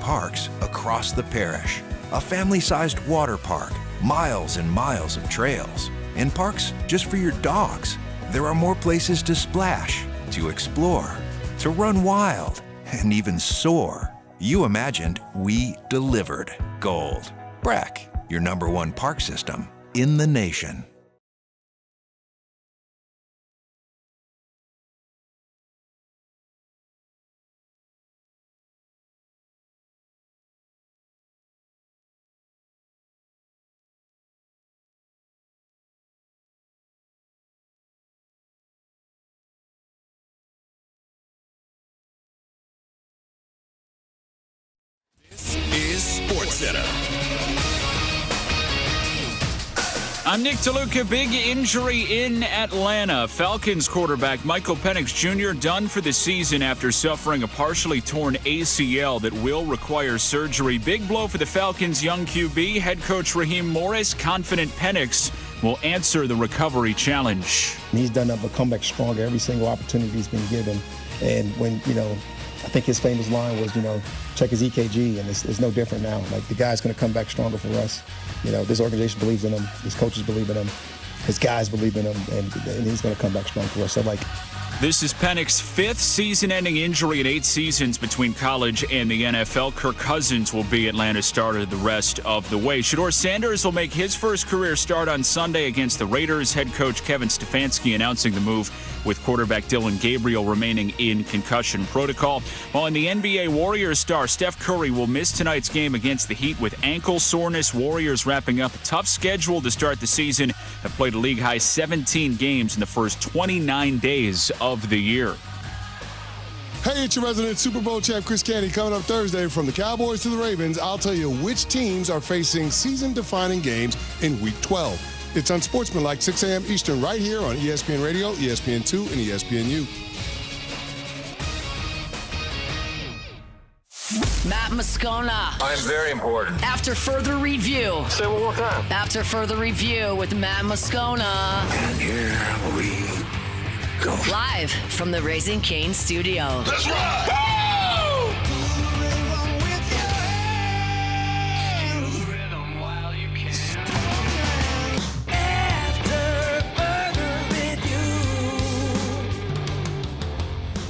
parks across the parish. A family-sized water park, miles and miles of trails, and parks just for your dogs. There are more places to splash, to explore, to run wild, and even soar. You imagined, we delivered. Gold. Breck, your #1 park system in the nation. I'm Nick DeLuca. Big injury in Atlanta. Falcons quarterback Michael Penix Jr. done for the season after suffering a partially torn ACL that will require surgery. Big blow for the Falcons' young QB. Head coach Raheem Morris confident Penix will answer the recovery challenge. He's done nothing but come back stronger every single opportunity he's been given. And when, I think his famous line was, check his EKG, and it's no different now. Like, the guy's going to come back stronger for us. This organization believes in him. His coaches believe in him. His guys believe in him, and he's going to come back strong for us. So, this is Penix's 5th season-ending injury in 8 seasons between college and the NFL. Kirk Cousins will be Atlanta's starter the rest of the way. Shedeur Sanders will make his first career start on Sunday against the Raiders. Head coach Kevin Stefanski announcing the move with quarterback Dylan Gabriel remaining in concussion protocol. While in the NBA, Warriors star Steph Curry will miss tonight's game against the Heat with ankle soreness. Warriors wrapping up a tough schedule to start the season. Have played a league-high 17 games in the first 29 days of the year. Hey, it's your resident Super Bowl champ, Chris Canty. Coming up Thursday, from the Cowboys to the Ravens, I'll tell you which teams are facing season-defining games in Week 12. It's Unsportsmanlike, 6 a.m. Eastern, right here on ESPN Radio, ESPN2, and ESPNU. Matt Moscona. I'm very important. After further review. Say it one more time. After further review with Matt Moscona. And here we go. Live from the Raising Cane studio. That's right!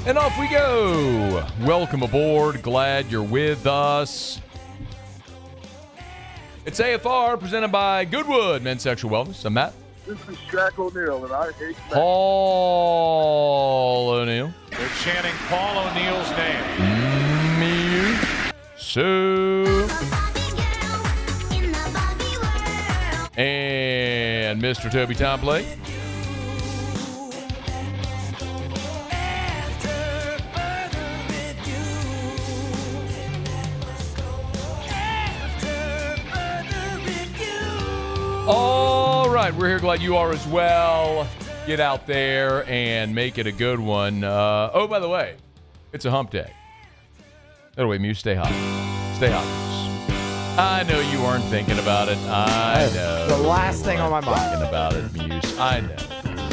And off we go. Welcome aboard. Glad you're with us. It's AFR presented by Goodwood Men's Sexual Wellness. I'm Matt. This is Shaq O'Neal, and I hate Matt. Paul O'Neal. They're chanting Paul O'Neal's name. And Mr. Toby Tomplay. All right, we're here. Glad you are as well. Get out there and make it a good one. Oh, by the way, it's a hump day. By the way, Muse, stay hot. Stay hot, Muse. I know you weren't thinking about it. I know. The last thing on my mind. Thinking about it, Muse. I know.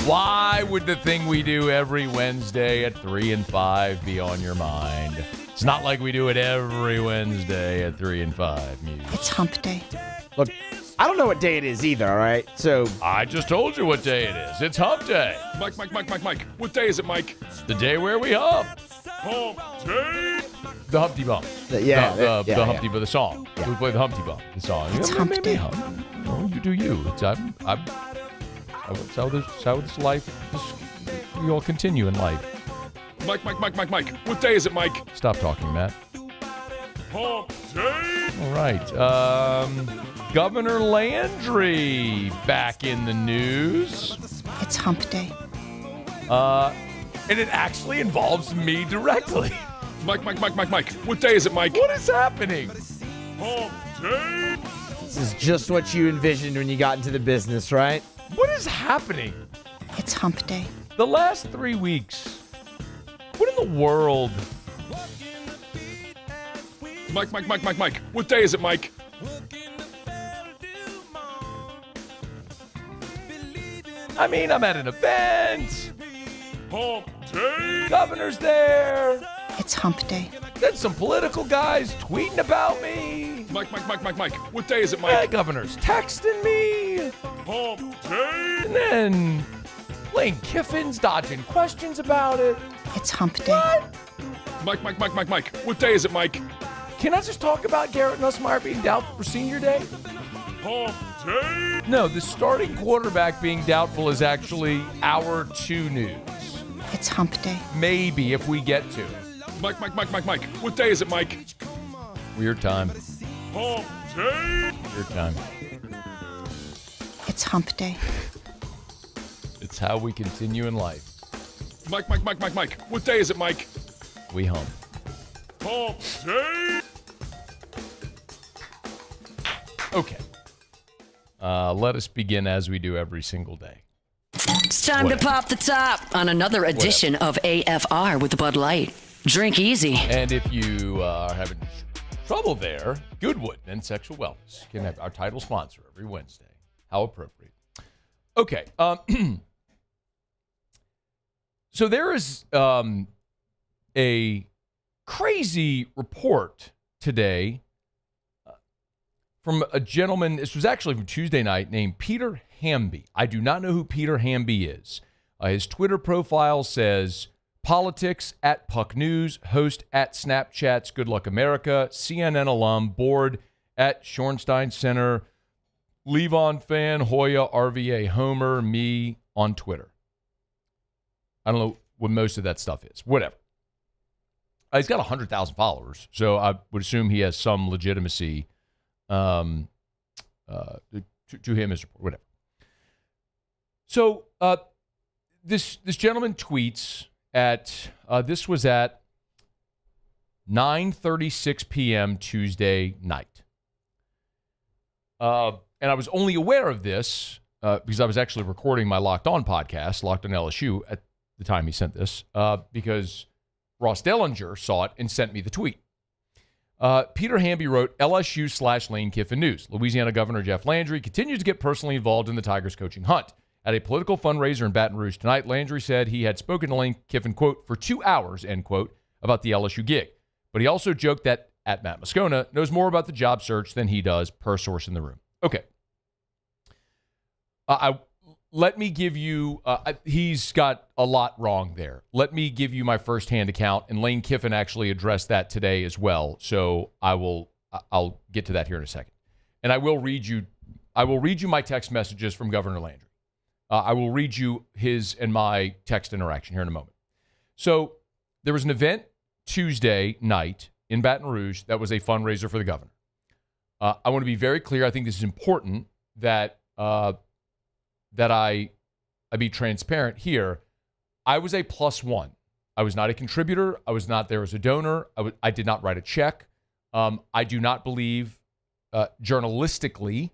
Why would the thing we do every Wednesday at 3 and 5 be on your mind? It's not like we do it every Wednesday at 3 and 5, Muse. It's hump day. Look, I don't know what day it is either, all right? So I just told you what day it is. It's hump day. Mike. What day is it, Mike? It's the day where we hump. Hump day. The Humpty Bump. The Humpty Bump, the song. Yeah. We play the Humpty Bump, the song. It's hump day. Oh, you do you. That's how this life, we all continue in life. Mike. What day is it, Mike? Stop talking, Matt. Hump day. All right. Governor Landry back in the news. It's hump day. And it actually involves me directly. Mike. What day is it, Mike? What is happening? Hump day. this is just what you envisioned when you got into the business, right? What is happening? It's hump day. The last 3 weeks. What in the world? Mike. What day is it, Mike? I mean, I'm at an event. Hump day. Governor's there. It's hump day. Then some political guys tweeting about me. Mike. What day is it, My Mike? governor's texting me. Hump day. And then Lane Kiffin's dodging questions about it. It's hump day. Mike. What day is it, Mike? Can I just talk about Garrett Nussmeier being doubtful for senior day? Hump day. No, the starting quarterback being doubtful is actually hour 2 news. It's hump day. Maybe if we get to it. Mike. What day is it, Mike? Weird time. Hump day. Weird time. It's hump day. It's how we continue in life. Mike. What day is it, Mike? We hump. Hump day. Okay. Let us begin as we do every single day. It's time to pop the top on another edition of AFR with Bud Light. Drink easy. And if you are having trouble there, Goodwood Men's Sexual Wellness can have our title sponsor every Wednesday. How appropriate. Okay. So there is a crazy report today from a gentleman. This was actually from Tuesday night, named Peter Hamby. I do not know who Peter Hamby is. His Twitter profile says politics at Puck News, host at Snapchat's Good Luck America, CNN alum, board at Schornstein Center, Levon fan, Hoya, RVA Homer, me on Twitter. I don't know what most of that stuff is. Whatever. He's got 100,000 followers, so I would assume he has some legitimacy to him as whatever. So this gentleman tweets at this was at 9:36 p.m. Tuesday night, and I was only aware of this because I was actually recording my Locked On podcast, Locked On LSU, at the time he sent this, because Ross Dellinger saw it and sent me the tweet. Peter Hamby wrote, LSU/Lane Kiffin news. Louisiana Governor Jeff Landry continues to get personally involved in the Tigers coaching hunt. At a political fundraiser in Baton Rouge tonight, Landry said he had spoken to Lane Kiffin, quote, for 2 hours, end quote, about the LSU gig. But he also joked that, at Matt Moscona, knows more about the job search than he does, per source in the room. Okay. Let me give you, he's got a lot wrong there. Let me give you my firsthand account, and Lane Kiffin actually addressed that today as well. So I'll get to that here in a second. And I will read you my text messages from Governor Landry. I will read you his and my text interaction here in a moment. So there was an event Tuesday night in Baton Rouge that was a fundraiser for the governor. I want to be very clear. I think this is important that I be transparent here. I was a +1. I was not a contributor. I was not there as a donor. I did not write a check. I do not believe journalistically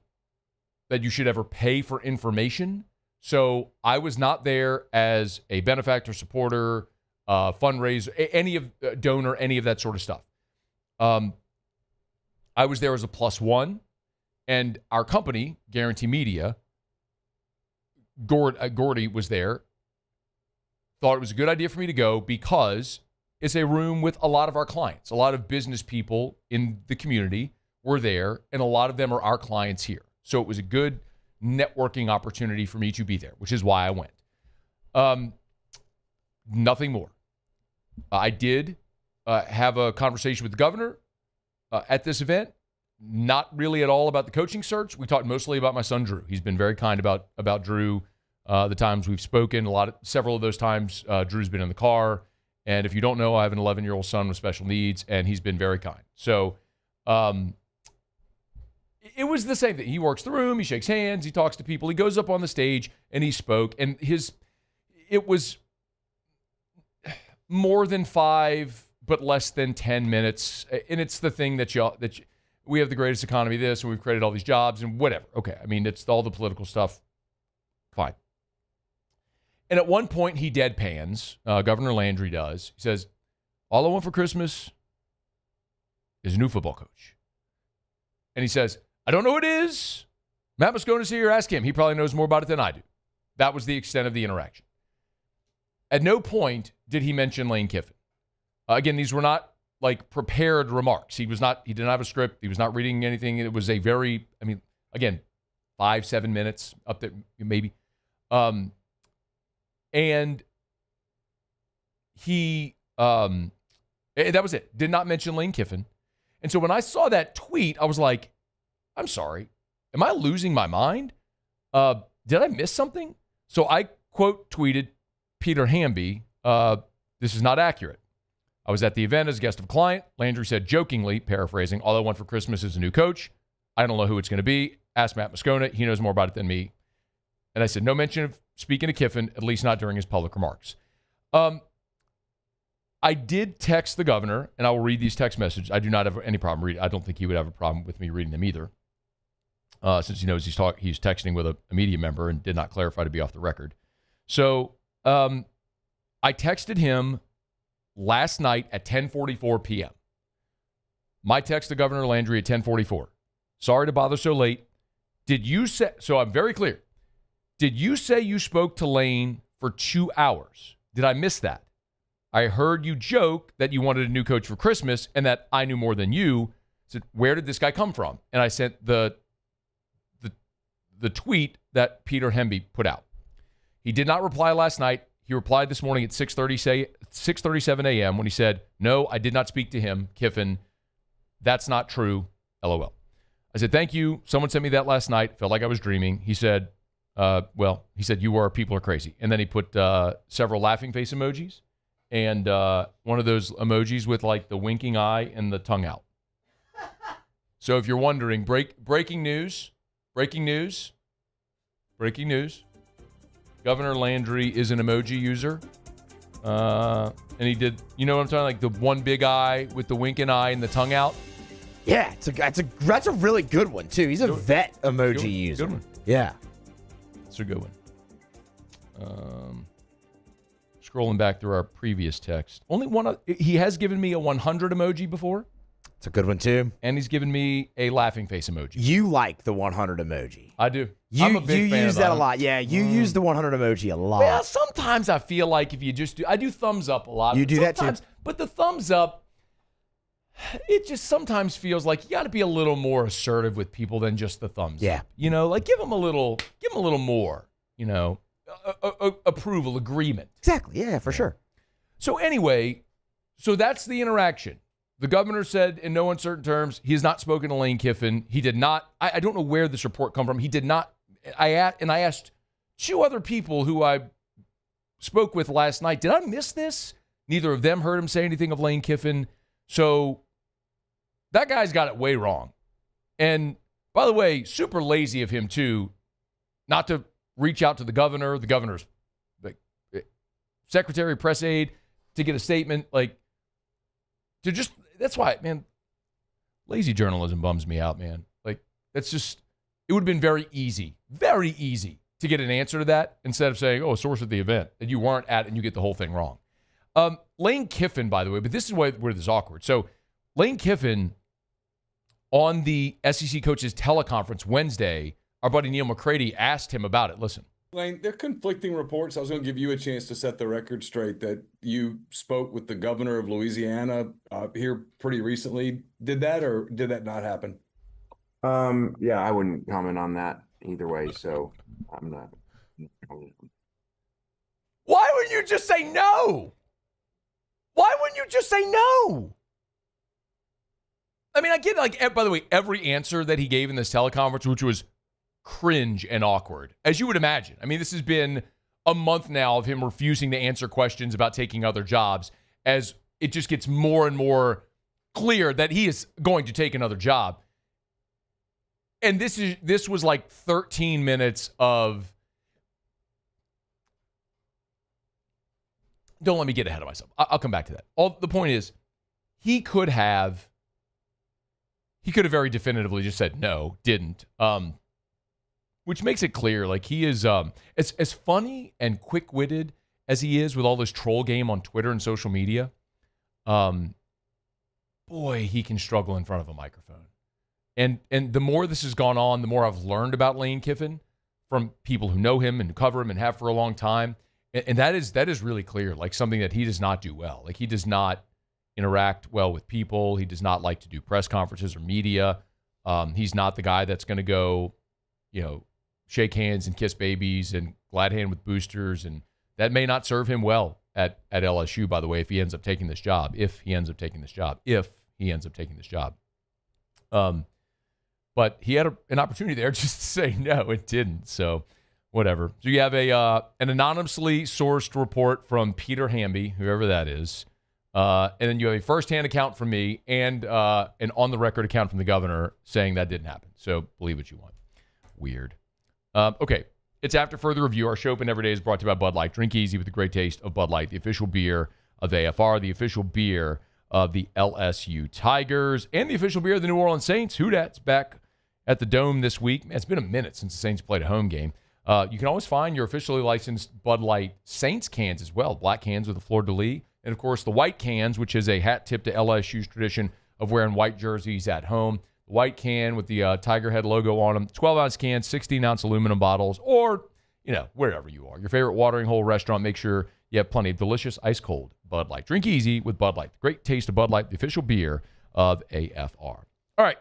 that you should ever pay for information. So I was not there as a benefactor, supporter, fundraiser, any of donor, any of that sort of stuff. I was there as a +1, and our company, Guarantee Media, Gordy was there, thought it was a good idea for me to go because it's a room with a lot of our clients. A lot of business people in the community were there, and a lot of them are our clients here. So it was a good networking opportunity for me to be there, which is why I went. Nothing more. I did have a conversation with the governor at this event. Not really at all about the coaching search. We talked mostly about my son, Drew. He's been very kind about Drew the times we've spoken. Several of those times, Drew's been in the car. And if you don't know, I have an 11-year-old son with special needs, and he's been very kind. So it was the same thing. He works the room. He shakes hands. He talks to people. He goes up on the stage, and he spoke. And it was more than 5, but less than 10 minutes. And it's the thing that we have the greatest economy, and we've created all these jobs, and whatever. Okay, I mean, it's all the political stuff. Fine. And at one point, he deadpans. Governor Landry does. He says, all I want for Christmas is a new football coach. And he says, I don't know who it is. Matt Moscona's here. Ask him. He probably knows more about it than I do. That was the extent of the interaction. At no point did he mention Lane Kiffin. Again, these were not like prepared remarks. He did not have a script. He was not reading anything. It was a very, again, 5-7 minutes up there, maybe. And he, that was it. Did not mention Lane Kiffin. And so when I saw that tweet, I was like, I'm sorry. Am I losing my mind? Did I miss something? So I quote tweeted Peter Hamby, this is not accurate. I was at the event as a guest of a client. Landry said jokingly, paraphrasing, all I want for Christmas is a new coach. I don't know who it's going to be. Ask Matt Moscona. He knows more about it than me. And I said, no mention of speaking to Kiffin, at least not during his public remarks. I did text the governor, and I will read these text messages. I do not have any problem reading. I don't think he would have a problem with me reading them either, since he knows he's texting with a media member and did not clarify to be off the record. So I texted him last night at 10:44 p.m. My text to Governor Landry at 10:44. Sorry to bother so late. Did you say, so I'm very clear, did you say you spoke to Lane for 2 hours? Did I miss that? I heard you joke that you wanted a new coach for Christmas and that I knew more than you. I said, where did this guy come from? And I sent the tweet that Peter Hamby put out. He did not reply last night. He replied this morning at 6:37 a.m. when he said, no, I did not speak to him, Kiffin. That's not true, LOL. I said, thank you. Someone sent me that last night. Felt like I was dreaming. He said, you are, people are crazy. And then he put several laughing face emojis and one of those emojis with like the winking eye and the tongue out. So if you're wondering, breaking news. Governor Landry is an emoji user. And he did, you know what I'm talking, like the one big eye with the winking eye and the tongue out? Yeah, that's a really good one, too. He's a vet emoji user. Good one. Yeah. It's a good one. Scrolling back through our previous text. Only one, he has given me a 100 emoji before. It's a good one, too. And he's given me a laughing face emoji. You like the 100 emoji. I do. I'm a big fan use of that a lot. Yeah, you use the 100 emoji a lot. Well, sometimes I feel like if you just do, I do thumbs up a lot. You do that too. But the thumbs up, it just sometimes feels like you got to be a little more assertive with people than just the thumbs up. You know, like give them a little more, you know, approval, agreement. Exactly. Yeah, for sure. So anyway, so that's the interaction. The governor said in no uncertain terms, he has not spoken to Lane Kiffin. He did not. I don't know where this report come from. He did not. I asked 2 other people who I spoke with last night, did I miss this? Neither of them heard him say anything of Lane Kiffin. So that guy's got it way wrong. And by the way, super lazy of him too, not to reach out to the governor's like secretary, press aide, to get a statement, like to just. That's why, man, lazy journalism bums me out, man. Like, that's just, it would have been very easy to get an answer to that instead of saying, oh, a source at the event that you weren't at and you get the whole thing wrong. Lane Kiffin, by the way, but this is where this is awkward. So Lane Kiffin on the SEC coaches teleconference Wednesday, our buddy Neil McCready asked him about it. Listen. Lane, there are conflicting reports. I was going to give you a chance to set the record straight that you spoke with the governor of Louisiana here pretty recently. Did that or did that not happen? Yeah, I wouldn't comment on that either way, so I'm not. Why wouldn't you just say no? Why wouldn't you just say no? I mean, I get, like, by the way, every answer that he gave in this teleconference, which was cringe and awkward, as you would imagine. I mean, this has been a month now of him refusing to answer questions about taking other jobs, as it just gets more and more clear that he is going to take another job. And this was like 13 minutes of, don't let me get ahead of myself. I'll come back to that. The point is, he could have very definitively just said no, didn't. Which makes it clear, like, he is as funny and quick-witted as he is with all this troll game on Twitter and social media. Boy, he can struggle in front of a microphone. And the more this has gone on, the more I've learned about Lane Kiffin from people who know him and who cover him and have for a long time. And that is really clear, like something that he does not do well. Like, he does not interact well with people. He does not like to do press conferences or media. He's not the guy that's going to go, shake hands and kiss babies and glad hand with boosters. And that may not serve him well at LSU, by the way, if he ends up taking this job. But he had an opportunity there just to say no, it didn't. So whatever. So you have an anonymously sourced report from Peter Hamby, whoever that is. And then you have a firsthand account from me and an on-the-record account from the governor saying that didn't happen. So believe what you want. Weird. Okay. It's After Further Review. Our show open every day is brought to you by Bud Light. Drink easy with the great taste of Bud Light, the official beer of AFR, the official beer of the LSU Tigers, and the official beer of the New Orleans Saints. Who dat's back at the Dome this week. Man, it's been a minute since the Saints played a home game. You can always find your officially licensed Bud Light Saints cans as well, black cans with a fleur-de-lis. And, of course, the white cans, which is a hat tip to LSU's tradition of wearing white jerseys at home. The white can with the Tiger Head logo on them, 12-ounce cans, 16-ounce aluminum bottles, or, wherever you are. Your favorite watering hole restaurant, make sure you have plenty of delicious ice-cold Bud Light. Drink easy with Bud Light. The great taste of Bud Light, the official beer of AFR. All right.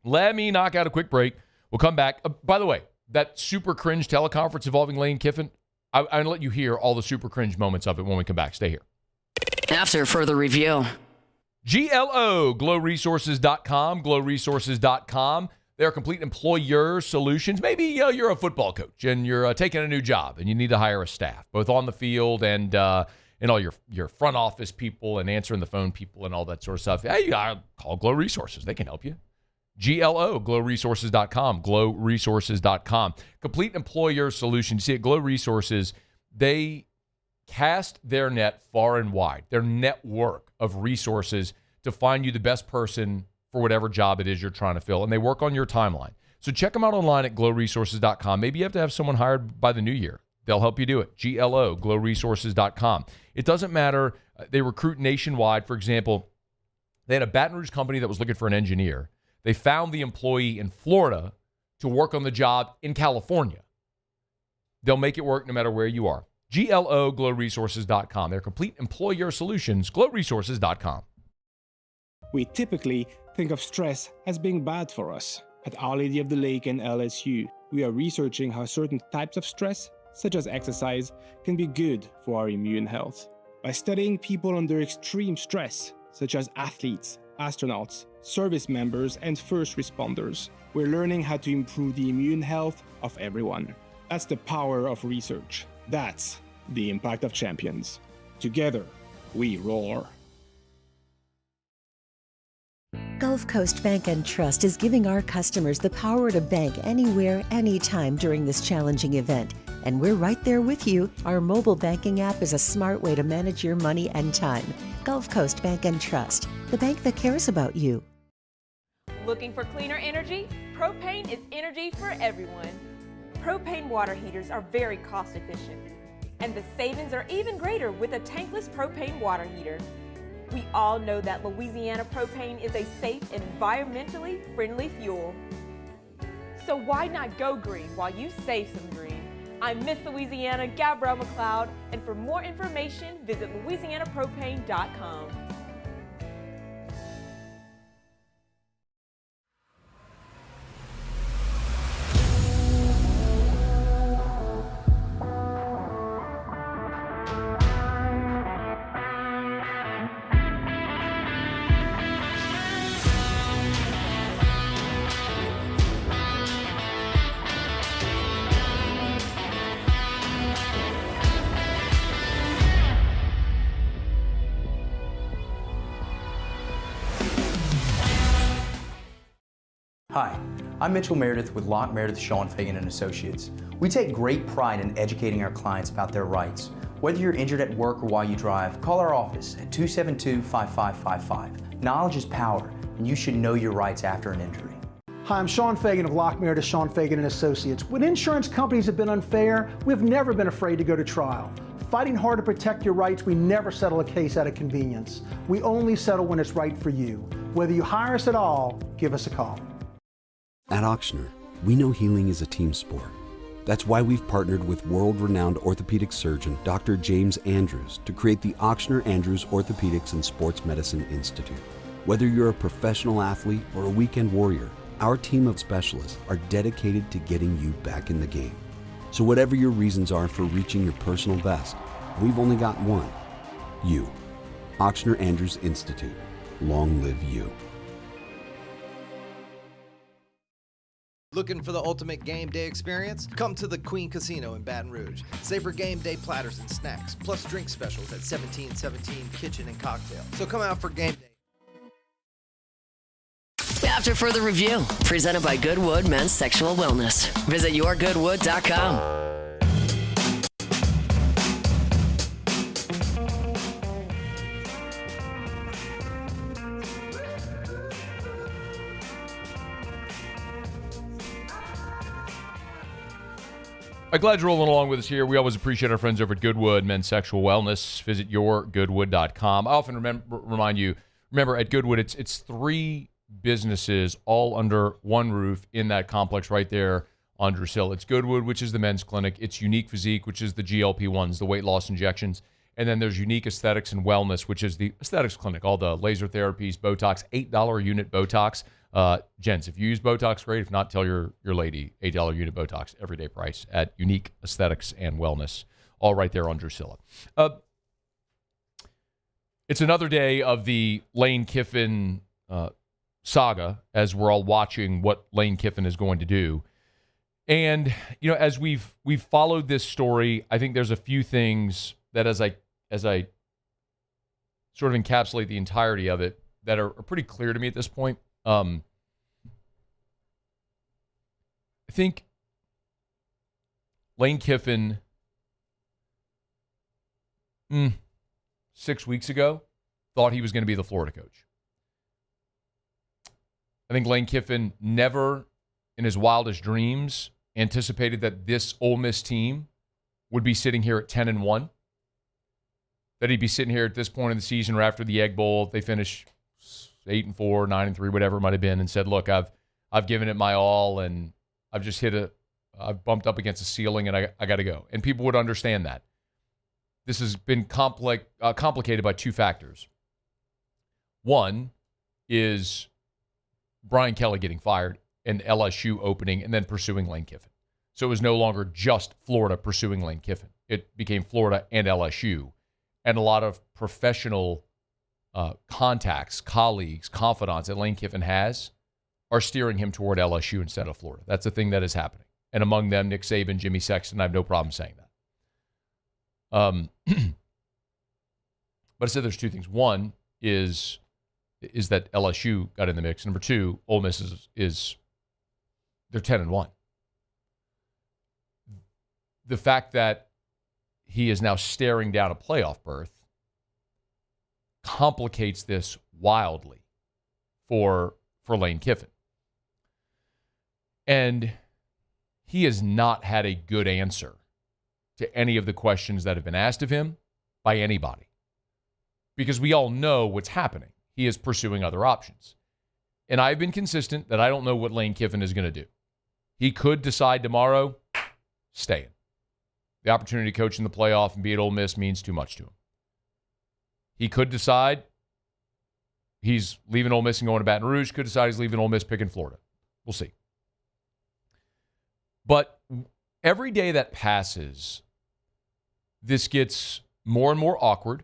Let me knock out a quick break. We'll come back. By the way, that super cringe teleconference involving Lane Kiffin, I'm going to let you hear all the super cringe moments of it when we come back. Stay here. After Further Review. GLO, glowresources.com, glowresources.com. They're complete employer solutions. Maybe you're a football coach and you're taking a new job and you need to hire a staff, both on the field and all your front office people and answering the phone people and all that sort of stuff. Hey, you gotta call Glow Resources. They can help you. GLO, glowresources.com, glowresources.com. Complete employer solutions. See, at Glow Resources, they cast their net far and wide, their network of resources to find you the best person for whatever job it is you're trying to fill. And they work on your timeline. So check them out online at glowresources.com. Maybe you have to have someone hired by the new year. They'll help you do it. GLO, glowresources.com. It doesn't matter. They recruit nationwide. For example, they had a Baton Rouge company that was looking for an engineer. They found the employee in Florida to work on the job in California. They'll make it work no matter where you are. GLO, glowresources.com. They're complete employer solutions, glowresources.com. We typically think of stress as being bad for us. At Our Lady of the Lake and LSU, we are researching how certain types of stress, such as exercise, can be good for our immune health. By studying people under extreme stress, such as athletes, astronauts, service members, and first responders, we're learning how to improve the immune health of everyone. That's the power of research. That's the impact of champions. Together, we roar. Gulf Coast Bank and Trust is giving our customers the power to bank anywhere, anytime during this challenging event. And we're right there with you. Our mobile banking app is a smart way to manage your money and time. Gulf Coast Bank and Trust, the bank that cares about you. Looking for cleaner energy? Propane is energy for everyone. Propane water heaters are very cost efficient, and the savings are even greater with a tankless propane water heater. We all know that Louisiana propane is a safe and environmentally friendly fuel. So why not go green while you save some green? I'm Miss Louisiana, Gabrielle McLeod, and for more information, visit louisianapropane.com. Hi, I'm Mitchell Meredith with Locke Meredith Sean Fagan & Associates. We take great pride in educating our clients about their rights. Whether you're injured at work or while you drive, call our office at 272-5555. Knowledge is power, and you should know your rights after an injury. Hi, I'm Sean Fagan of Locke Meredith Sean Fagan & Associates. When insurance companies have been unfair, we've never been afraid to go to trial. Fighting hard to protect your rights, we never settle a case out of convenience. We only settle when it's right for you. Whether you hire us at all, give us a call. At Auctioner, we know healing is a team sport. That's why we've partnered with world-renowned orthopedic surgeon Dr. James Andrews to create the Ochsner Andrews Orthopedics and Sports Medicine Institute. Whether you're a professional athlete or a weekend warrior, our team of specialists are dedicated to getting you back in the game. So whatever your reasons are for reaching your personal best, we've only got one: you. Ochsner Andrews Institute. Long live you. Looking for the ultimate game day experience? Come to the Queen Casino in Baton Rouge. Savor game day platters and snacks, plus drink specials at 1717 Kitchen and Cocktail. So come out for game day. After further review, presented by Goodwood Men's Sexual Wellness. Visit yourgoodwood.com. I'm glad you're rolling along with us here. We always appreciate our friends over at Goodwood Men's Sexual Wellness. Visit yourgoodwood.com. I often remind you, remember at Goodwood, it's 3 businesses all under one roof in that complex right there on Drusilla. It's Goodwood, which is the men's clinic. It's Unique Physique, which is the GLP-1s, the weight loss injections. And then there's Unique Aesthetics and Wellness, which is the aesthetics clinic, all the laser therapies, Botox, $8 a unit Botox. Gents, if you use Botox, great. If not, tell your lady, $8 unit Botox, everyday price at Unique Aesthetics and Wellness, all right there on Drusilla. It's another day of the Lane Kiffin saga, as we're all watching what Lane Kiffin is going to do. And, you know, as we've followed this story, I think there's a few things that as I sort of encapsulate the entirety of it that are pretty clear to me at this point. I think Lane Kiffin 6 weeks ago thought he was going to be the Florida coach. I think Lane Kiffin never in his wildest dreams anticipated that this Ole Miss team would be sitting here at 10-1, that he'd be sitting here at this point in the season or after the Egg Bowl, they finish 8-4, 9-3, whatever it might have been, and said, look, I've given it my all, and I've just I've bumped up against a ceiling, and I got to go. And people would understand that. This has been complicated by 2 factors. One is Brian Kelly getting fired and LSU opening and then pursuing Lane Kiffin. So it was no longer just Florida pursuing Lane Kiffin. It became Florida and LSU. And a lot of professional contacts, colleagues, confidants that Lane Kiffin has are steering him toward LSU instead of Florida. That's the thing that is happening. And among them, Nick Saban, Jimmy Sexton, I have no problem saying that. But I said there's 2 things. One is that LSU got in the mix. Number 2, Ole Miss is they're 10-1. The fact that he is now staring down a playoff berth complicates this wildly for Lane Kiffin. And he has not had a good answer to any of the questions that have been asked of him by anybody. Because we all know what's happening. He is pursuing other options. And I've been consistent that I don't know what Lane Kiffin is going to do. He could decide tomorrow, staying. The opportunity to coach in the playoff and be at Ole Miss means too much to him. He could decide he's leaving Ole Miss and going to Baton Rouge. Could decide he's leaving Ole Miss, picking Florida. We'll see. But every day that passes, this gets more and more awkward.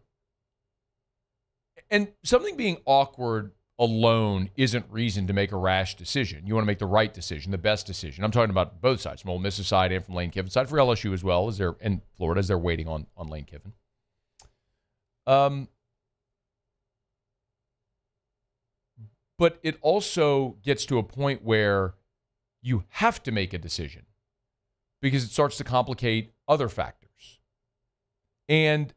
And something being awkward alone isn't reason to make a rash decision. You want to make the right decision, the best decision. I'm talking about both sides, from Ole Miss's side and from Lane Kiffin's side, for LSU as well, and Florida, as they're waiting on Lane Kiffin. But it also gets to a point where you have to make a decision because it starts to complicate other factors. And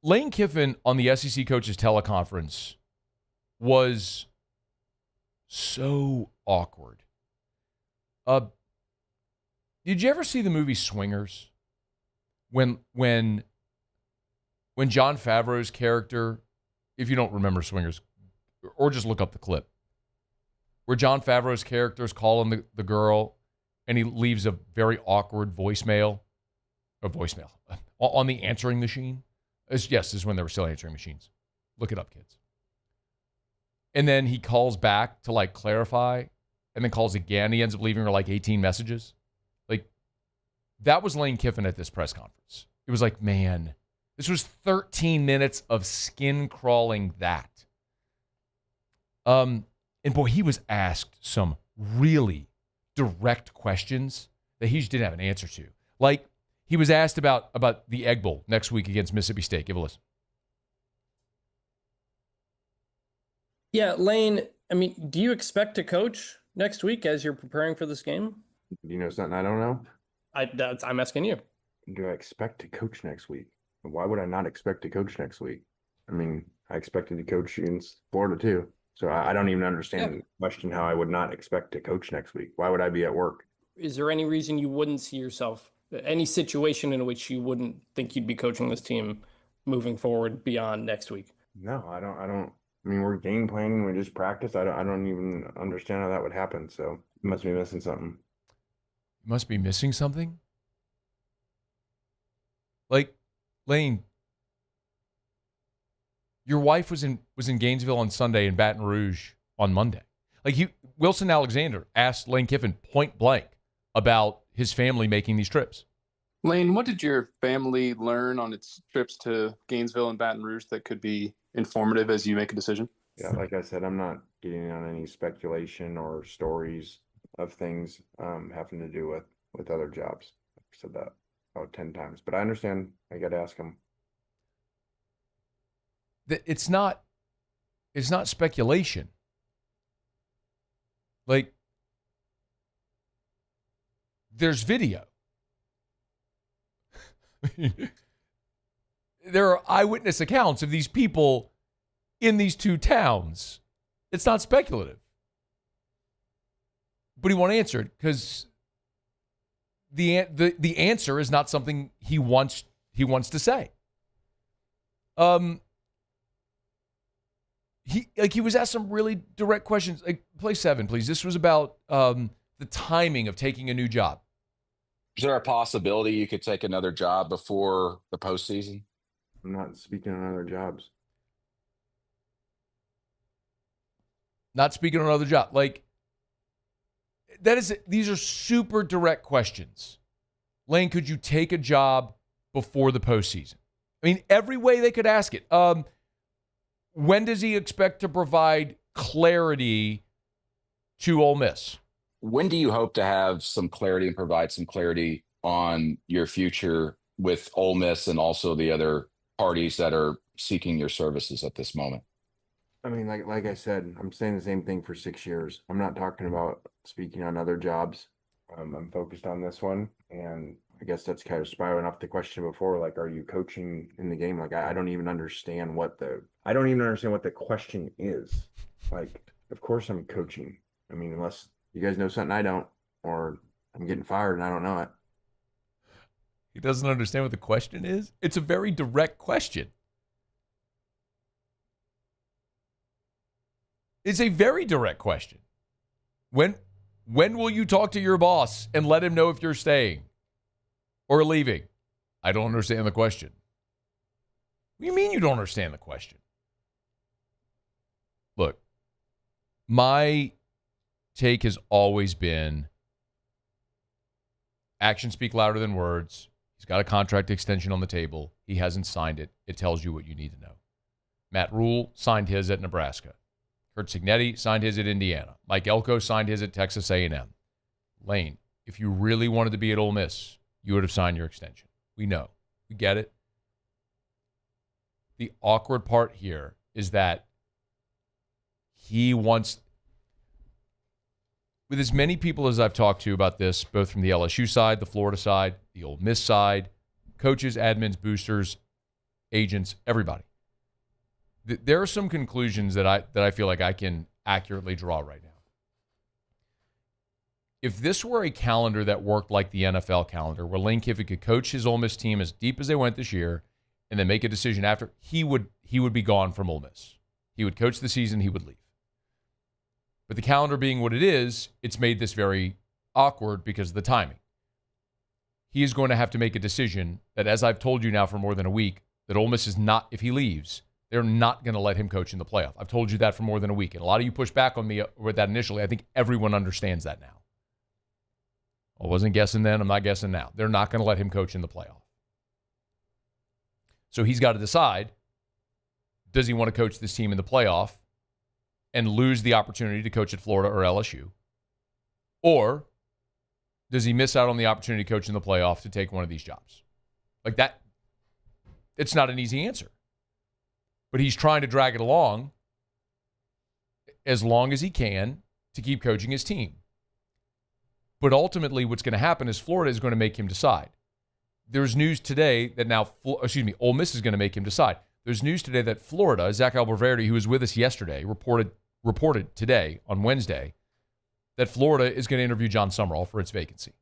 Lane Kiffin on the SEC coaches teleconference was so awkward. Did you ever see the movie Swingers? When Jon Favreau's character, if you don't remember Swingers, or just look up the clip, where Jon Favreau's character is calling the girl, and he leaves a very awkward voicemail on the answering machine. This is when there were still answering machines. Look it up, kids. And then he calls back to like clarify, and then calls again. He ends up leaving her like 18 messages. Like, that was Lane Kiffin at this press conference. It was like, man, this was 13 minutes of skin crawling that. And boy, he was asked some really direct questions that he just didn't have an answer to. Like, he was asked about the Egg Bowl next week against Mississippi State. Give a listen. Yeah, Lane, I mean, do you expect to coach next week as you're preparing for this game? Do you know something I don't know? I'm asking you. Do I expect to coach next week? Why would I not expect to coach next week? I mean, I expected to coach in Florida too. So I don't even understand the question how I would not expect to coach next week. Why would I be at work? Is there any reason you wouldn't see yourself, any situation in which you wouldn't think you'd be coaching this team moving forward beyond next week? No, I don't. I mean, we're game planning. We just practice. I don't even understand how that would happen. So you must be missing something. Must be missing something? Like, Lane, your wife was in Gainesville on Sunday and Baton Rouge on Monday. Like, Wilson Alexander asked Lane Kiffin point blank about his family making these trips. Lane, what did your family learn on its trips to Gainesville and Baton Rouge that could be informative as you make a decision? Yeah, like I said, I'm not getting on any speculation or stories of things having to do with other jobs. I've said that about 10 times, but I understand. I got to ask them. It's not speculation. Like, there's video. There are eyewitness accounts of these people in these two towns. It's not speculative. But he won't answer it because the answer is not something he wants to say. He was asked some really direct questions. Like, play 7, please. This was about the timing of taking a new job. Is there a possibility you could take another job before the postseason? I'm not speaking on other jobs. Not speaking on another job. Like, these are super direct questions. Lane, could you take a job before the postseason? I mean, every way they could ask it. When does he expect to provide clarity to Ole Miss? When do you hope to have some clarity and provide some clarity on your future with Ole Miss and also the other parties that are seeking your services at this moment? I mean, like I said, I'm saying the same thing for 6 years. I'm not talking about speaking on other jobs. I'm focused on this one. And I guess that's kind of spiraling off the question before, like, are you coaching in the game? Like, I don't even understand what the question is. Like, of course I'm coaching. I mean, unless you guys know something I don't, or I'm getting fired and I don't know it. He doesn't understand what the question is? It's a very direct question. It's a very direct question. When will you talk to your boss and let him know if you're staying or leaving? I don't understand the question. What do you mean you don't understand the question? Look, my take has always been actions speak louder than words. He's got a contract extension on the table. He hasn't signed it. It tells you what you need to know. Matt Rule signed his at Nebraska. Kurt Cignetti signed his at Indiana. Mike Elko signed his at Texas A&M. Lane, if you really wanted to be at Ole Miss, you would have signed your extension. We know. We get it. The awkward part here is that he wants, with as many people as I've talked to about this, both from the LSU side, the Florida side, the Ole Miss side, coaches, admins, boosters, agents, everybody. There are some conclusions that I feel like I can accurately draw right now. If this were a calendar that worked like the NFL calendar, where Lane Kiffin could coach his Ole Miss team as deep as they went this year and then make a decision after, he would be gone from Ole Miss. He would coach the season, he would leave. But the calendar being what it is, it's made this very awkward because of the timing. He is going to have to make a decision that, as I've told you now for more than a week, that Ole Miss is not, if he leaves, they're not going to let him coach in the playoff. I've told you that for more than a week. And a lot of you pushed back on me with that initially. I think everyone understands that now. I wasn't guessing then. I'm not guessing now. They're not going to let him coach in the playoff. So he's got to decide, does he want to coach this team in the playoff and lose the opportunity to coach at Florida or LSU? Or does he miss out on the opportunity to coach in the playoff to take one of these jobs? Like that, it's not an easy answer. But he's trying to drag it along as long as he can to keep coaching his team. But ultimately, what's going to happen is Florida is going to make him decide. There's news today that Ole Miss is going to make him decide. There's news today that Florida, Zach Alberverdi, who was with us yesterday, reported today on Wednesday that Florida is going to interview John Summerall for its vacancy.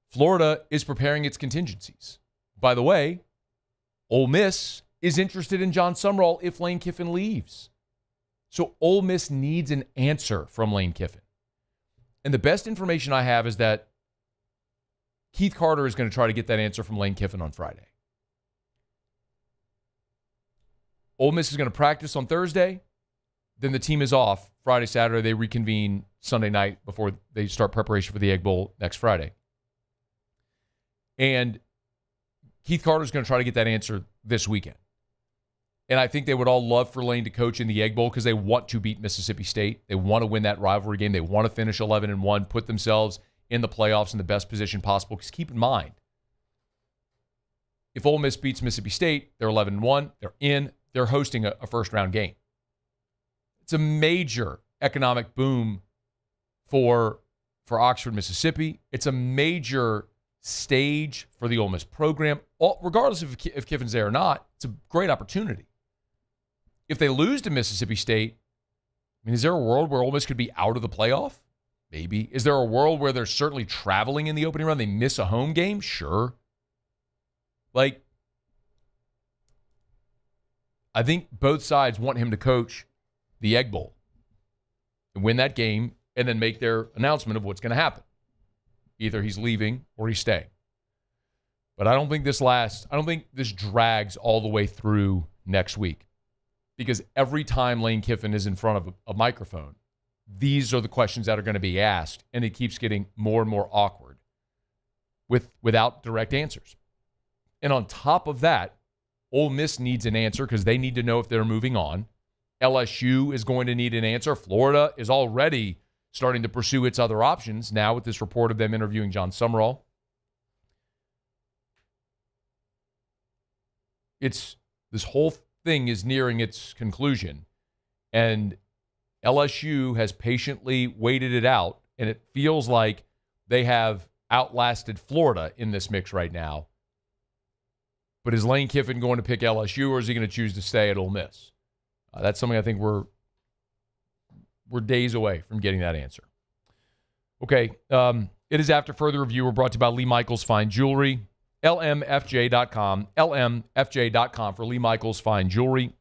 Florida is preparing its contingencies. By the way, Ole Miss is interested in John Summerall if Lane Kiffin leaves. So Ole Miss needs an answer from Lane Kiffin. And the best information I have is that Keith Carter is going to try to get that answer from Lane Kiffin on Friday. Ole Miss is going to practice on Thursday. Then the team is off Friday, Saturday. They reconvene Sunday night before they start preparation for the Egg Bowl next Friday. And Keith Carter is going to try to get that answer this weekend. And I think they would all love for Lane to coach in the Egg Bowl because they want to beat Mississippi State. They want to win that rivalry game. They want to finish 11-1, put themselves in the playoffs in the best position possible. Because keep in mind, if Ole Miss beats Mississippi State, they're 11-1. They're in. They're hosting a first-round game. It's a major economic boom for Oxford, Mississippi. It's a major stage for the Ole Miss program. Regardless of if Kiffin's there or not, it's a great opportunity. If they lose to Mississippi State, I mean, is there a world where Ole Miss could be out of the playoff? Maybe. Is there a world where they're certainly traveling in the opening round? They miss a home game? Sure. Like, I think both sides want him to coach the Egg Bowl and win that game and then make their announcement of what's going to happen. Either he's leaving or he's staying. But I don't think this drags all the way through next week. Because every time Lane Kiffin is in front of a microphone, these are the questions that are going to be asked, and it keeps getting more and more awkward without direct answers. And on top of that, Ole Miss needs an answer because they need to know if they're moving on. LSU is going to need an answer. Florida is already starting to pursue its other options now with this report of them interviewing John Summerall. This whole thing is nearing its conclusion, and LSU has patiently waited it out, and it feels like they have outlasted Florida in this mix right now. But is Lane Kiffin going to pick LSU, or is he going to choose to stay at Ole Miss? That's something I think we're days away from getting that answer. Okay, it is After Further Review. We're brought to you by Lee Michaels Fine Jewelry. LMFJ.com. LMFJ.com for Lee Michaels Fine Jewelry.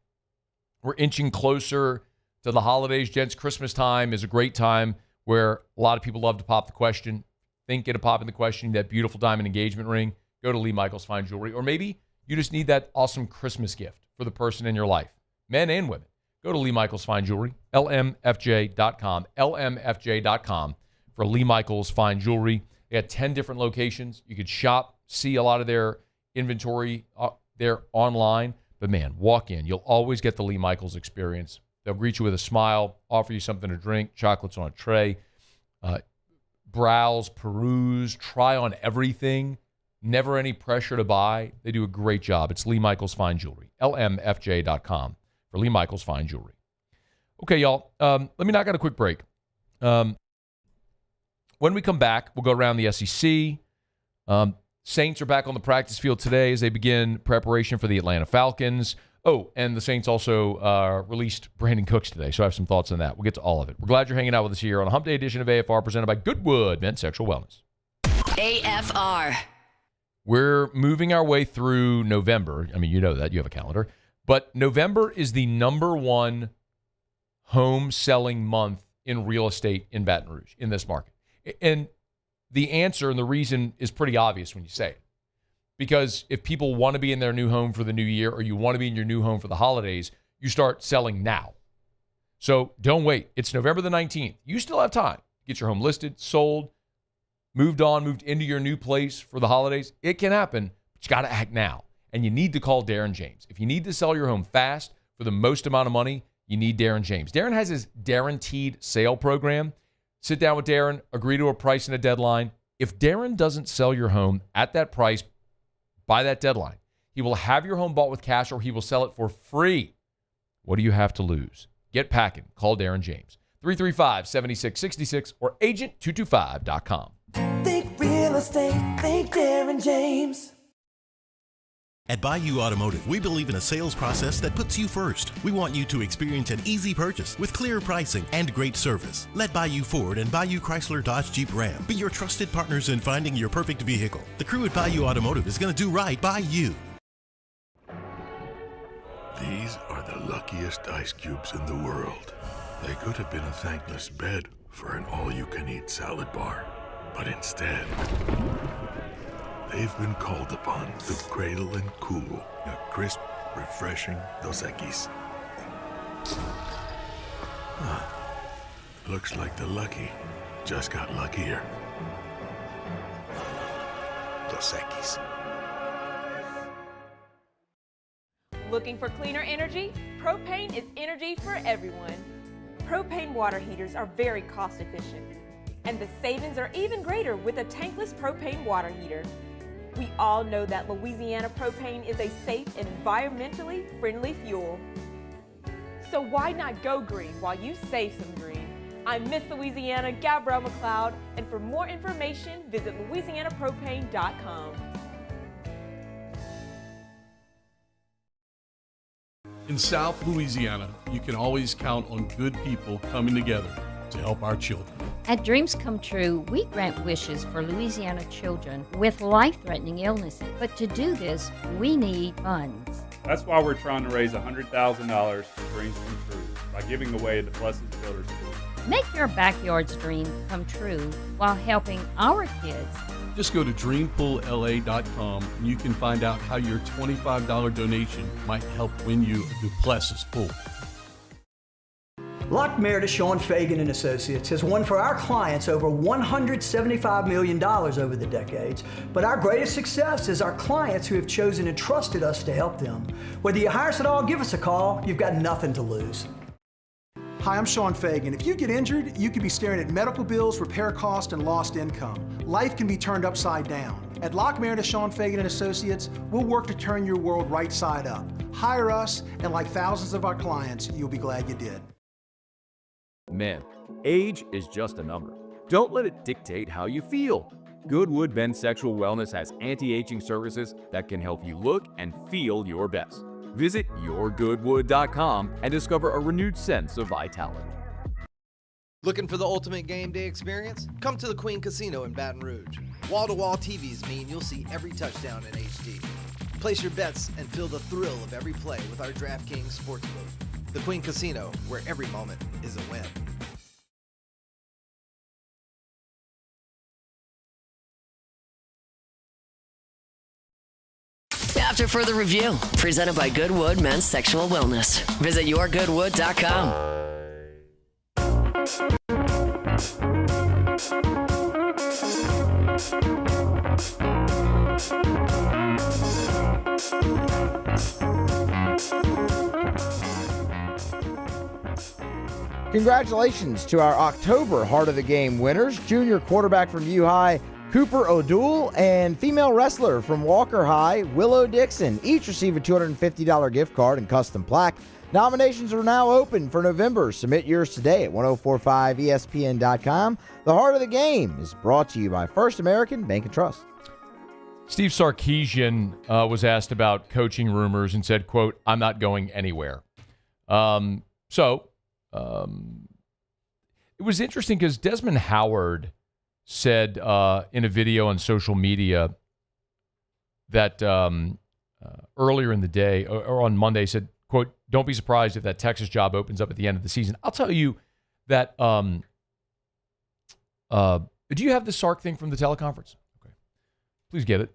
We're inching closer to the holidays, gents. Christmas time is a great time where a lot of people love to pop the question. Get a pop in the question, that beautiful diamond engagement ring. Go to Lee Michaels Fine Jewelry. Or maybe you just need that awesome Christmas gift for the person in your life, men and women. Go to Lee Michaels Fine Jewelry, LMFJ.com, LMFJ.com for Lee Michaels Fine Jewelry. They got 10 different locations. You could shop, see a lot of their inventory there online. But man, walk in. You'll always get the Lee Michaels experience. They'll greet you with a smile, offer you something to drink, chocolates on a tray, browse, peruse, try on everything. Never any pressure to buy. They do a great job. It's Lee Michaels Fine Jewelry, LMFJ.com for Lee Michaels Fine Jewelry. Okay, y'all, let me knock out a quick break. When we come back, we'll go around the SEC. Saints are back on the practice field today as they begin preparation for the Atlanta Falcons. Oh, and the Saints also released Brandin Cooks today, so I have some thoughts on that. We'll get to all of it. We're glad you're hanging out with us here on a Hump Day edition of AFR presented by Goodwood Men's Sexual Wellness. AFR. We're moving our way through November. I mean, you know that. You have a calendar. But November is the number one home selling month in real estate in Baton Rouge, in this market. And the answer and the reason is pretty obvious when you say it. Because if people want to be in their new home for the new year, or you want to be in your new home for the holidays, you start selling now. So don't wait. It's November the 19th. You still have time to get your home listed, sold, moved into your new place for the holidays. It can happen, but you got to act now. And you need to call Darren James. If you need to sell your home fast for the most amount of money, you need Darren James. Darren has his guaranteed sale program. Sit down with Darren, agree to a price and a deadline. If Darren doesn't sell your home at that price by that deadline, he will have your home bought with cash, or he will sell it for free. What do you have to lose? Get packing. Call Darren James. 335-7666 or agent225.com. Think real estate. Think Darren James. At Bayou Automotive, we believe in a sales process that puts you first. We want you to experience an easy purchase with clear pricing and great service. Let Bayou Ford and Bayou Chrysler Dodge Jeep Ram be your trusted partners in finding your perfect vehicle. The crew at Bayou Automotive is going to do right by you. These are the luckiest ice cubes in the world. They could have been a thankless bed for an all-you-can-eat salad bar. But instead, they've been called upon to cradle and cool a crisp, refreshing Dos Equis. Looks like the lucky just got luckier. Dos Equis. Looking for cleaner energy? Propane is energy for everyone. Propane water heaters are very cost efficient, and the savings are even greater with a tankless propane water heater. We all know that Louisiana propane is a safe and environmentally friendly fuel. So why not go green while you save some green? I'm Miss Louisiana, Gabrielle McLeod, and for more information, visit louisianapropane.com. In South Louisiana, you can always count on good people coming together to help our children. At Dreams Come True, we grant wishes for Louisiana children with life-threatening illnesses. But to do this, we need funds. That's why we're trying to raise $100,000 for Dreams Come True by giving away the Blessed Builder School. Make your backyard's dream come true while helping our kids. Just go to dreampoolla.com and you can find out how your $25 donation might help win you a Duplessis pool. Lock Meredith, Sean Fagan and Associates has won for our clients over $175 million over the decades. But our greatest success is our clients who have chosen and trusted us to help them. Whether you hire us at all, give us a call. You've got nothing to lose. Hi, I'm Sean Fagan. If you get injured, you could be staring at medical bills, repair costs, and lost income. Life can be turned upside down. At Lock Meredith, Sean Fagan and Associates, we'll work to turn your world right side up. Hire us, and like thousands of our clients, you'll be glad you did. Men, age is just a number. Don't let it dictate how you feel. Goodwood Men's Sexual Wellness has anti-aging services that can help you look and feel your best. Visit yourgoodwood.com and discover a renewed sense of vitality. Looking for the ultimate game day experience? Come to the Queen Casino in Baton Rouge. Wall-to-wall TVs mean you'll see every touchdown in HD. Place your bets and feel the thrill of every play with our DraftKings Sportsbook. The Queen Casino, where every moment is a win. After further review, presented by Goodwood Men's Sexual Wellness. Visit yourgoodwood.com. Congratulations to our October Heart of the Game winners. Junior quarterback from U High, Cooper O'Doul, and female wrestler from Walker High, Willow Dixon. Each receive a $250 gift card and custom plaque. Nominations are now open for November. Submit yours today at 1045ESPN.com. The Heart of the Game is brought to you by First American Bank and Trust. Steve Sarkeesian was asked about coaching rumors and said, quote, "I'm not going anywhere." It was interesting because Desmond Howard said in a video on social media that earlier in the day or on Monday said, quote, "Don't be surprised if that Texas job opens up at the end of the season." I'll tell you that Do you have the Sark thing from the teleconference? Okay. Please get it.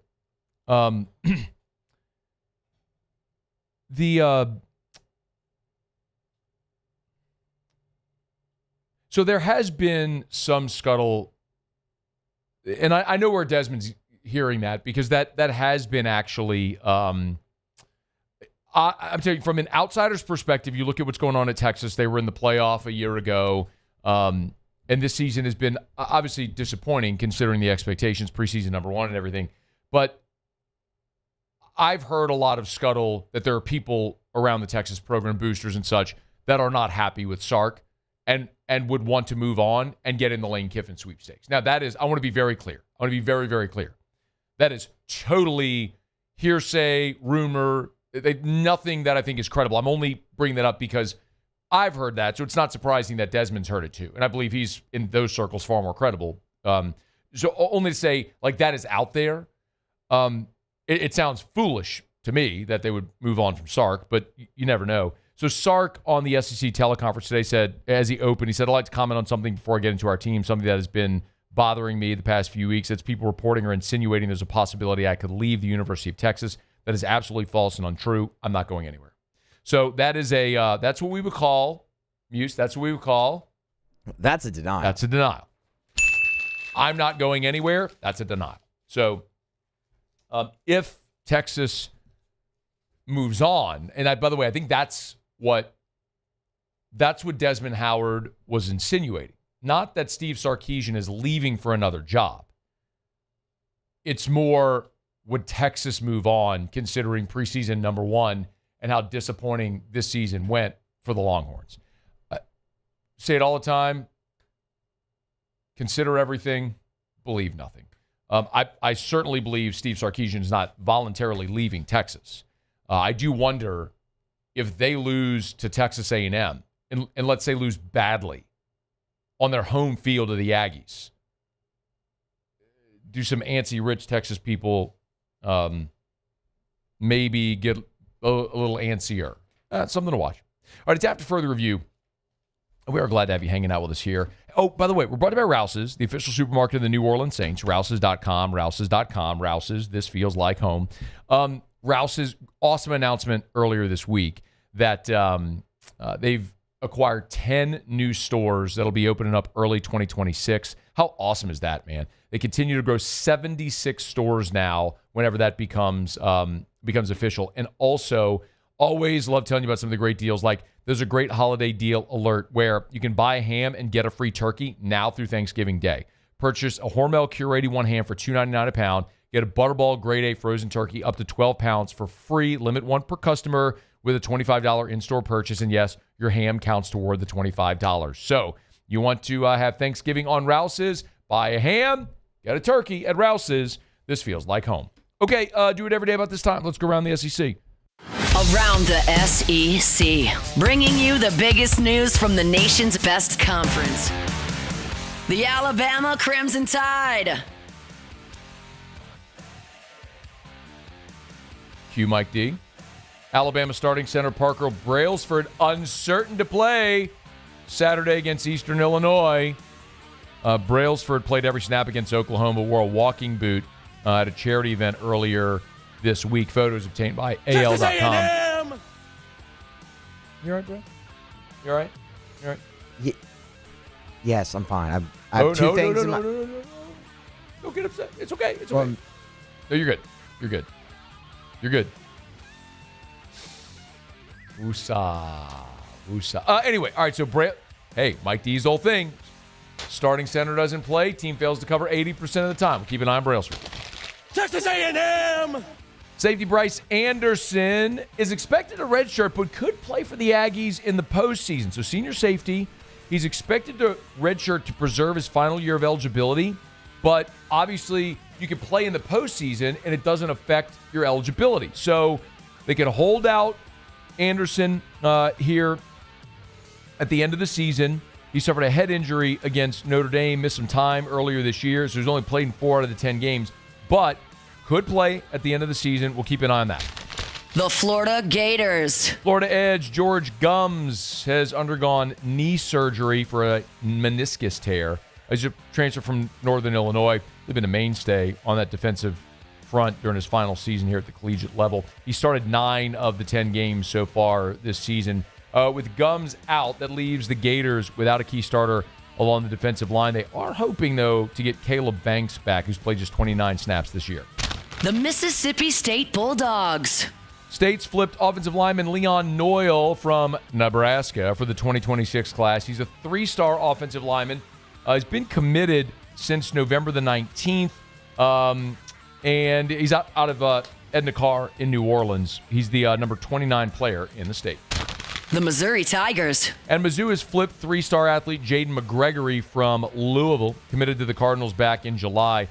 So there has been some scuttle, and I know where Desmond's hearing that, because that has been actually, I'm telling you, from an outsider's perspective, you look at what's going on at Texas. They were in the playoff a year ago, and this season has been obviously disappointing considering the expectations, preseason number one and everything. But I've heard a lot of scuttle that there are people around the Texas program, boosters and such, that are not happy with Sark and would want to move on and get in the Lane Kiffin sweepstakes. Now, that is, I want to be very clear. I want to be very, very clear. That is totally hearsay, rumor, nothing that I think is credible. I'm only bringing that up because I've heard that, so it's not surprising that Desmond's heard it too. And I believe he's, in those circles, far more credible. So only to say, like, that is out there. It sounds foolish to me that they would move on from Sark, but you never know. So Sark on the SEC teleconference today said, as he opened, he said, I'd like to comment on something before I get into our team, something that has been bothering me the past few weeks. It's people reporting or insinuating there's a possibility I could leave the University of Texas. That is absolutely false and untrue. I'm not going anywhere. So that is that's what we would call, Muse, that's what we would call. That's a denial. That's a denial. I'm not going anywhere. That's a denial. So if Texas moves on, and by the way, I think that's what Desmond Howard was insinuating. Not that Steve Sarkeesian is leaving for another job. It's more, would Texas move on considering preseason number one and how disappointing this season went for the Longhorns? Say it all the time. Consider everything. Believe nothing. I certainly believe Steve Sarkeesian is not voluntarily leaving Texas. I do wonder if they lose to Texas A&M, and let's say lose badly on their home field of the Aggies. Do some antsy rich Texas people maybe get a little antsier? Something to watch. All right, it's after further review. We are glad to have you hanging out with us here. Oh, by the way, we're brought to you by Rouse's, the official supermarket of the New Orleans Saints. Rouse's.com, Rouse's.com, Rouse's. This feels like home. Rouse's, awesome announcement earlier this week that they've acquired 10 new stores that'll be opening up early 2026. How awesome is that, man? They continue to grow 76 stores now whenever that becomes official. And also, always love telling you about some of the great deals. Like, there's a great holiday deal alert where you can buy a ham and get a free turkey now through Thanksgiving Day. Purchase a Hormel Cure 81 ham for $2.99 a pound. Get a Butterball Grade A frozen turkey up to 12 pounds for free. Limit one per customer with a $25 in-store purchase. And yes, your ham counts toward the $25. So you want to have Thanksgiving on Rouse's, buy a ham, get a turkey at Rouse's. This feels like home. Okay, do it every day about this time. Let's go around the SEC. Around the SEC, bringing you the biggest news from the nation's best conference. The Alabama Crimson Tide. Cue Mike D. Alabama starting center Parker Brailsford uncertain to play Saturday against Eastern Illinois. Brailsford played every snap against Oklahoma, wore a walking boot at a charity event earlier this week. Photos obtained by AL.com. You all right, bro? You all right? You all right? Yes, I'm fine. I have two things in my... No. Don't get upset. It's okay. It's okay. No, you're good. You're good. You're good. Woosah. Anyway, all right, so hey, Mike D's whole thing. Starting center doesn't play. Team fails to cover 80% of the time. We'll keep an eye on Brailsford. Texas A&M! Safety Bryce Anderson is expected to redshirt, but could play for the Aggies in the postseason. So senior safety, he's expected to redshirt to preserve his final year of eligibility, but obviously you can play in the postseason and it doesn't affect your eligibility. So they can hold out Anderson here at the end of the season. He suffered a head injury against Notre Dame, missed some time earlier this year, so he's only played in 4 out of the 10 games, but could play at the end of the season. We'll keep an eye on that. The Florida Gators. Florida edge George Gums has undergone knee surgery for a meniscus tear. He's a transfer from Northern Illinois. He's been a mainstay on that defensive front during his final season here at the collegiate level. He started 9 of the 10 games so far this season. With Gums out, that leaves the Gators without a key starter along the defensive line. They are hoping, though, to get Caleb Banks back, who's played just 29 snaps this year. The Mississippi State Bulldogs. State's flipped offensive lineman Leon Noyle from Nebraska for the 2026 class. He's a 3-star offensive lineman. He's been committed since November the 19th, and he's out of Edna Carr in New Orleans. He's the number 29 player in the state. The Missouri Tigers. And Mizzou has flipped 3-star athlete Jaden McGregory from Louisville, committed to the Cardinals back in July.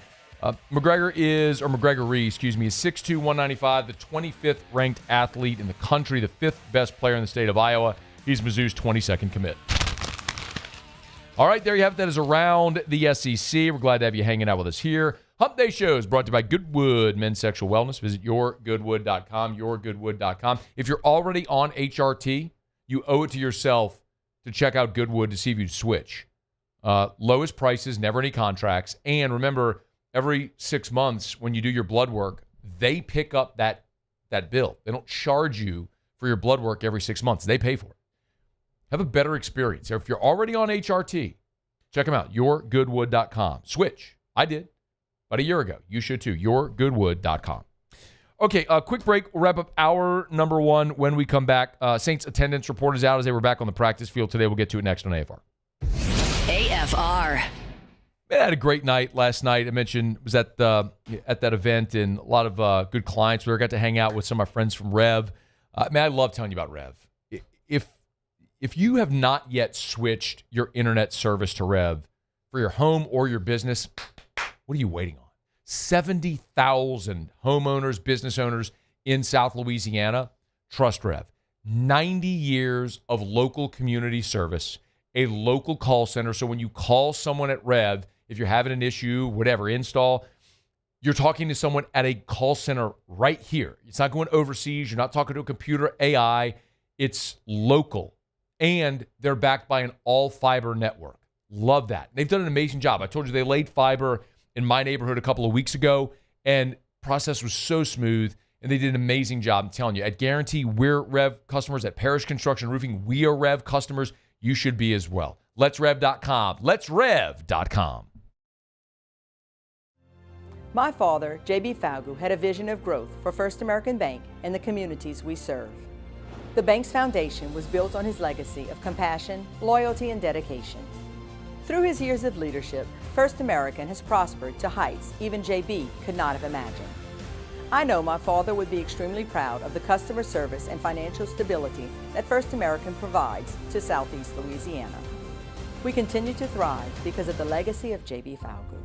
McGregory is 6'2", 195, the 25th ranked athlete in the country, the 5th best player in the state of Iowa. He's Mizzou's 22nd commit. All right, there you have it. That is around the SEC. We're glad to have you hanging out with us here. Hump Day Shows brought to you by Goodwood Men's Sexual Wellness. Visit yourgoodwood.com, yourgoodwood.com. If you're already on HRT, you owe it to yourself to check out Goodwood to see if you'd switch. Lowest prices, never any contracts. And remember, every 6 months when you do your blood work, they pick up that bill. They don't charge you for your blood work every 6 months. They pay for it. Have a better experience. If you're already on HRT, check them out, yourgoodwood.com. Switch. I did about a year ago. You should too. yourgoodwood.com. Okay, a quick break. We'll wrap up hour number 1 when we come back. Saints attendance report is out as they were back on the practice field today. We'll get to it next on AFR. AFR. I had a great night last night. I mentioned was at that event and a lot of good clients. We got to hang out with some of my friends from Rev. I love telling you about Rev. If you have not yet switched your internet service to Rev for your home or your business, what are you waiting on? 70,000 homeowners, business owners in South Louisiana trust Rev. 90 years of local community service, a local call center. So when you call someone at Rev, if you're having an issue, whatever, install, you're talking to someone at a call center right here. It's not going overseas. You're not talking to a computer AI. It's local. And they're backed by an all-fiber network. Love that. They've done an amazing job. I told you they laid fiber in my neighborhood a couple of weeks ago, and process was so smooth, and they did an amazing job. I'm telling you, at Guarantee, we're Rev customers. At Parish Construction Roofing, we are Rev customers. You should be as well. Let'sRev.com. Let'sRev.com. My father, J.B. Falgu, had a vision of growth for First American Bank and the communities we serve. The bank's foundation was built on his legacy of compassion, loyalty, and dedication. Through his years of leadership, First American has prospered to heights even J.B. could not have imagined. I know my father would be extremely proud of the customer service and financial stability that First American provides to Southeast Louisiana. We continue to thrive because of the legacy of J.B. Falgu.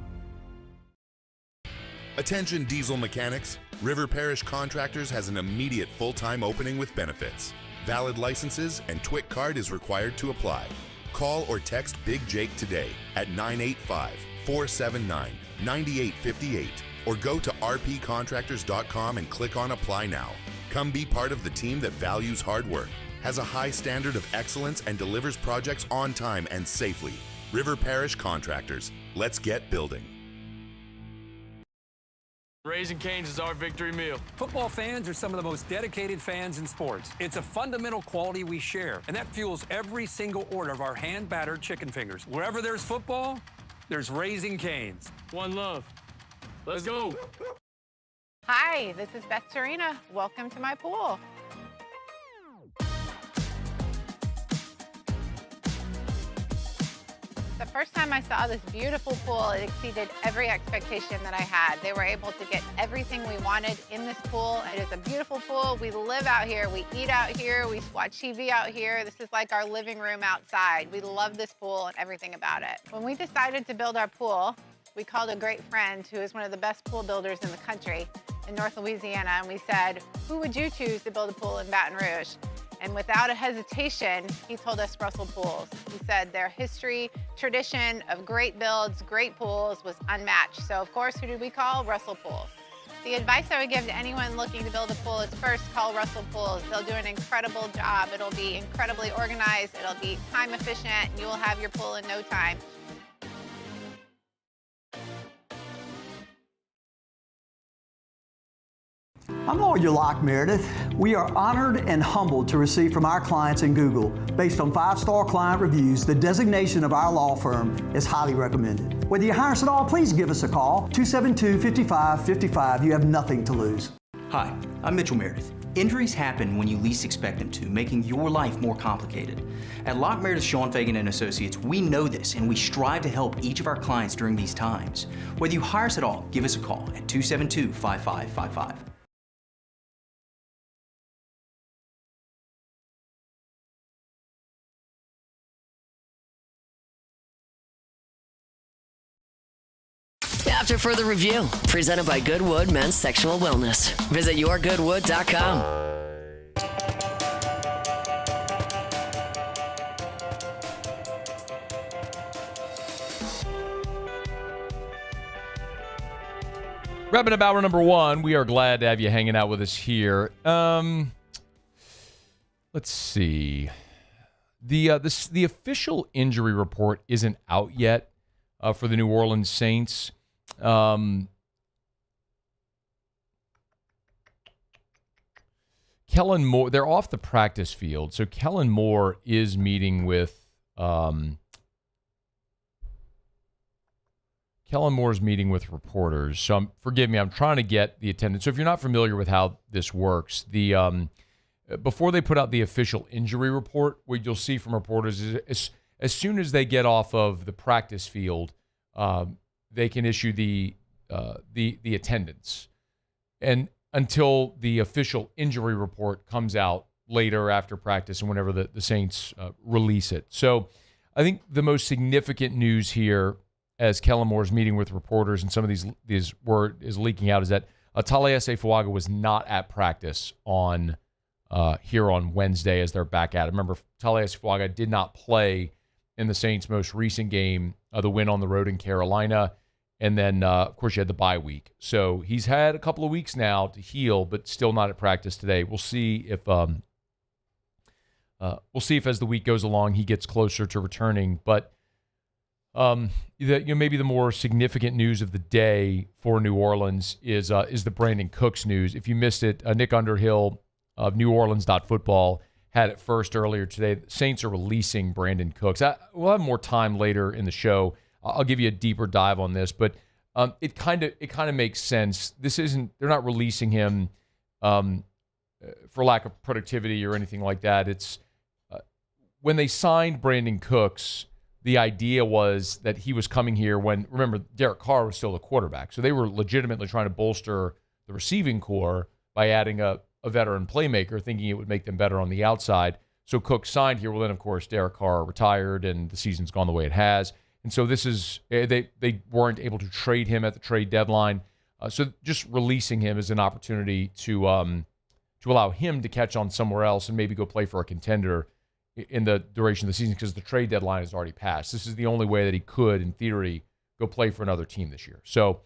Attention diesel mechanics, River Parish Contractors has an immediate full-time opening with benefits. Valid licenses and TWIC card is required to apply. Call or text Big Jake today at 985-479-9858 or go to rpcontractors.com and click on Apply Now. Come be part of the team that values hard work, has a high standard of excellence, and delivers projects on time and safely. River Parish Contractors. Let's get building. Raising Cane's is our victory meal. Football fans are some of the most dedicated fans in sports. It's a fundamental quality we share, and that fuels every single order of our hand-battered chicken fingers. Wherever there's football, there's Raising Cane's. One love. Let's go. Hi, this is Beth Serena. Welcome to my pool. The first time I saw this beautiful pool, it exceeded every expectation that I had. They were able to get everything we wanted in this pool. It is a beautiful pool. We live out here, we eat out here, we watch TV out here. This is like our living room outside. We love this pool and everything about it. When we decided to build our pool, we called a great friend who is one of the best pool builders in the country in North Louisiana, and we said, who would you choose to build a pool in Baton Rouge? And without a hesitation, he told us Russell Pools. He said their history, tradition of great builds, great pools was unmatched. So of course, who did we call? Russell Pools. The advice I would give to anyone looking to build a pool is first call Russell Pools. They'll do an incredible job. It'll be incredibly organized. It'll be time efficient. You will have your pool in no time. I'm Lawyer Locke Meredith. We are honored and humbled to receive from our clients in Google. Based on 5-star client reviews, the designation of our law firm is highly recommended. Whether you hire us at all, please give us a call, 272-5555. You have nothing to lose. Hi, I'm Mitchell Meredith. Injuries happen when you least expect them to, making your life more complicated. At Locke Meredith, Sean Fagan and Associates, we know this and we strive to help each of our clients during these times. Whether you hire us at all, give us a call at 272-5555. After further review, presented by Goodwood Men's Sexual Wellness. Visit yourgoodwood.com. Wrapping up hour number one, we are glad to have you hanging out with us here. Let's see. The official injury report isn't out yet for the New Orleans Saints. Kellen Moore, they're off the practice field, so Kellen Moore is meeting with reporters. So forgive me, I'm trying to get the attendance. So if you're not familiar with how this works, before they put out the official injury report, what you'll see from reporters is as soon as they get off of the practice field, they can issue the attendance, and until the official injury report comes out later after practice and whenever the Saints release it. So I think the most significant news here, as Kellen Moore's meeting with reporters and some of these word is leaking out, is that Taliesin Fuaga was not at practice here on Wednesday as they're back at it. Remember, Taliesin Fuaga did not play in the Saints' most recent game, the win on the road in Carolina. And then, of course, you had the bye week. So he's had a couple of weeks now to heal, but still not at practice today. We'll see if as the week goes along, he gets closer to returning. But maybe the more significant news of the day for New Orleans is the Brandin Cooks news. If you missed it, Nick Underhill of NewOrleans.football had it first earlier today. The Saints are releasing Brandin Cooks. We'll have more time later in the show. I'll give you a deeper dive on this, but it kind of makes sense. They're not releasing him for lack of productivity or anything like that. It's when they signed Brandin Cooks, the idea was that he was coming here when, remember, Derek Carr was still the quarterback. So they were legitimately trying to bolster the receiving core by adding a veteran playmaker, thinking it would make them better on the outside. So Cooks signed here. Well, then, of course, Derek Carr retired, and the season's gone the way it has. And so this is they weren't able to trade him at the trade deadline. So just releasing him is an opportunity to allow him to catch on somewhere else and maybe go play for a contender in the duration of the season, because the trade deadline has already passed. This is the only way that he could, in theory, go play for another team this year. So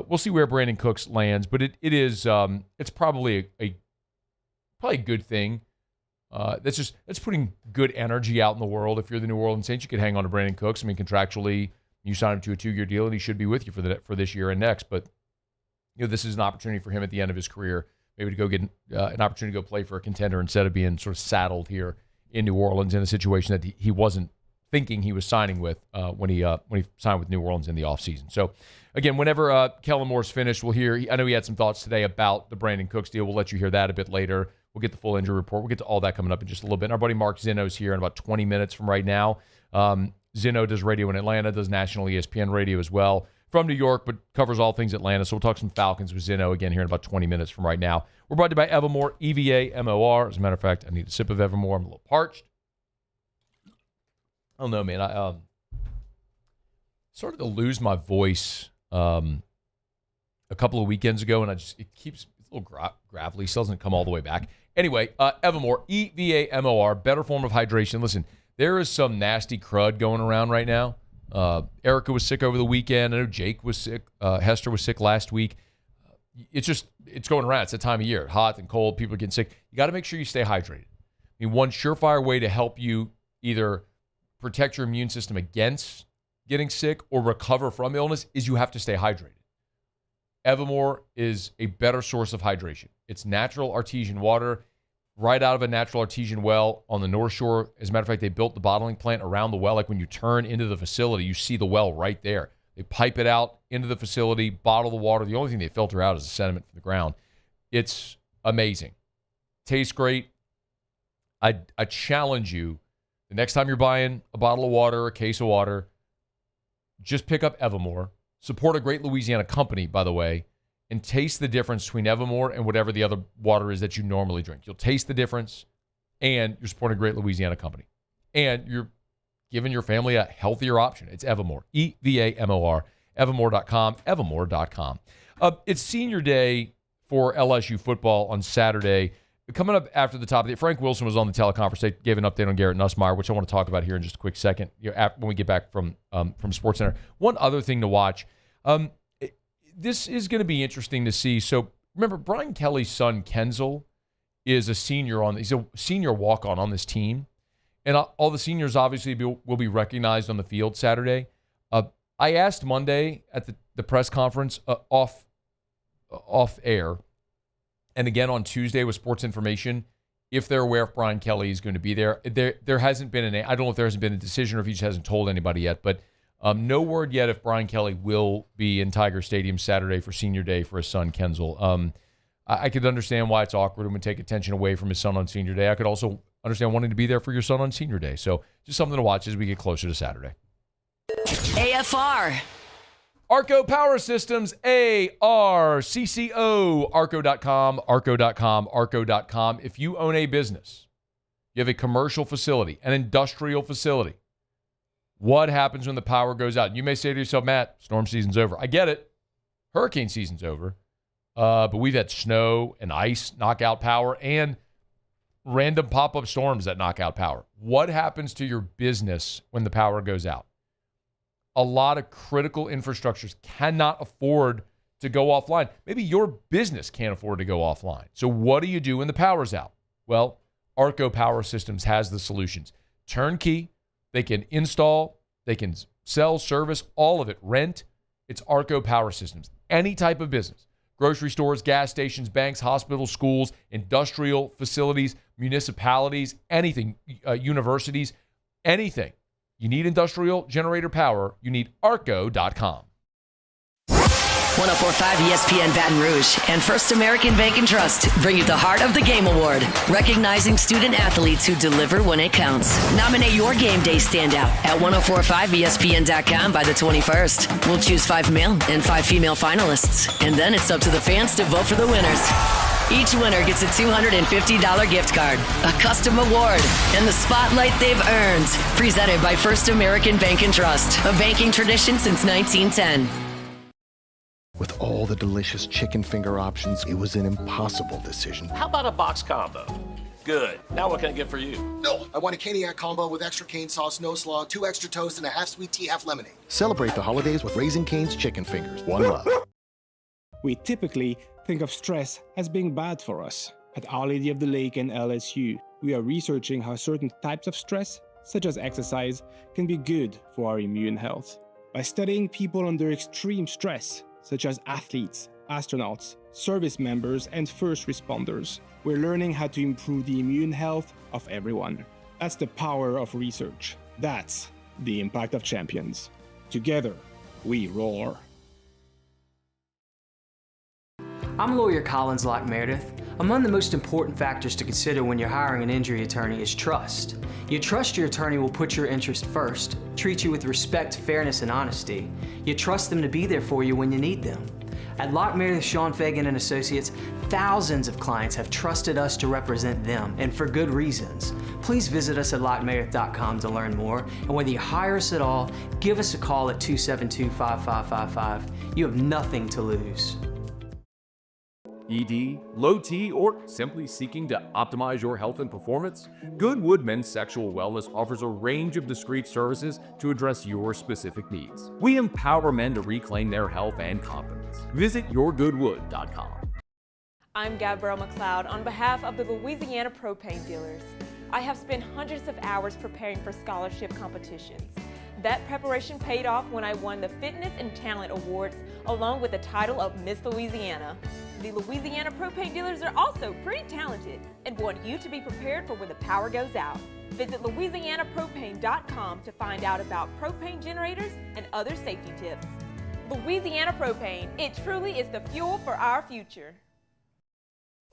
we'll see where Brandin Cooks lands, but it's probably a good thing. That's putting good energy out in the world. If you're the New Orleans Saints, you could hang on to Brandin Cooks. I mean, contractually, you sign him to a 2-year deal, and he should be with you for this year and next. But this is an opportunity for him at the end of his career, maybe to go get an opportunity to go play for a contender instead of being sort of saddled here in New Orleans in a situation that he wasn't thinking he was signing with when he signed with New Orleans in the offseason. So, again, whenever Kellen Moore's finished, we'll hear. I know he had some thoughts today about the Brandin Cooks deal. We'll let you hear that a bit later. We'll get the full injury report. We'll get to all that coming up in just a little bit. And our buddy Mark Zinno's here in about 20 minutes from right now. Zinno does radio in Atlanta, does national ESPN radio as well. From New York, but covers all things Atlanta. So we'll talk some Falcons with Zinno again here in about 20 minutes from right now. We're brought to you by Evermore, EVA-MOR. As a matter of fact, I need a sip of Evermore. I'm a little parched. I don't know, man. I started to lose my voice a couple of weekends ago, and it's a little gravelly. Still doesn't come all the way back. Anyway, Evermore, EVA-MOR, better form of hydration. Listen, there is some nasty crud going around right now. Erica was sick over the weekend. I know Jake was sick. Hester was sick last week. It's going around. It's that time of year. Hot and cold. People are getting sick. You got to make sure you stay hydrated. I mean, one surefire way to help you either protect your immune system against getting sick or recover from illness is you have to stay hydrated. Evermore is a better source of hydration. It's natural artesian water right out of a natural artesian well on the North Shore. As a matter of fact, they built the bottling plant around the well. Like when you turn into the facility, you see the well right there. They pipe it out into the facility, bottle the water. The only thing they filter out is the sediment from the ground. It's amazing. Tastes great. I challenge you, the next time you're buying a bottle of water or a case of water, just pick up Evermore. Support a great Louisiana company, by the way, and taste the difference between Evermore and whatever the other water is that you normally drink. You'll taste the difference, and you're supporting a great Louisiana company. And you're giving your family a healthier option. It's Evermore, E-V-A-M-O-R, evermore.com, evermore.com. It's senior day for LSU football on Saturday. Coming up after the top of it, Frank Wilson was on the teleconference. They gave an update on Garrett Nussmeier, which I want to talk about here in just a quick second when we get back from SportsCenter. One other thing to watch, this is going to be interesting to see. So remember, Brian Kelly's son, Kenzel, is a senior he's a senior walk-on on this team. And all the seniors obviously will be recognized on the field Saturday. I asked Monday at the press conference off air, and again on Tuesday with Sports Information, if they're aware if Brian Kelly is going to be there. There hasn't been I don't know if there hasn't been a decision or if he just hasn't told anybody yet, but no word yet if Brian Kelly will be in Tiger Stadium Saturday for senior day for his son, Kenzel. I could understand why it's awkward and would take attention away from his son on senior day. I could also understand wanting to be there for your son on senior day. So just something to watch as we get closer to Saturday. AFR. Arco Power Systems, ARCCO, arco.com, arco.com, arco.com. If you own a business, you have a commercial facility, an industrial facility, what happens when the power goes out? You may say to yourself, Matt, storm season's over. I get it. Hurricane season's over. But we've had snow and ice knock out power and random pop-up storms that knock out power. What happens to your business when the power goes out? A lot of critical infrastructures cannot afford to go offline. Maybe your business can't afford to go offline. So what do you do when the power's out? Well, Arco Power Systems has the solutions. Turnkey. They can install, they can sell, service, all of it, rent. It's Arco Power Systems. Any type of business. Grocery stores, gas stations, banks, hospitals, schools, industrial facilities, municipalities, anything, universities, anything. You need industrial generator power, you need arco.com. 104.5 ESPN Baton Rouge and First American Bank and Trust bring you the Heart of the Game Award, recognizing student athletes who deliver when it counts. Nominate your game day standout at 1045ESPN.com by the 21st. We'll choose 5 male and 5 female finalists, and then it's up to the fans to vote for the winners. Each winner gets a $250 gift card, a custom award, and the spotlight they've earned. Presented by First American Bank and Trust, a banking tradition since 1910. With all the delicious chicken finger options, it was an impossible decision. How about a box combo? Good. Now what can I get for you? No, I want a Caniac combo with extra cane sauce, no slaw, 2 extra toast, and a half sweet tea, half lemonade. Celebrate the holidays with Raising Cane's chicken fingers. One love. We typically think of stress as being bad for us. At Our Lady of the Lake and LSU, we are researching how certain types of stress, such as exercise, can be good for our immune health. By studying people under extreme stress, such as athletes, astronauts, service members, and first responders, we're learning how to improve the immune health of everyone. That's the power of research. That's the impact of champions. Together, we roar. I'm lawyer Collins Locke Meredith. Among the most important factors to consider when you're hiring an injury attorney is trust. You trust your attorney will put your interest first, treat you with respect, fairness, and honesty. You trust them to be there for you when you need them. At Locke Meredith, Sean Fagan and Associates, thousands of clients have trusted us to represent them, and for good reasons. Please visit us at LockeMeredith.com to learn more, and whether you hire us at all, give us a call at 272-5555. You have nothing to lose. ED, low T, or simply seeking to optimize your health and performance? Goodwood Men's Sexual Wellness offers a range of discreet services to address your specific needs. We empower men to reclaim their health and confidence. Visit yourgoodwood.com. I'm Gabrielle McLeod on behalf of the Louisiana Propane Dealers. I have spent hundreds of hours preparing for scholarship competitions. That preparation paid off when I won the Fitness and Talent Awards along with the title of Miss Louisiana. The Louisiana propane dealers are also pretty talented and want you to be prepared for when the power goes out. Visit LouisianaPropane.com to find out about propane generators and other safety tips. Louisiana Propane, it truly is the fuel for our future.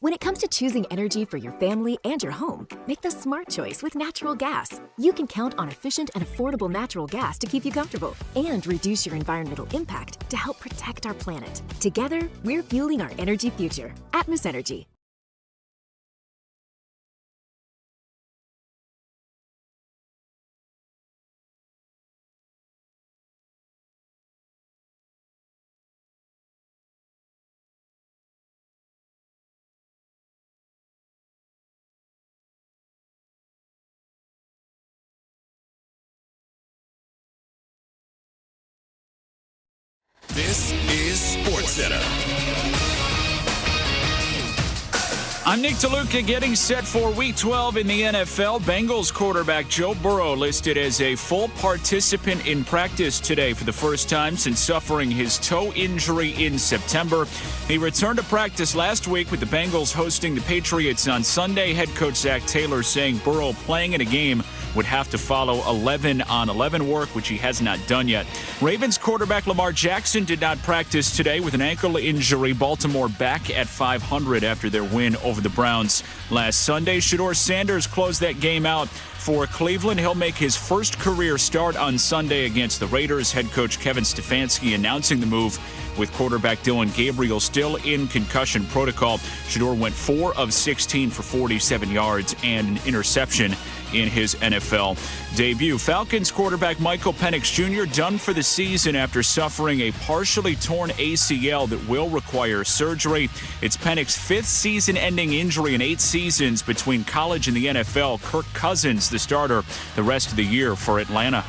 When it comes to choosing energy for your family and your home, make the smart choice with natural gas. You can count on efficient and affordable natural gas to keep you comfortable and reduce your environmental impact to help protect our planet. Together, we're fueling our energy future. Atmos Energy. This is SportsCenter. I'm Nick DeLuca getting set for Week 12 in the NFL. Bengals quarterback Joe Burrow listed as a full participant in practice today for the first time since suffering his toe injury in September. He returned to practice last week with the Bengals hosting the Patriots on Sunday. Head coach Zach Taylor saying Burrow playing in a game would have to follow 11-on-11 work, which he has not done yet. Ravens quarterback Lamar Jackson did not practice today with an ankle injury. Baltimore back at 500 after their win over the Browns last Sunday. Shedeur Sanders closed that game out for Cleveland. He'll make his first career start on Sunday against the Raiders. Head coach Kevin Stefanski announcing the move with quarterback Dylan Gabriel still in concussion protocol. Shedeur went 4 of 16 for 47 yards and an interception in his NFL debut. Falcons quarterback Michael Penix Jr. done for the season after suffering a partially torn ACL that will require surgery. It's Penix's 5th season-ending injury in 8 seasons between college and the NFL. Kirk Cousins, the starter, the rest of the year for Atlanta.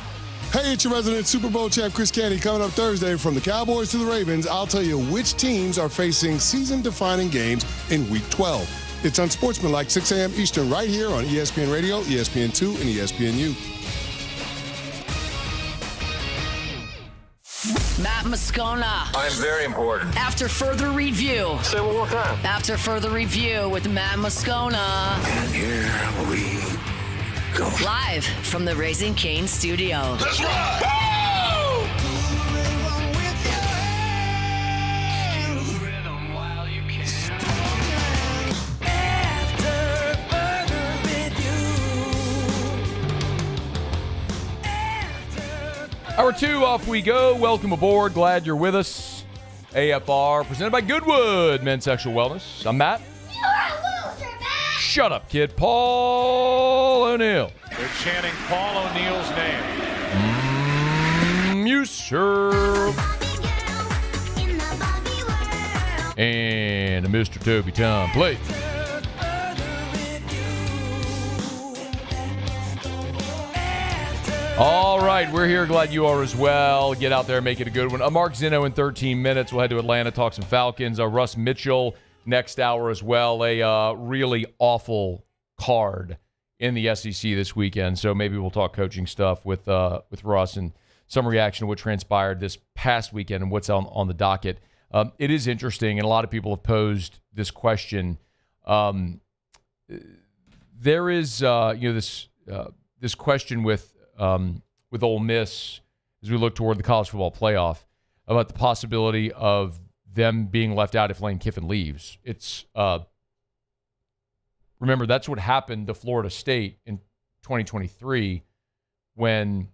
Hey, it's your resident Super Bowl champ, Chris Canty, coming up Thursday. From the Cowboys to the Ravens, I'll tell you which teams are facing season-defining games in Week 12. It's Unsportsmanlike, 6 a.m. Eastern, right here on ESPN Radio, ESPN2, and ESPNU. Matt Moscona. I'm very important. After further review. Say it one more time. After further review with Matt Moscona. And here we go. Live from the Raising Cane studio. Let's ride! Hour 2, off we go. Welcome aboard. Glad you're with us. AFR, presented by Goodwood Men's Sexual Wellness. I'm Matt. You're a loser, Matt! Shut up, kid. Paul O'Neill. They're chanting Paul O'Neill's name. You sure. And Mr. Toby Tom, please. All right, we're here. Glad you are as well. Get out there, make it a good one. Mark Zinno in 13 minutes. We'll head to Atlanta, talk some Falcons. Russ Mitchell next hour as well. A really awful card in the SEC this weekend. So maybe we'll talk coaching stuff with Russ and some reaction to what transpired this past weekend and what's on the docket. It is interesting, and a lot of people have posed this question. There is this question with Ole Miss as we look toward the college football playoff about the possibility of them being left out if Lane Kiffin leaves. It's remember, that's what happened to Florida State in 2023 when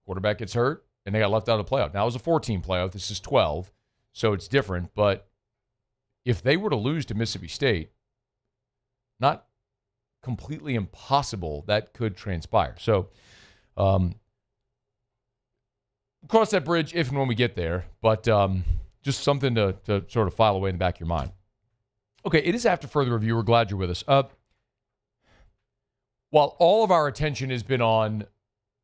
quarterback gets hurt and they got left out of the playoff. Now it was a 14 playoff. This is 12, so it's different. But if they were to lose to Mississippi State, not completely impossible that could transpire. So cross that bridge if and when we get there, but just something to sort of file away in the back of your mind. Okay, it is after further review. We're glad you're with us. While all of our attention has been on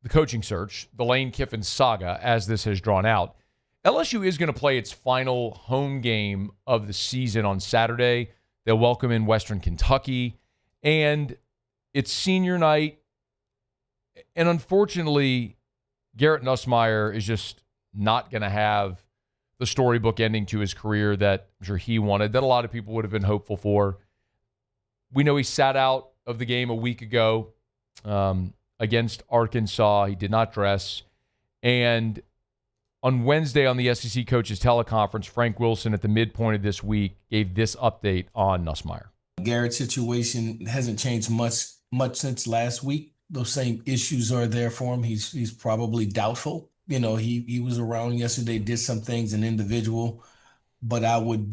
the coaching search, the Lane Kiffin saga, as this has drawn out, LSU is going to play its final home game of the season on Saturday. They'll welcome in Western Kentucky. And it's senior night. And unfortunately, Garrett Nussmeier is just not going to have the storybook ending to his career that I'm sure he wanted, that a lot of people would have been hopeful for. We know he sat out of the game a week ago against Arkansas. He did not dress. And on Wednesday on the SEC coaches teleconference, Frank Wilson at the midpoint of this week gave this update on Nussmeier. Garrett's situation hasn't changed much since last week. Those same issues are there for him. He's probably doubtful. You know, he was around yesterday, did some things, an individual, but I would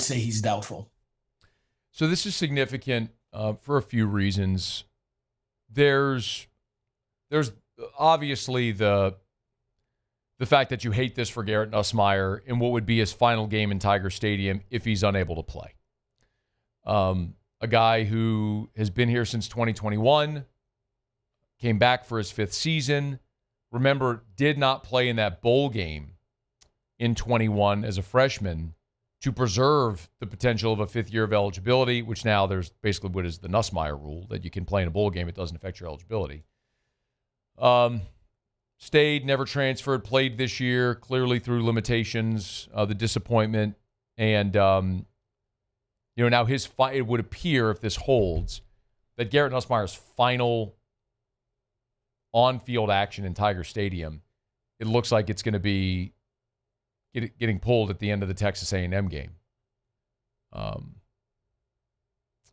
say he's doubtful. So this is significant for a few reasons. There's obviously the fact that you hate this for Garrett Nussmeier in what would be his final game in Tiger Stadium if he's unable to play. A guy who has been here since 2021, came back for his 5th season. Remember, did not play in that bowl game in 21 as a freshman to preserve the potential of a 5th year of eligibility, which now there's basically what is the Nussmeier rule, that you can play in a bowl game, it doesn't affect your eligibility. Stayed, never transferred, played this year, clearly through limitations, the disappointment, and now it would appear, if this holds, that Garrett Nussmeier's final on-field action in Tiger Stadium, it looks like it's going to be getting pulled at the end of the Texas A&M game.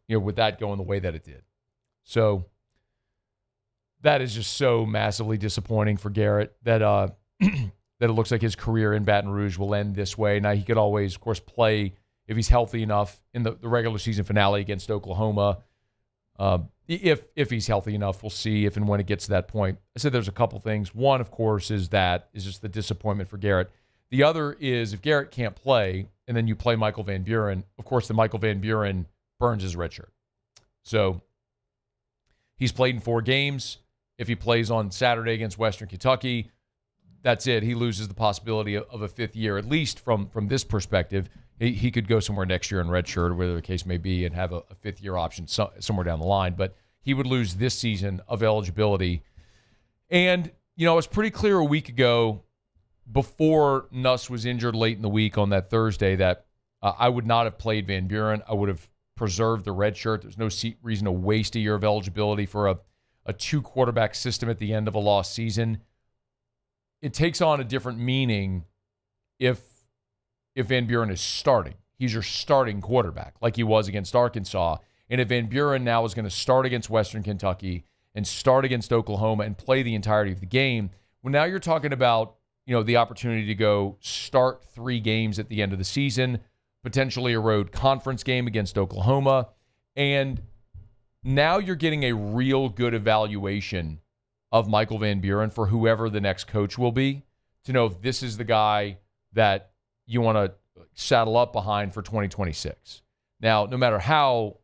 With that going the way that it did. So that is just so massively disappointing for Garrett that that it looks like his career in Baton Rouge will end this way. Now, he could always, of course, play if he's healthy enough in the regular season finale against Oklahoma. If he's healthy enough, we'll see if and when it gets to that point. I said there's a couple things. One, of course, is just the disappointment for Garrett. The other is if Garrett can't play and then you play Michael Van Buren, of course, then Michael Van Buren burns his red shirt. So he's played in 4 games. If he plays on Saturday against Western Kentucky, that's it. He loses the possibility of a 5th year, at least from this perspective. He could go somewhere next year in redshirt, or whatever the case may be, and have a 5th year option somewhere down the line. But he would lose this season of eligibility. And, it was pretty clear a week ago, before Nuss was injured late in the week on that Thursday, that I would not have played Van Buren. I would have preserved the redshirt. There's no reason to waste a year of eligibility for a 2-quarterback system at the end of a lost season. It takes on a different meaning if Van Buren is starting. He's your starting quarterback, like he was against Arkansas. And if Van Buren now is going to start against Western Kentucky and start against Oklahoma and play the entirety of the game, well, now you're talking about, the opportunity to go start 3 games at the end of the season, potentially a road conference game against Oklahoma. And now you're getting a real good evaluation of Michael Van Buren for whoever the next coach will be, to know if this is the guy that you want to saddle up behind for 2026. Now, no matter how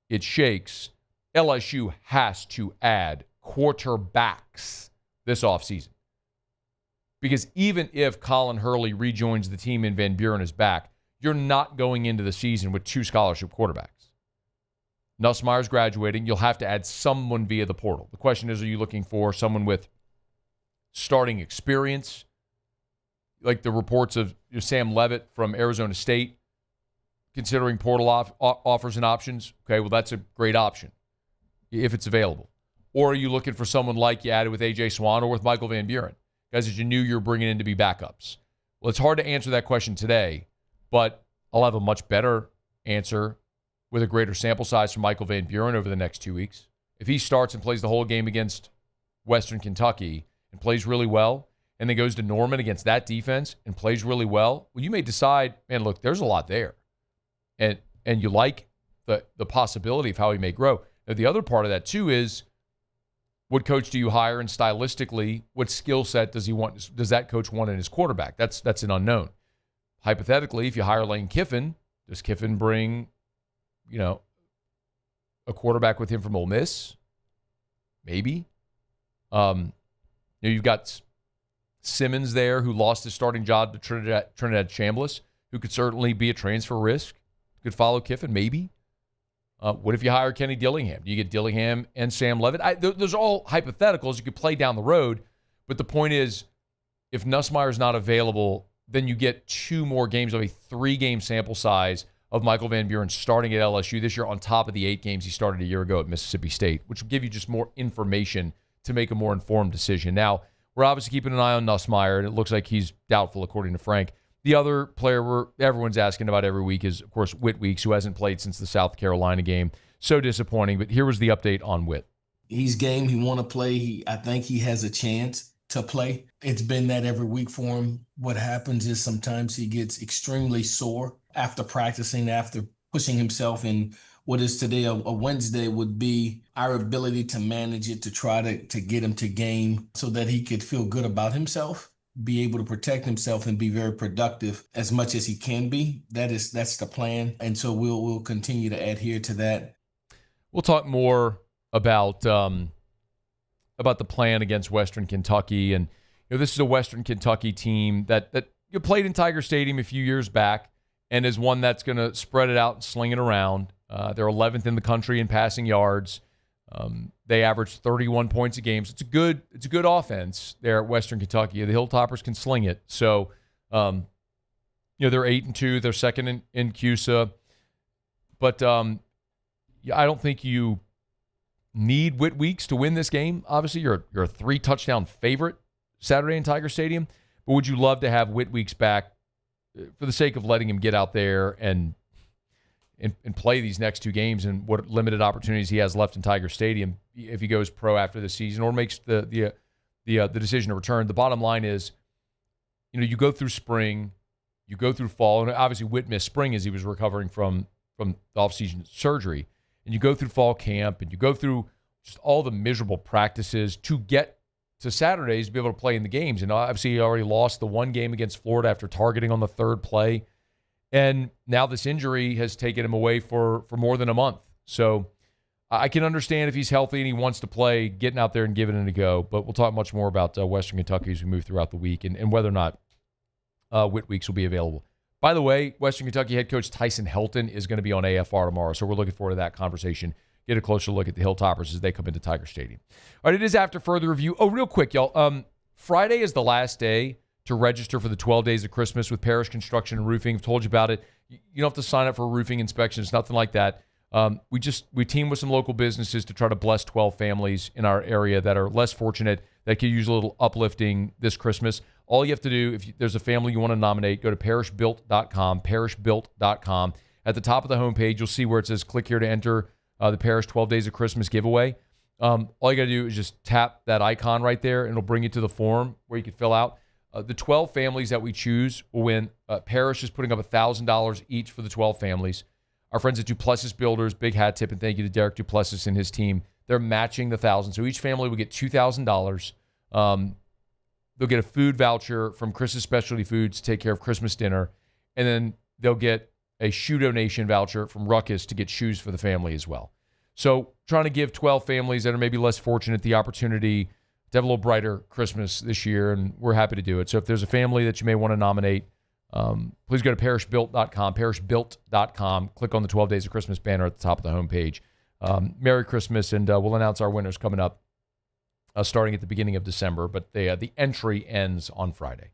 it shakes, LSU has to add quarterbacks this offseason. Because even if Colin Hurley rejoins the team and Van Buren is back, you're not going into the season with 2 scholarship quarterbacks. Nussmeier's graduating. You'll have to add someone via the portal. The question is, are you looking for someone with starting experience, like the reports of Sam Leavitt from Arizona State, considering portal offers and options? Okay, well, that's a great option if it's available. Or are you looking for someone like you added with A.J. Swan or with Michael Van Buren, guys that you knew you were bringing in to be backups? Well, it's hard to answer that question today, but I'll have a much better answer with a greater sample size for Michael Van Buren over the next 2 weeks. If he starts and plays the whole game against Western Kentucky and plays really well, and then goes to Norman against that defense and plays really well, you may decide, man, look, there's a lot there. And you like the possibility of how he may grow. Now, the other part of that, too, is what coach do you hire, and stylistically, what skill set does that coach want in his quarterback? That's an unknown. Hypothetically, if you hire Lane Kiffin, does Kiffin bring a quarterback with him from Ole Miss? Maybe. You've got Simmons there, who lost his starting job to Trinidad Chambliss, who could certainly be a transfer risk. Could follow Kiffin, maybe. What if you hire Kenny Dillingham? Do you get Dillingham and Sam Levitt? Those are all hypotheticals. You could play down the road. But the point is, if Nussmeier's not available, then you get 2 more games of a 3-game sample size of Michael Van Buren starting at LSU this year on top of the 8 games he started a year ago at Mississippi State, which will give you just more information to make a more informed decision. Now, we're obviously keeping an eye on Nussmeier, and it looks like he's doubtful, according to Frank. The other player everyone's asking about every week is, of course, Whit Weeks, who hasn't played since the South Carolina game. So disappointing, but here was the update on Whit. He's game. He want to play. I think he has a chance to play. It's been that every week for him. What happens is sometimes he gets extremely sore after practicing, after pushing himself in what is today a Wednesday would be our ability to manage it, to try to get him to game so that he could feel good about himself, be able to protect himself and be very productive as much as he can be. That's the plan. And so we'll continue to adhere to that. We'll talk more about the plan against Western Kentucky. And this is a Western Kentucky team that you played in Tiger Stadium a few years back and is one that's going to spread it out and sling it around. They're 11th in the country in passing yards. They average 31 points a game. So it's a good offense there at Western Kentucky. The Hilltoppers can sling it. So, they're 8-2. They're second in CUSA. But I don't think you need Whit Weeks to win this game. Obviously, you're a 3-touchdown favorite Saturday in Tiger Stadium. But would you love to have Whit Weeks back for the sake of letting him get out there and play these next 2 games and what limited opportunities he has left in Tiger Stadium if he goes pro after the season or makes the decision to return? The bottom line is, you go through spring, you go through fall, and obviously Whit missed spring as he was recovering from the offseason surgery, and you go through fall camp, and you go through just all the miserable practices to get to Saturdays to be able to play in the games. And obviously he already lost the 1 game against Florida after targeting on the 3rd play. And now this injury has taken him away for more than a month. So I can understand if he's healthy and he wants to play, getting out there and giving it a go. But we'll talk much more about Western Kentucky as we move throughout the week and whether or not Whit Weeks will be available. By the way, Western Kentucky head coach Tyson Helton is going to be on AFR tomorrow. So we're looking forward to that conversation. Get a closer look at the Hilltoppers as they come into Tiger Stadium. All right, it is after further review. Oh, real quick, y'all. Friday is the last day to register for the 12 Days of Christmas with Parish Construction and Roofing. I've told you about it. You don't have to sign up for a roofing inspection. It's nothing like that. We team with some local businesses to try to bless 12 families in our area that are less fortunate, that could use a little uplifting this Christmas. All you have to do, if there's a family you want to nominate, go to parishbuilt.com, parishbuilt.com. At the top of the homepage, you'll see where it says click here to enter the Parish 12 Days of Christmas giveaway. All you got to do is just tap that icon right there, and it'll bring you to the form where you can fill out. The 12 families that we choose will win. Parish is putting up $1,000 each for the 12 families. Our friends at Duplessis Builders, big hat tip, and thank you to Derek Duplessis and his team. They're matching the $1,000. So each family will get $2,000. They'll get a food voucher from Chris's Specialty Foods to take care of Christmas dinner. And then they'll get a shoe donation voucher from Ruckus to get shoes for the family as well. So trying to give 12 families that are maybe less fortunate the opportunity to have a little brighter Christmas this year, and we're happy to do it. So if there's a family that you may want to nominate, please go to parishbuilt.com, parishbuilt.com. Click on the 12 Days of Christmas banner at the top of the homepage. Merry Christmas, and we'll announce our winners coming up starting at the beginning of December, but the entry ends on Friday.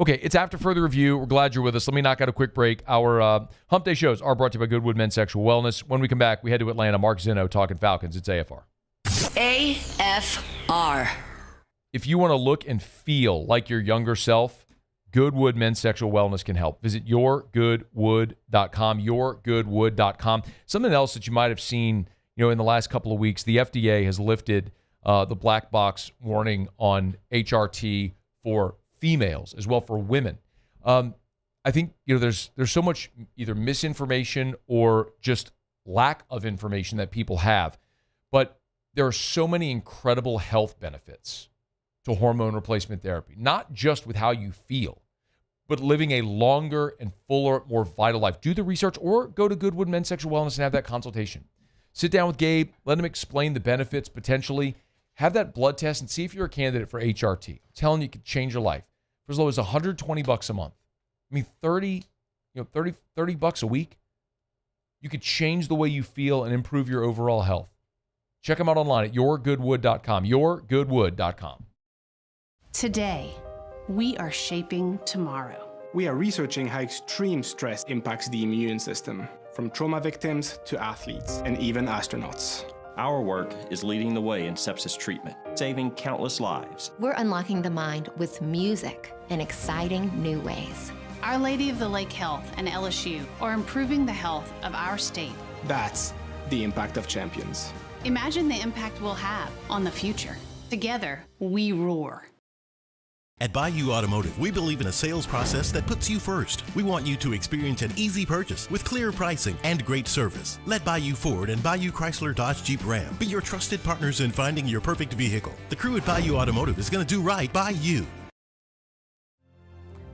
Okay, it's after further review. We're glad you're with us. Let me knock out a quick break. Our Hump Day shows are brought to you by Goodwood Men's Sexual Wellness. When we come back, we head to Atlanta. Mark Zinno talking Falcons. It's AFR. AFR. If you want to look and feel like your younger self, Goodwood Men's Sexual Wellness can help. Visit yourgoodwood.com, yourgoodwood.com. Something else that you might have seen, in the last couple of weeks, the FDA has lifted the black box warning on HRT for females as well for women. I think there's so much either misinformation or just lack of information that people have, but there are so many incredible health benefits to hormone replacement therapy, not just with how you feel, but living a longer and fuller, more vital life. Do the research or go to Goodwood Men's Sexual Wellness and have that consultation. Sit down with Gabe, let him explain the benefits potentially. Have that blood test and see if you're a candidate for HRT. I'm telling you, it could change your life. For as low as $120 a month. I mean, $30 bucks a week. you could change the way you feel and improve your overall health. Check them out online at yourgoodwood.com. Yourgoodwood.com. Today, we are shaping tomorrow. We are researching how extreme stress impacts the immune system, from trauma victims to athletes and even astronauts. Our work is leading the way in sepsis treatment, saving countless lives. We're unlocking the mind with music in exciting new ways. Our Lady of the Lake Health and LSU are improving the health of our state. That's the impact of champions. Imagine the impact we'll have on the future. Together, we roar. At Bayou Automotive, we believe in a sales process that puts you first. We want you to experience an easy purchase with clear pricing and great service. Let Bayou Ford and Bayou Chrysler Dodge Jeep Ram be your trusted partners in finding your perfect vehicle. The crew at Bayou Automotive is going to do right by you.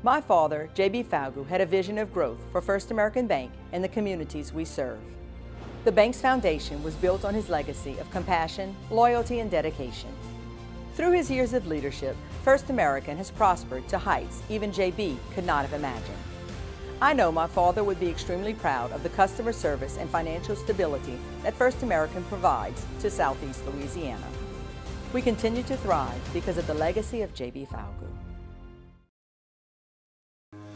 My father, J.B. Falgu, had a vision of growth for First American Bank and the communities we serve. The bank's foundation was built on his legacy of compassion, loyalty, and dedication. Through his years of leadership, First American has prospered to heights even J.B. could not have imagined. I know my father would be extremely proud of the customer service and financial stability that First American provides to Southeast Louisiana. We continue to thrive because of the legacy of J.B. Falgu.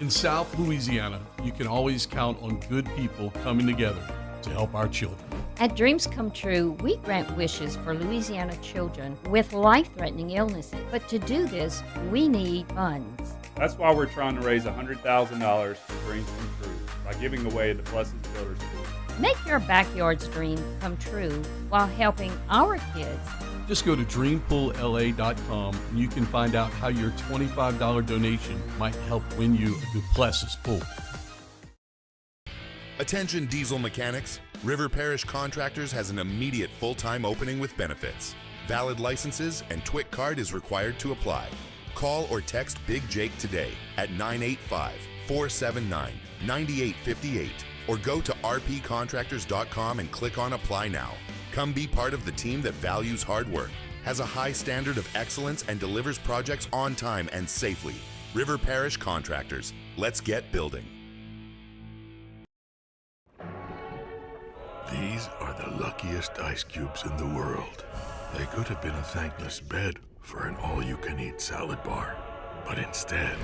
In South Louisiana, you can always count on good people coming together to help our children. At Dreams Come True, we grant wishes for Louisiana children with life-threatening illnesses. But to do this, we need funds. That's why we're trying to raise $100,000 for Dreams Come True by giving away the Blessed Builder School. Make your backyard's dream come true while helping our kids. Just go to dreampoolla.com and you can find out how your $25 donation might help win you a Duplessis pool. Attention diesel mechanics, River Parish Contractors has an immediate full-time opening with benefits. Valid licenses and TWIC card is required to apply. Call or text Big Jake today at 985-479-9858 or go to rpcontractors.com and click on Apply Now. Come be part of the team that values hard work, has a high standard of excellence, and delivers projects on time and safely. River Parish Contractors. Let's get building. These are the luckiest ice cubes in the world. They could have been a thankless bed for an all-you-can-eat salad bar. But instead,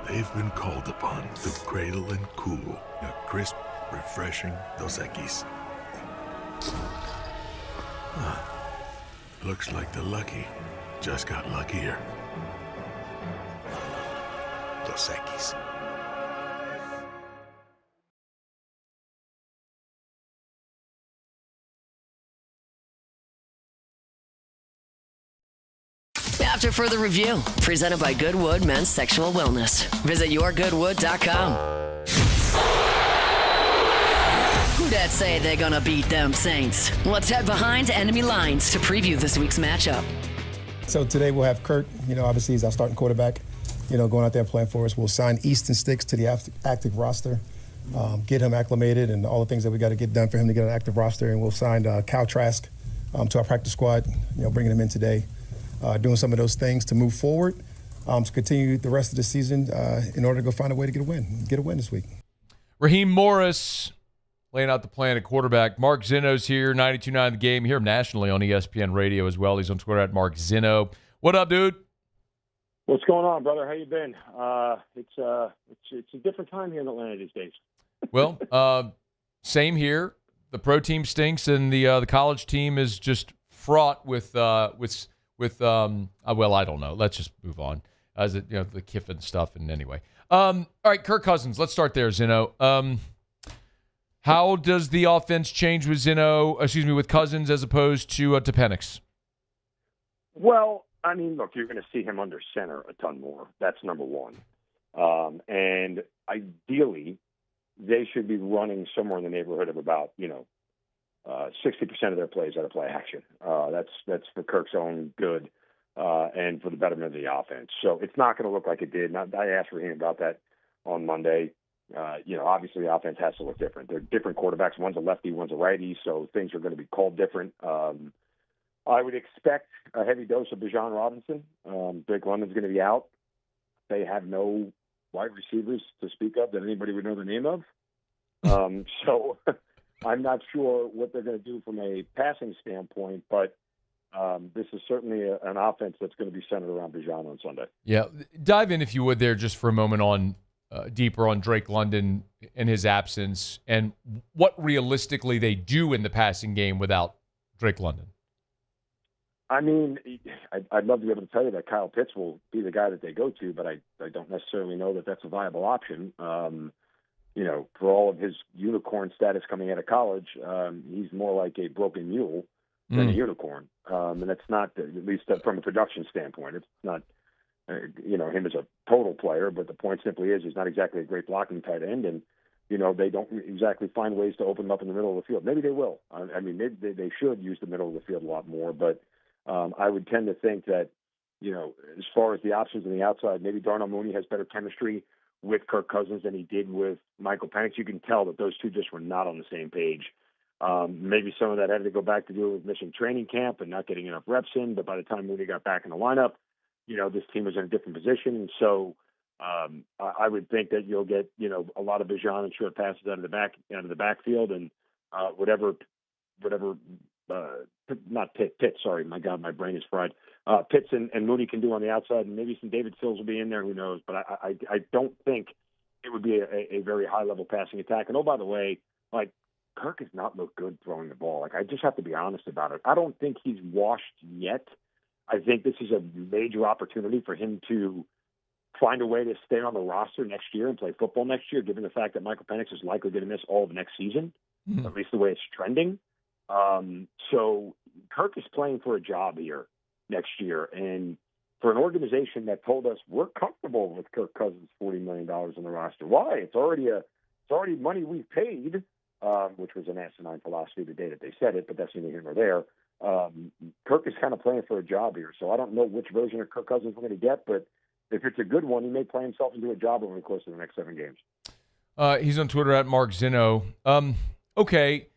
they've been called upon to cradle and cool a crisp, refreshing Dos Equis. Looks like the lucky just got luckier. Dos Equis. After further review, presented by Goodwood Men's Sexual Wellness. Visit yourgoodwood.com. Who dat say they're gonna beat them Saints? Let's head behind enemy lines to preview this week's matchup. So today we'll have Kurt, obviously he's our starting quarterback, going out there and playing for us. We'll sign Easton Sticks to the active roster, get him acclimated and all the things that we got to get done for him to get an active roster. And we'll sign Cal Trask to our practice squad, bringing him in today. Doing some of those things to move forward, to continue the rest of the season in order to go find a way to get a win this week. Raheem Morris laying out the plan at quarterback. Mark Zinno's here, 92.9 The Game. You hear him nationally on ESPN Radio as well. He's on Twitter at Mark Zinno. What up, dude? What's going on, brother? How you been? It's a different time here in Atlanta these days. Well, same here. The pro team stinks, and the college team is just fraught with well, I don't know. Let's just move on. As it, the Kiffin stuff, and anyway. All right, Kirk Cousins. Let's start there, Zinno. How does the offense change with with Cousins as opposed to Penix? Well, I mean, look, you're going to see him under center a ton more. That's number one. And ideally, they should be running somewhere in the neighborhood of about 60% of their plays out of play action. That's for Kirk's own good and for the betterment of the offense. So it's not going to look like it did. I asked Raheem about that on Monday. Obviously the offense has to look different. They're different quarterbacks. One's a lefty, one's a righty, so things are going to be called different. I would expect a heavy dose of Bijan Robinson. Blake London's going to be out. They have no wide receivers to speak of that anybody would know the name of. So I'm not sure what they're going to do from a passing standpoint, but this is certainly an offense that's going to be centered around Bijan on Sunday. Yeah, dive in, if you would, there just for a moment on deeper on Drake London and his absence and what realistically they do in the passing game without Drake London. I mean, I'd love to be able to tell you that Kyle Pitts will be the guy that they go to, but I don't necessarily know that that's a viable option. For all of his unicorn status coming out of college, he's more like a broken mule than a unicorn. And that's not, at least from a production standpoint, it's not, him as a total player, but the point simply is he's not exactly a great blocking tight end. And, they don't exactly find ways to open him up in the middle of the field. Maybe they will. I mean, they should use the middle of the field a lot more, but I would tend to think that, as far as the options on the outside, maybe Darnell Mooney has better chemistry with Kirk Cousins than he did with Michael Penix. You can tell that those two just were not on the same page. Maybe some of that had to go back to do with missing training camp and not getting enough reps in, but by the time Mooney got back in the lineup, this team was in a different position. And so I would think that you'll get, a lot of Bijan and short passes out of the backfield and whatever not Pitts, sorry, my God, my brain is fried. Pitts and Mooney can do on the outside, and maybe some David Sills will be in there, who knows. But I don't think it would be a very high-level passing attack. And, oh, by the way, Kirk has not looked good throwing the ball. I just have to be honest about it. I don't think he's washed yet. I think this is a major opportunity for him to find a way to stay on the roster next year and play football next year, given the fact that Michael Penix is likely going to miss all of next season, at least the way it's trending. So Kirk is playing for a job here next year. And for an organization that told us we're comfortable with Kirk Cousins' $40 million on the roster, why? It's already money we've paid, which was an asinine philosophy the day that they said it, but that's neither here nor there. Kirk is kind of playing for a job here. So I don't know which version of Kirk Cousins we're going to get, but if it's a good one, he may play himself into a job over the course of the next 7 games. He's on Twitter at Mark Zinno. Okay.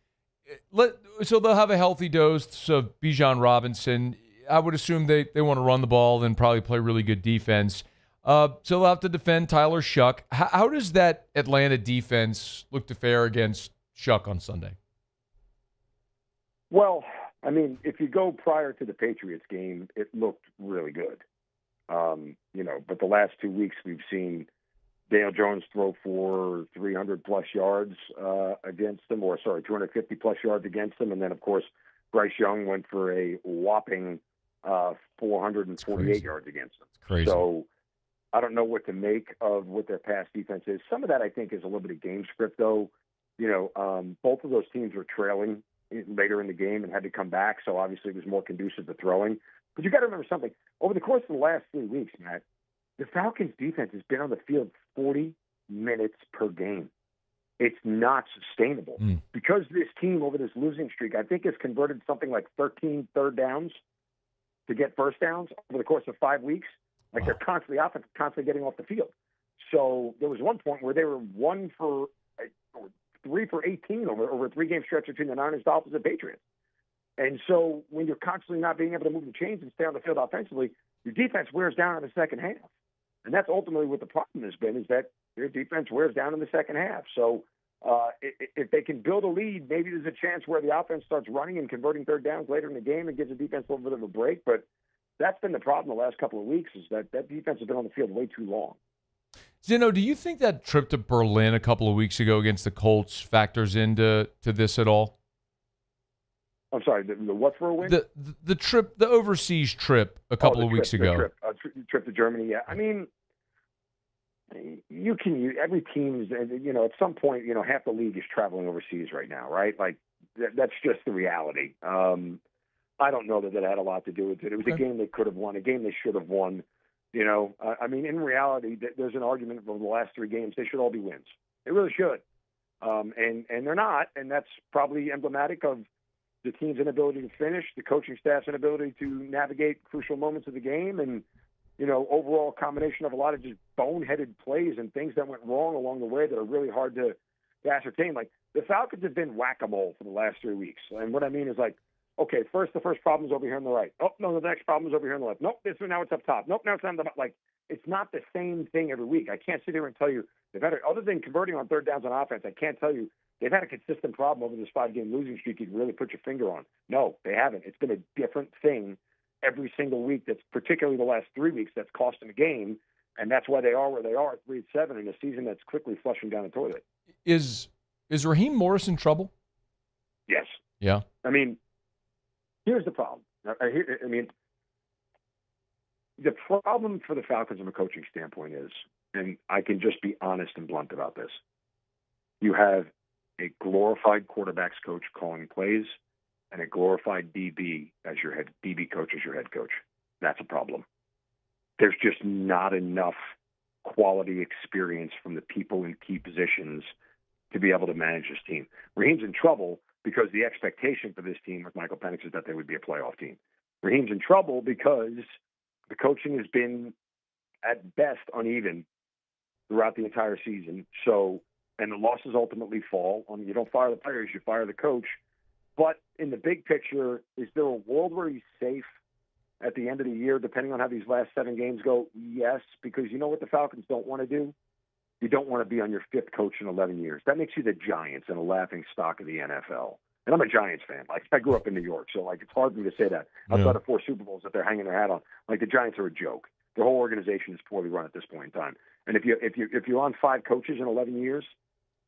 So they'll have a healthy dose of Bijan Robinson. I would assume they want to run the ball and probably play really good defense. So they'll have to defend Tyler Shuck. How does that Atlanta defense look to fare against Shuck on Sunday? Well, I mean, if you go prior to the Patriots game, it looked really good. But the last 2 weeks we've seen Daniel Jones throw for 300-plus yards against them, 250-plus yards against them. And then, of course, Bryce Young went for a whopping 448 yards against them. Crazy. So I don't know what to make of what their pass defense is. Some of that, I think, is a little bit of game script, though. Both of those teams were trailing later in the game and had to come back, so obviously it was more conducive to throwing. But you got to remember something. Over the course of the last 3 weeks, Matt, the Falcons' defense has been on the field 40 minutes per game. It's not sustainable. Because this team, over this losing streak, I think has converted something like 13 third downs to get first downs over the course of 5 weeks. They're constantly getting off the field. So there was one point where they were 3 for 18 over a 3-game stretch between the Niners, Dolphins, and Patriots. And so when you're constantly not being able to move the chains and stay on the field offensively, your defense wears down in the second half. And that's ultimately what the problem has been, is that their defense wears down in the second half. So if they can build a lead, maybe there's a chance where the offense starts running and converting third downs later in the game and gives the defense a little bit of a break. But that's been the problem the last couple of weeks, is that defense has been on the field way too long. Zinno, do you think that trip to Berlin a couple of weeks ago against the Colts factors into this at all? I'm sorry, the what for a win? The trip, the overseas trip a couple of weeks ago. Trip to Germany, yeah. I mean, every team is, at some point, half the league is traveling overseas right now, right? That's just the reality. I don't know that had a lot to do with it. It was a game they could have won, a game they should have won. I mean, in reality, there's an argument over the last 3 games. They should all be wins. They really should. And they're not, and that's probably emblematic of the team's inability to finish, the coaching staff's inability to navigate crucial moments of the game, and, overall combination of a lot of just boneheaded plays and things that went wrong along the way that are really hard to ascertain. The Falcons have been whack-a-mole for the last 3 weeks. And what I mean is, Okay, the first problem's over here on the right. Oh, no, the next problem's over here on the left. Nope, now it's up top. Nope, now it's on the like. It's not the same thing every week. I can't sit here and tell you they've had other than converting on third downs on offense. I can't tell you they've had a consistent problem over this 5-game losing streak you can really put your finger on. No, they haven't. It's been a different thing every single week. That's particularly the last 3 weeks that's cost them a game, and that's why they are where they are at 3-7 in a season that's quickly flushing down the toilet. Is Raheem Morris in trouble? Yes. Yeah. I mean, here's the problem. I mean, the problem for the Falcons from a coaching standpoint is, and I can just be honest and blunt about this, you have a glorified quarterbacks coach calling plays and a glorified DB as your DB coach as your head coach. That's a problem. There's just not enough quality experience from the people in key positions to be able to manage this team. Raheem's in trouble because the expectation for this team with Michael Penix is that they would be a playoff team. Raheem's in trouble because the coaching has been, at best, uneven throughout the entire season. So, and the losses ultimately fall on you don't fire the players, you fire the coach. But in the big picture, is there a world where he's safe at the end of the year, depending on how these last 7 games go? Yes, because you know what the Falcons don't want to do? You don't want to be on your 5th coach in 11 years. That makes you the Giants and a laughing stock of the NFL. And I'm a Giants fan. Like, I grew up in New York, so like it's hard for me to say that. Outside of 4 Super Bowls that they're hanging their hat on, like the Giants are a joke. The whole organization is poorly run at this point in time. And if you're on 5 coaches in 11 years,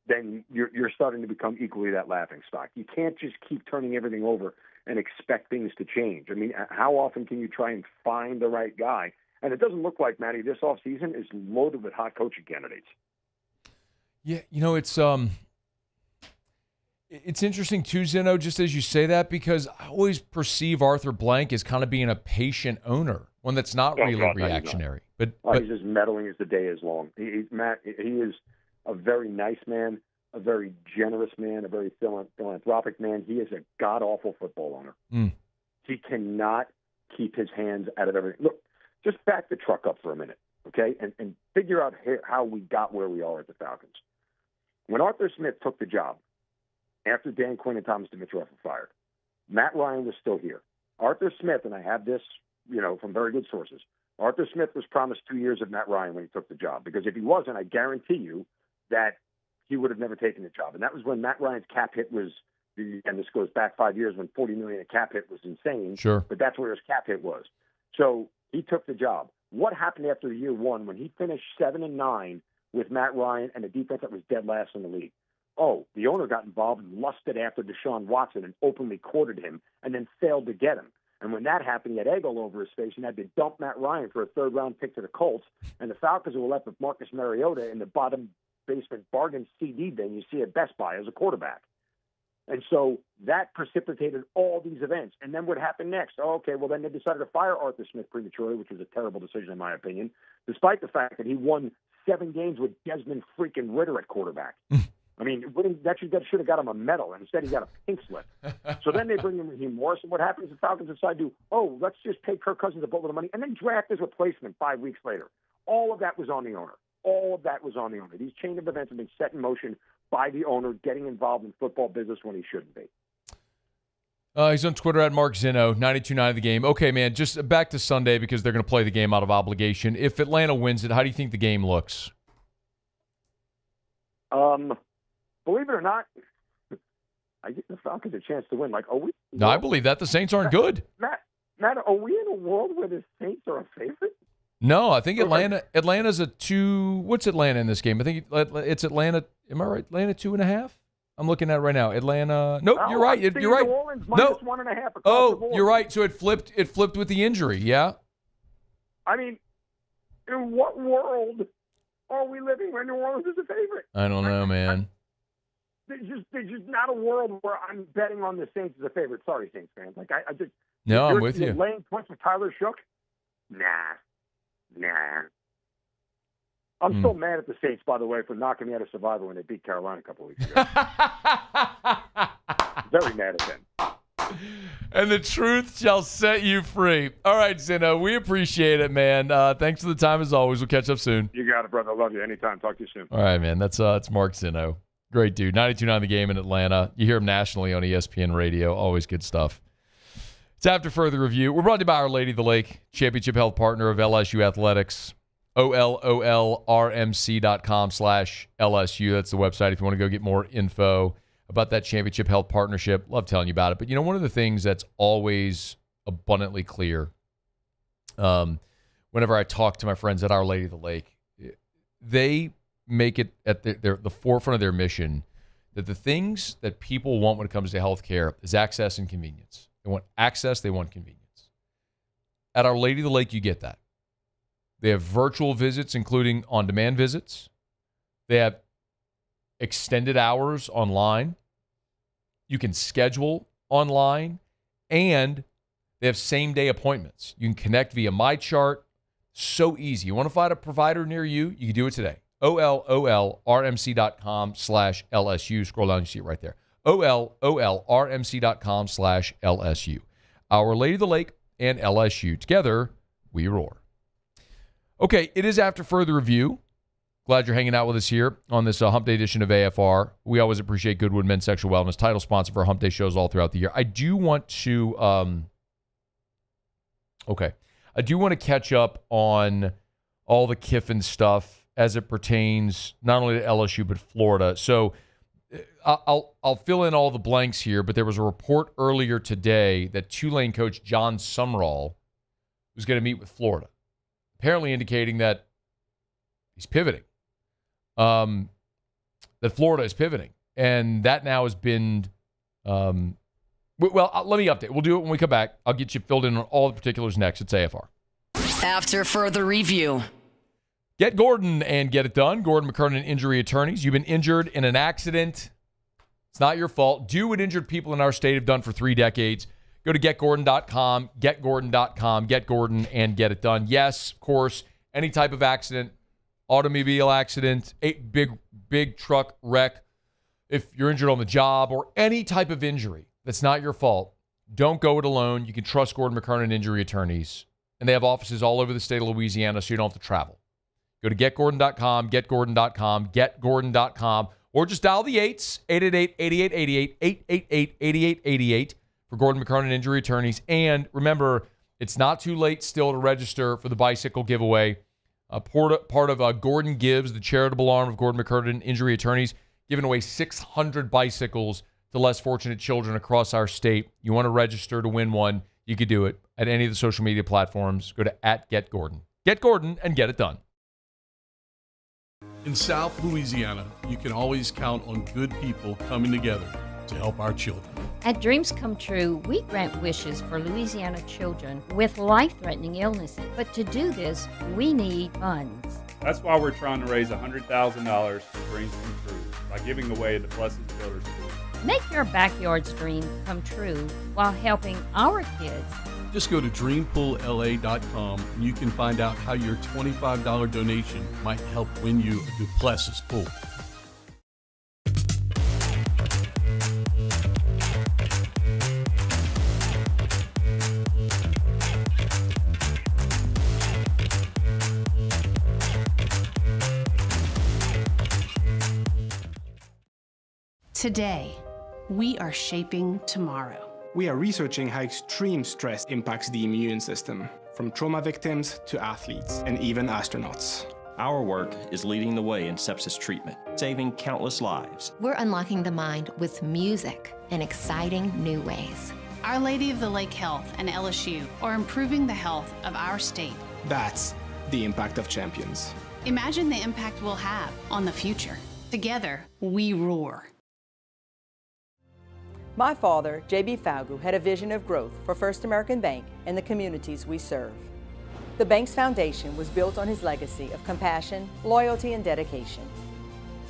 then you're starting to become equally that laughing stock. You can't just keep turning everything over and expect things to change. I mean, how often can you try and find the right guy? And it doesn't look like, Matty, this offseason is loaded with hot coaching candidates. Yeah, you know, it's interesting too, Zinno, just as you say that, because I always perceive Arthur Blank as kind of being a patient owner, one that's not really reactionary. But he's as meddling as the day is long. He is a very nice man, a very generous man, a very philanthropic man. He is a god-awful football owner. He cannot keep his hands out of everything. Look, just back the truck up for a minute, okay, and figure out how we got where we are at the Falcons. When Arthur Smith took the job, after Dan Quinn and Thomas Dimitroff were fired, Matt Ryan was still here. Arthur Smith, and I have this, from very good sources, Arthur Smith was promised 2 years of Matt Ryan when he took the job, because if he wasn't, I guarantee you that he would have never taken the job. And that was when Matt Ryan's cap hit was, and this goes back 5 years, when $40 million in cap hit was insane. Sure. But that's where his cap hit was. So he took the job. What happened after year 1 when he finished 7-9 with Matt Ryan and a defense that was dead last in the league? Oh, the owner got involved and lusted after Deshaun Watson and openly courted him and then failed to get him. And when that happened, he had egg all over his face and had to dump Matt Ryan for a 3rd-round pick to the Colts. And the Falcons were left with Marcus Mariota in the bottom basement bargain CD bin you see at Best Buy as a quarterback. And so that precipitated all these events. And then what happened next? Oh, okay, well, then they decided to fire Arthur Smith prematurely, which was a terrible decision in my opinion, despite the fact that he won 7 games with Desmond freaking Ritter at quarterback. I mean, that should have got him a medal, and instead he got a pink slip. So then they bring in Raheem Morris, and what happens? The Falcons decide let's just pay Kirk Cousins a boatload of money, and then draft his replacement 5 weeks later. All of that was on the owner. All of that was on the owner. These chain of events have been set in motion by the owner getting involved in football business when he shouldn't be. He's on Twitter at Mark Zinno, 92.9 of the game. Okay, man, just back to Sunday because they're going to play the game out of obligation. If Atlanta wins it, how do you think the game looks? Believe it or not, I give the Falcons a chance to win. No, I believe that. The Saints aren't good. Matt, are we in a world where the Saints are a favorite? No, I think Atlanta's a 2. What's Atlanta in this game? I think it's Atlanta. Am I right? Atlanta 2.5? I'm looking at it right now. Atlanta. Nope, you're right. You're right. New Orleans minus 1.5 across the board. You're right. So it flipped with the injury. Yeah. I mean, in what world are we living where New Orleans is a favorite? I don't know, man. There's just not a world where I'm betting on the Saints as a favorite. Sorry, Saints fans. I just. No, I'm with you. Laying points with Tyler Shook? Nah. I'm so mad at the Saints, by the way, for knocking me out of Survivor when they beat Carolina a couple of weeks ago. Very mad at them. And the truth shall set you free. All right, Zinno, we appreciate it, man. Thanks for the time as always. We'll catch up soon. You got it, brother. I love you. Anytime. Talk to you soon. All right, man. That's Mark Zinno. Great dude. 92.9 The Game in Atlanta. You hear him nationally on ESPN radio. Always good stuff. It's after further review. We're brought to you by Our Lady of the Lake, championship health partner of LSU Athletics. OLOLRMC.com/LSU. That's the website if you want to go get more info about that championship health partnership. Love telling you about it. But, one of the things that's always abundantly clear whenever I talk to my friends at Our Lady of the Lake, they make it at the forefront of their mission that the things that people want when it comes to healthcare is access and convenience. They want access, they want convenience. At Our Lady of the Lake, you get that. They have virtual visits, including on-demand visits. They have extended hours online. You can schedule online, and they have same-day appointments. You can connect via MyChart. So easy. You want to find a provider near you? You can do it today. OLOLRMC.com/LSU. Scroll down, you see it right there. OLOLRMC.com/LSU. Our Lady of the Lake and LSU. Together, we roar. Okay, it is after further review. Glad you're hanging out with us here on this Hump Day edition of AFR. We always appreciate Goodwood Men's Sexual Wellness, title sponsor for Hump Day shows all throughout the year. I do want to catch up on all the Kiffin stuff as it pertains not only to LSU but Florida. So I'll fill in all the blanks here, but there was a report earlier today that Tulane coach John Sumrall was going to meet with Florida, apparently indicating that he's pivoting, that Florida is pivoting. And that now has been, let me update. We'll do it when we come back. I'll get you filled in on all the particulars next. It's AFR. After further review. Get Gordon and get it done. Gordon McKernan Injury Attorneys. You've been injured in an accident. It's not your fault. Do what injured people in our state have done for 3 decades. Go to getgordon.com, getgordon.com, get Gordon and get it done. Yes, of course, any type of accident, automobile accident, big truck wreck, if you're injured on the job or any type of injury that's not your fault, don't go it alone. You can trust Gordon McKernan Injury Attorneys. And they have offices all over the state of Louisiana, so you don't have to travel. Go to getgordon.com, getgordon.com, getgordon.com, or just dial the 8s, 888-8888, 888-8888 for Gordon McKernan Injury Attorneys. And remember, it's not too late still to register for the bicycle giveaway. Part of Gordon Gives, the charitable arm of Gordon McKernan Injury Attorneys, giving away 600 bicycles to less fortunate children across our state. You want to register to win one, you could do it at any of the social media platforms. Go to @GetGordon. Get Gordon and get it done. In South Louisiana, you can always count on good people coming together to help our children. At Dreams Come True, we grant wishes for Louisiana children with life-threatening illnesses. But to do this, we need funds. That's why we're trying to raise $100,000 for Dreams Come True by giving away the Blessed Builder School. Make your backyard's dream come true while helping our kids. Just go to dreampoolla.com and you can find out how your $25 donation might help win you a Duplessis pool. Today, we are shaping tomorrow. We are researching how extreme stress impacts the immune system, from trauma victims to athletes and even astronauts. Our work is leading the way in sepsis treatment, saving countless lives. We're unlocking the mind with music in exciting new ways. Our Lady of the Lake Health and LSU are improving the health of our state. That's the impact of champions. Imagine the impact we'll have on the future. Together, we roar. My father, J.B. Falgu, had a vision of growth for First American Bank and the communities we serve. The bank's foundation was built on his legacy of compassion, loyalty, and dedication.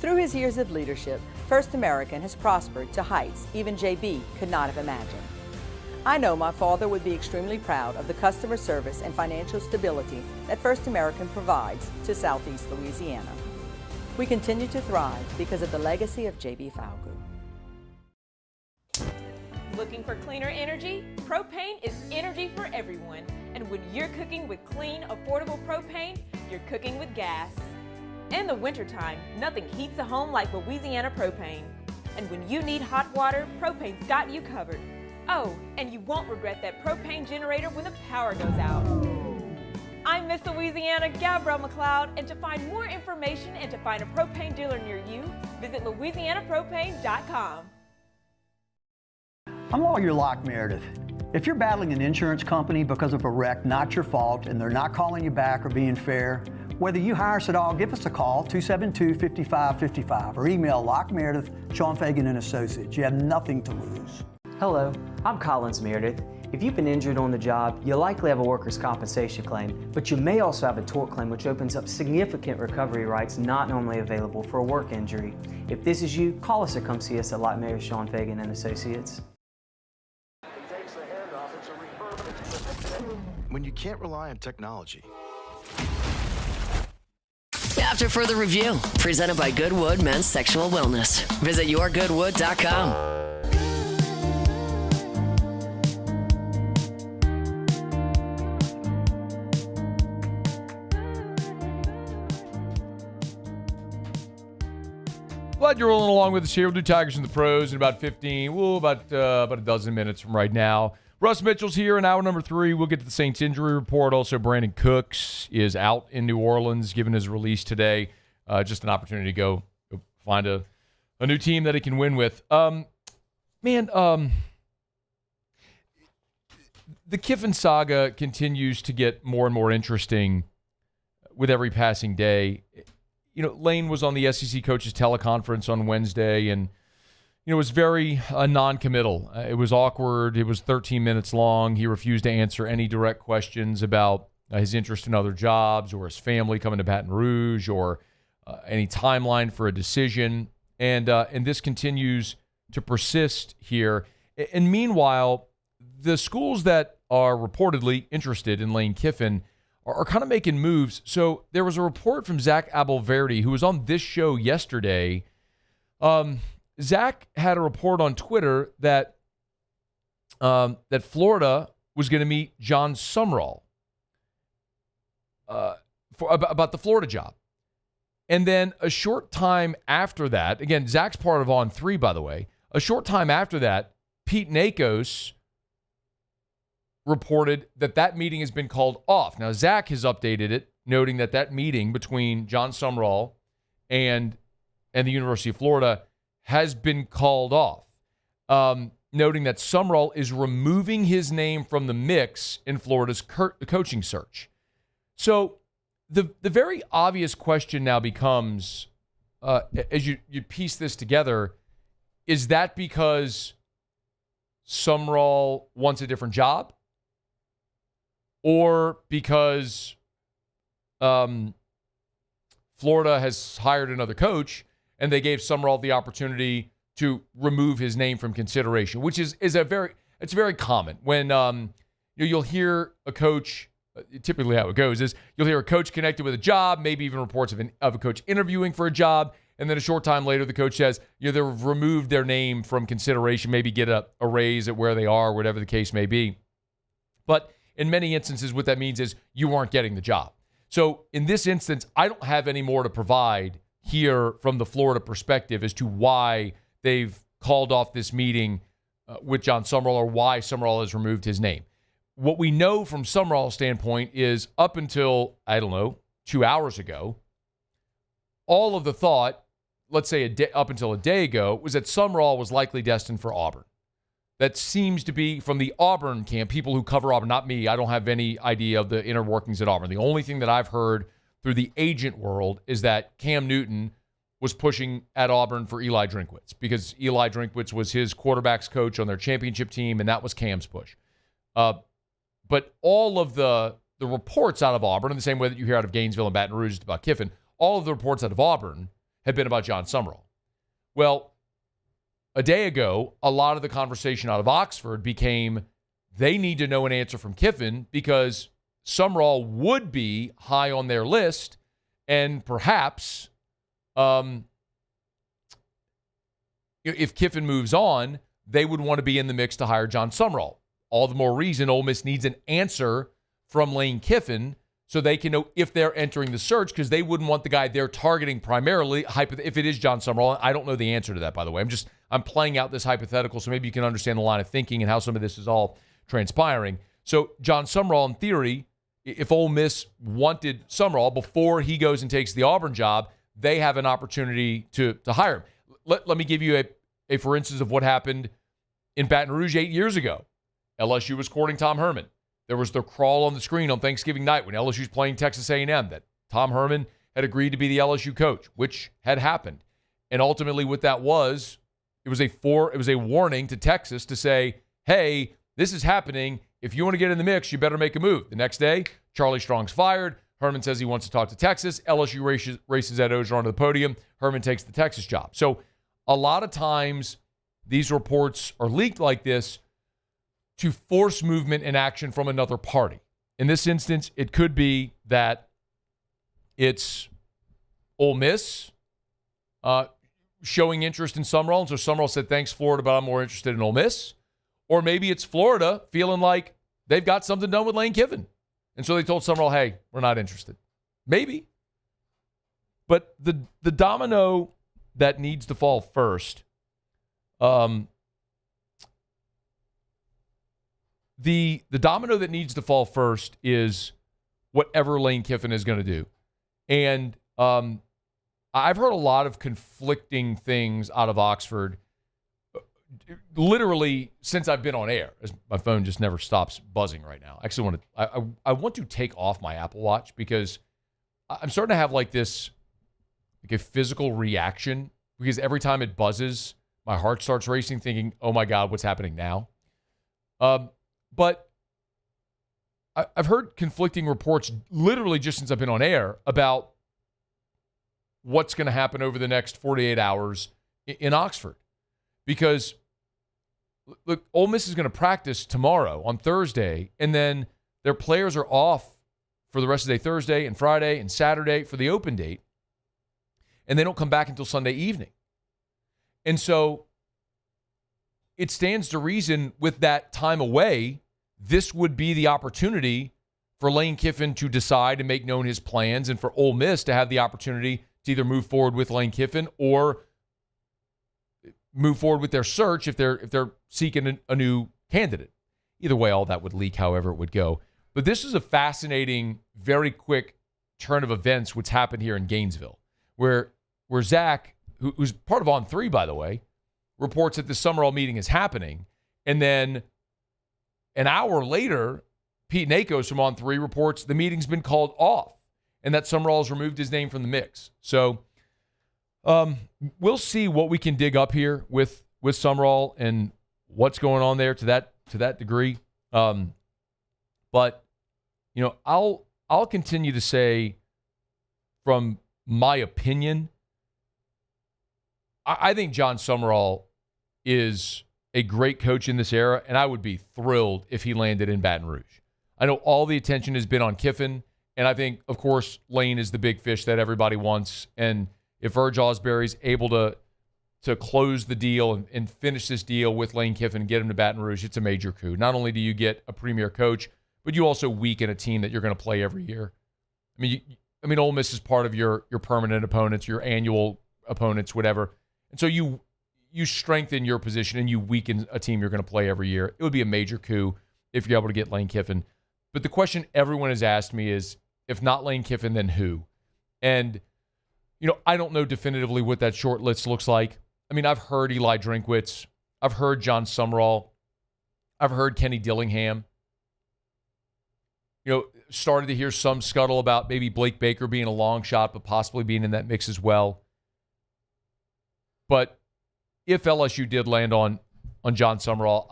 Through his years of leadership, First American has prospered to heights even J.B. could not have imagined. I know my father would be extremely proud of the customer service and financial stability that First American provides to Southeast Louisiana. We continue to thrive because of the legacy of J.B. Falgu. Looking for cleaner energy? Propane is energy for everyone. And when you're cooking with clean, affordable propane, you're cooking with gas. In the wintertime, nothing heats a home like Louisiana propane. And when you need hot water, propane's got you covered. Oh, and you won't regret that propane generator when the power goes out. I'm Miss Louisiana, Gabrielle McLeod, and to find more information and to find a propane dealer near you, visit louisianapropane.com. I'm Lawyer Locke Meredith. If you're battling an insurance company because of a wreck not your fault and they're not calling you back or being fair, whether you hire us at all, give us a call, 272-5555, or email Locke Meredith, Sean Fagan and Associates. You have nothing to lose. Hello, I'm Collins Meredith. If you've been injured on the job, you'll likely have a workers' compensation claim, but you may also have a tort claim which opens up significant recovery rights not normally available for a work injury. If this is you, call us or come see us at Locke Meredith, Sean Fagan and Associates. When you can't rely on technology. After further review, presented by Goodwood Men's Sexual Wellness. Visit yourgoodwood.com. Glad you're rolling along with us here. We'll do Tigers and the Pros in about 15, about a dozen minutes from right now. Russ Mitchell's here in hour number 3. We'll get to the Saints injury report. Also, Brandin Cooks is out in New Orleans, given his release today. Just an opportunity to go find a new team that he can win with. The Kiffin saga continues to get more and more interesting with every passing day. You know, Lane was on the SEC coaches teleconference on Wednesday, and it was very non-committal. It was awkward. It was 13 minutes long. He refused to answer any direct questions about his interest in other jobs or his family coming to Baton Rouge or any timeline for a decision. And this continues to persist here. And meanwhile, the schools that are reportedly interested in Lane Kiffin are kind of making moves. So there was a report from Zach Abelverdi, who was on this show yesterday. Zach had a report on Twitter that Florida was going to meet John Sumrall about the Florida job. And then a short time after that, again, Zach's part of On 3, by the way. A short time after that, Pete Nakos reported that meeting has been called off. Now, Zach has updated it, noting that meeting between John Sumrall and the University of Florida has been called off, noting that Sumrall is removing his name from the mix in Florida's coaching search. So the very obvious question now becomes, as you piece this together, is that because Sumrall wants a different job? Or because Florida has hired another coach and they gave Sumrall the opportunity to remove his name from consideration, which is very common when you'll hear a coach. Typically, how it goes is you'll hear a coach connected with a job, maybe even reports of a coach interviewing for a job, and then a short time later, the coach says they've removed their name from consideration, maybe get a raise at where they are, whatever the case may be. But in many instances, what that means is you weren't getting the job. So in this instance, I don't have any more to provide here from the Florida perspective as to why they've called off this meeting with John Sumrall or why Sumrall has removed his name. What we know from Sumrall's standpoint is up until, 2 hours ago, all of the thought, let's say up until a day ago, was that Sumrall was likely destined for Auburn. That seems to be from the Auburn camp, people who cover Auburn, not me. I don't have any idea of the inner workings at Auburn. The only thing that I've heard through the agent world is that Cam Newton was pushing at Auburn for Eli Drinkwitz because Eli Drinkwitz was his quarterback's coach on their championship team, and that was Cam's push. But all of the reports out of Auburn, in the same way that you hear out of Gainesville and Baton Rouge about Kiffin, all of the reports out of Auburn have been about John Sumrall. Well, a day ago, a lot of the conversation out of Oxford became they need to know an answer from Kiffin because Sumrall would be high on their list, and perhaps if Kiffin moves on, they would want to be in the mix to hire John Sumrall. All the more reason Ole Miss needs an answer from Lane Kiffin so they can know if they're entering the search, because they wouldn't want the guy they're targeting primarily, if it is John Sumrall. I don't know the answer to that, by the way. I'm playing out this hypothetical so maybe you can understand the line of thinking and how some of this is all transpiring. So John Sumrall, in theory, if Ole Miss wanted Sumrall before he goes and takes the Auburn job, they have an opportunity to hire him. Let me give you a for instance of what happened in Baton Rouge 8 years ago. LSU was courting Tom Herman. There was the crawl on the screen on Thanksgiving night when LSU was playing Texas A&M that Tom Herman had agreed to be the LSU coach, which had happened. And ultimately what that was, it was a warning to Texas to say, hey, this is happening. If you want to get in the mix, you better make a move. The next day, Charlie Strong's fired. Herman says he wants to talk to Texas. LSU races Ed Oger onto the podium. Herman takes the Texas job. So a lot of times these reports are leaked like this to force movement and action from another party. In this instance, it could be that it's Ole Miss showing interest in Sumrall. And so Sumrall said, thanks, Florida, but I'm more interested in Ole Miss. Or maybe it's Florida feeling like they've got something done with Lane Kiffin. And so they told Sumrall, hey, we're not interested. Maybe. But the domino that needs to fall first, the domino that needs to fall first is whatever Lane Kiffin is going to do. And I've heard a lot of conflicting things out of Oxford literally since I've been on air. My phone just never stops buzzing right now. I actually I want to take off my Apple Watch because I'm starting to have like this, like a physical reaction, because every time it buzzes, my heart starts racing thinking, oh my God, what's happening now? But I've heard conflicting reports literally just since I've been on air about what's going to happen over the next 48 hours in Oxford. Because, look, Ole Miss is going to practice tomorrow on Thursday, and then their players are off for the rest of the day, Thursday and Friday and Saturday for the open date, and they don't come back until Sunday evening. And so it stands to reason with that time away, this would be the opportunity for Lane Kiffin to decide and make known his plans, and for Ole Miss to have the opportunity to either move forward with Lane Kiffin or move forward with their search if they're seeking a new candidate. Either way, all that would leak however it would go. But this is a fascinating, very quick turn of events what's happened here in Gainesville, where Zach, who's part of On 3, by the way, reports that the Sumrall meeting is happening. And then an hour later, Pete Nakos from On 3 reports the meeting's been called off and that Sumrall's removed his name from the mix. So we'll see what we can dig up here with Sumrall and what's going on there to that degree. But you know, I'll continue to say, from my opinion, I think John Sumrall is a great coach in this era, and I would be thrilled if he landed in Baton Rouge. I know all the attention has been on Kiffin, and I think, of course, Lane is the big fish that everybody wants. And if Verge Osbury's able to close the deal and finish this deal with Lane Kiffin and get him to Baton Rouge, it's a major coup. Not only do you get a premier coach, but you also weaken a team that you're going to play every year. I mean, Ole Miss is part of your permanent opponents, your annual opponents, whatever. And so you strengthen your position and you weaken a team you're going to play every year. It would be a major coup if you're able to get Lane Kiffin. But the question everyone has asked me is, if not Lane Kiffin, then who? And, you know, I don't know definitively what that short list looks like. I mean, I've heard Eli Drinkwitz. I've heard John Sumrall. I've heard Kenny Dillingham. You know, started to hear some scuttle about maybe Blake Baker being a long shot, but possibly being in that mix as well. But if LSU did land on John Sumrall,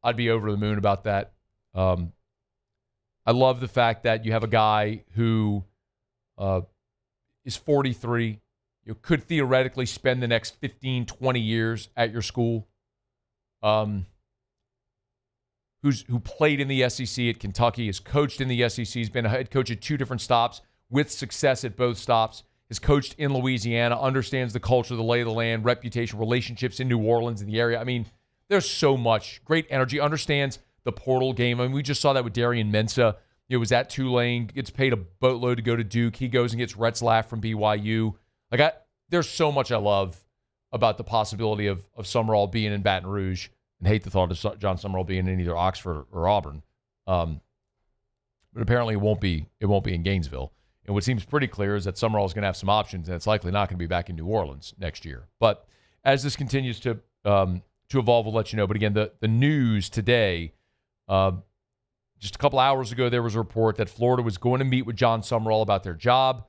I'd be over the moon about that. I love the fact that you have a guy who is 43, could theoretically spend the next 15, 20 years at your school, who played in the SEC at Kentucky, has coached in the SEC, has been a head coach at 2 different stops with success at both stops, has coached in Louisiana, understands the culture, the lay of the land, reputation, relationships in New Orleans, in the area. I mean, there's so much great energy, understands the portal game. I mean, we just saw that with Darian Mensah. It was at Tulane, gets paid a boatload to go to Duke. He goes and gets Retzlaff from BYU. There's so much I love about the possibility of Summerall being in Baton Rouge, and hate the thought of John Summerall being in either Oxford or Auburn. But apparently it won't be in Gainesville. And what seems pretty clear is that Summerall is going to have some options, and it's likely not going to be back in New Orleans next year. But as this continues to evolve, we'll let you know. But again, the news today, just a couple hours ago, there was a report that Florida was going to meet with John Summerall about their job.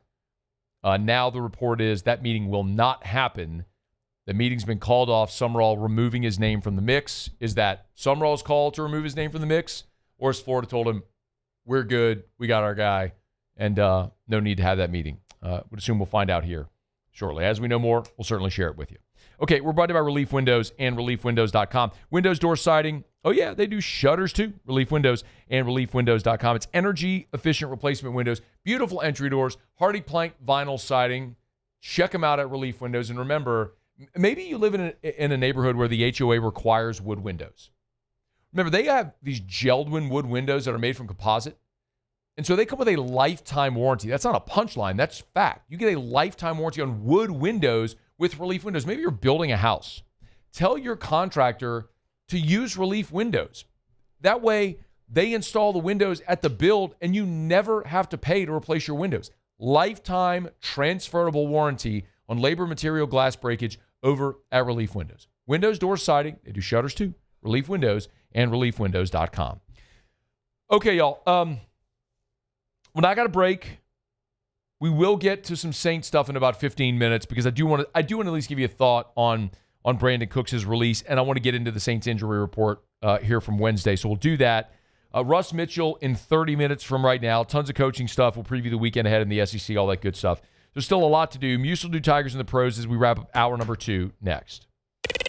Now the report is that meeting will not happen. The meeting's been called off, Summerall removing his name from the mix. Is that Summerall's call to remove his name from the mix? Or has Florida told him, we're good, we got our guy, and no need to have that meeting? Would assume we'll find out here shortly. As we know more, we'll certainly share it with you. Okay, we're brought to you by Relief Windows and ReliefWindows.com. Windows door siding. Oh, yeah, they do shutters too. Relief Windows and ReliefWindows.com. It's energy-efficient replacement windows, beautiful entry doors, hardy plank vinyl siding. Check them out at Relief Windows. And remember, maybe you live in a neighborhood where the HOA requires wood windows. Remember, they have these Geldwin wood windows that are made from composite. And so they come with a lifetime warranty. That's not a punchline. That's fact. You get a lifetime warranty on wood windows with Relief Windows. Maybe you're building a house. Tell your contractor to use Relief Windows. That way, they install the windows at the build, and you never have to pay to replace your windows. Lifetime transferable warranty on labor, material, glass breakage over at Relief Windows. Windows, door siding. They do shutters too. Relief Windows and ReliefWindows.com. Okay, y'all. When I got a break, we will get to some Saints stuff in about 15 minutes because I do want to at least give you a thought on Brandin Cooks' release, and I want to get into the Saints injury report here from Wednesday. So we'll do that. Russ Mitchell in 30 minutes from right now. Tons of coaching stuff. We'll preview the weekend ahead in the SEC, all that good stuff. There's still a lot to do. Muse will do Tigers and the Pros as we wrap up hour number 2 next.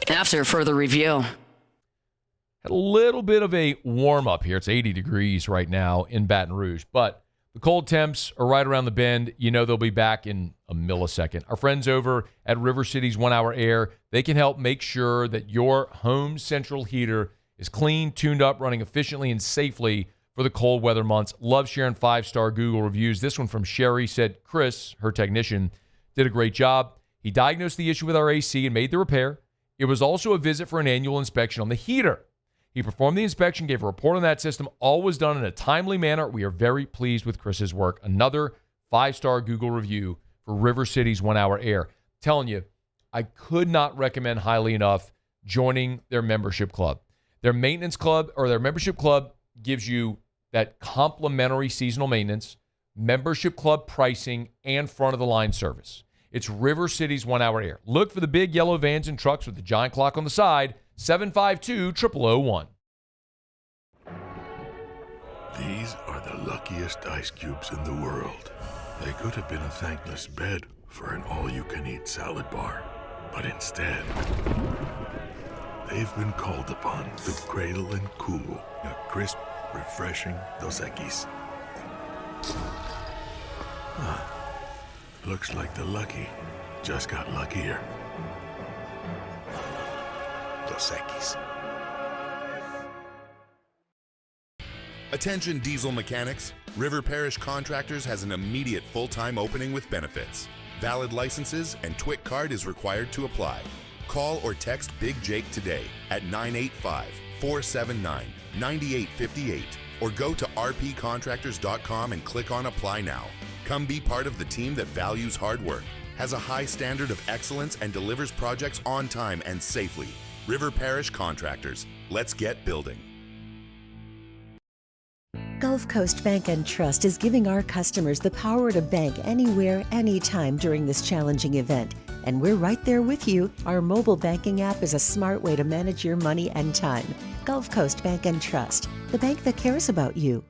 After further review. Had a little bit of a warm-up here. It's 80 degrees right now in Baton Rouge, but the cold temps are right around the bend. You know they'll be back in a millisecond. Our friends over at River City's 1 Hour Air, they can help make sure that your home central heater is clean, tuned up, running efficiently and safely for the cold weather months. Love sharing 5-star Google reviews. This one from Sherry said, Chris, her technician, did a great job. He diagnosed the issue with our AC and made the repair. It was also a visit for an annual inspection on the heater. He performed the inspection, gave a report on that system. All was done in a timely manner. We are very pleased with Chris's work. Another 5-star Google review for River City's 1 Hour Air. Telling you, I could not recommend highly enough joining their membership club. Their maintenance club or their membership club gives you that complimentary seasonal maintenance, membership club pricing, and front-of-the-line service. It's River City's 1 Hour Air. Look for the big yellow vans and trucks with the giant clock on the side, 752-0001. These are the luckiest ice cubes in the world. They could have been a thankless bed for an all-you-can-eat salad bar. But instead, they've been called upon to cradle and cool a crisp, refreshing Dos Equis. Looks like the lucky just got luckier. Dos Equis. Attention diesel mechanics. River Parish Contractors has an immediate full-time opening with benefits. Valid licenses and TWIC card is required to apply. Call or text Big Jake today at 985-479-9858 or go to rpcontractors.com and click on Apply Now. Come be part of the team that values hard work, has a high standard of excellence, and delivers projects on time and safely. River Parish Contractors. Let's get building. Gulf Coast Bank and Trust is giving our customers the power to bank anywhere, anytime during this challenging event. And we're right there with you. Our mobile banking app is a smart way to manage your money and time. Gulf Coast Bank and Trust, the bank that cares about you.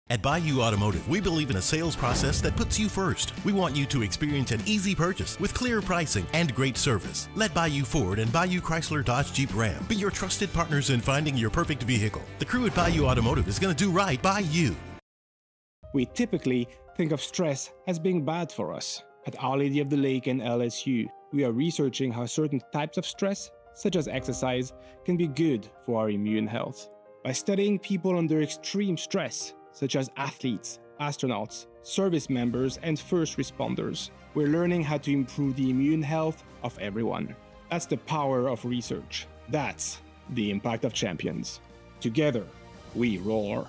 At Bayou Automotive, we believe in a sales process that puts you first. We want you to experience an easy purchase with clear pricing and great service. Let Bayou Ford and Bayou Chrysler Dodge Jeep Ram be your trusted partners in finding your perfect vehicle. The crew at Bayou Automotive is going to do right by you. We typically think of stress as being bad for us. At Our Lady of the Lake and LSU, we are researching how certain types of stress, such as exercise, can be good for our immune health. By studying people under extreme stress, such as athletes, astronauts, service members, and first responders. We're learning how to improve the immune health of everyone. That's the power of research. That's the impact of champions. Together, we roar.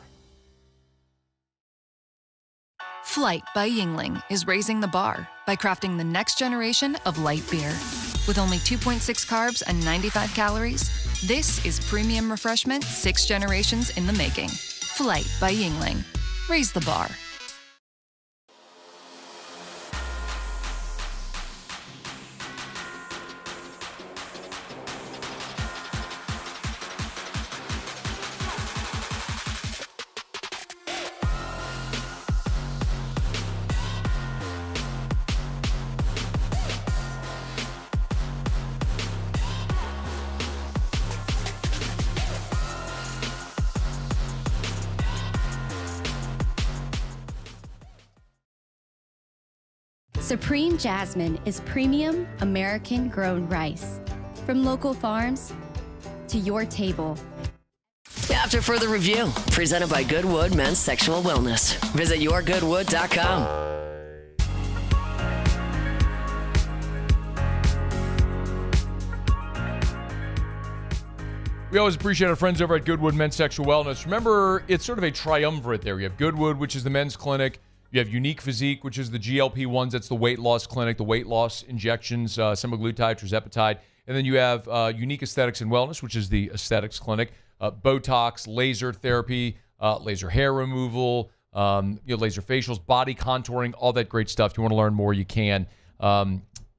Flight by Yingling is raising the bar by crafting the next generation of light beer. With only 2.6 carbs and 95 calories, this is premium refreshment 6 generations in the making. Flight by Yingling. Raise the bar. Supreme Jasmine is premium American-grown rice. From local farms to your table. After further review, presented by Goodwood Men's Sexual Wellness. Visit yourgoodwood.com. We always appreciate our friends over at Goodwood Men's Sexual Wellness. Remember, it's sort of a triumvirate there. You have Goodwood, which is the men's clinic. You have Unique Physique, which is the GLP-1s. That's the weight loss clinic, the weight loss injections, semaglutide, tirzepatide. And then you have Unique Aesthetics and Wellness, which is the aesthetics clinic. Botox, laser therapy, laser hair removal, laser facials, body contouring, all that great stuff. If you want to learn more, you can.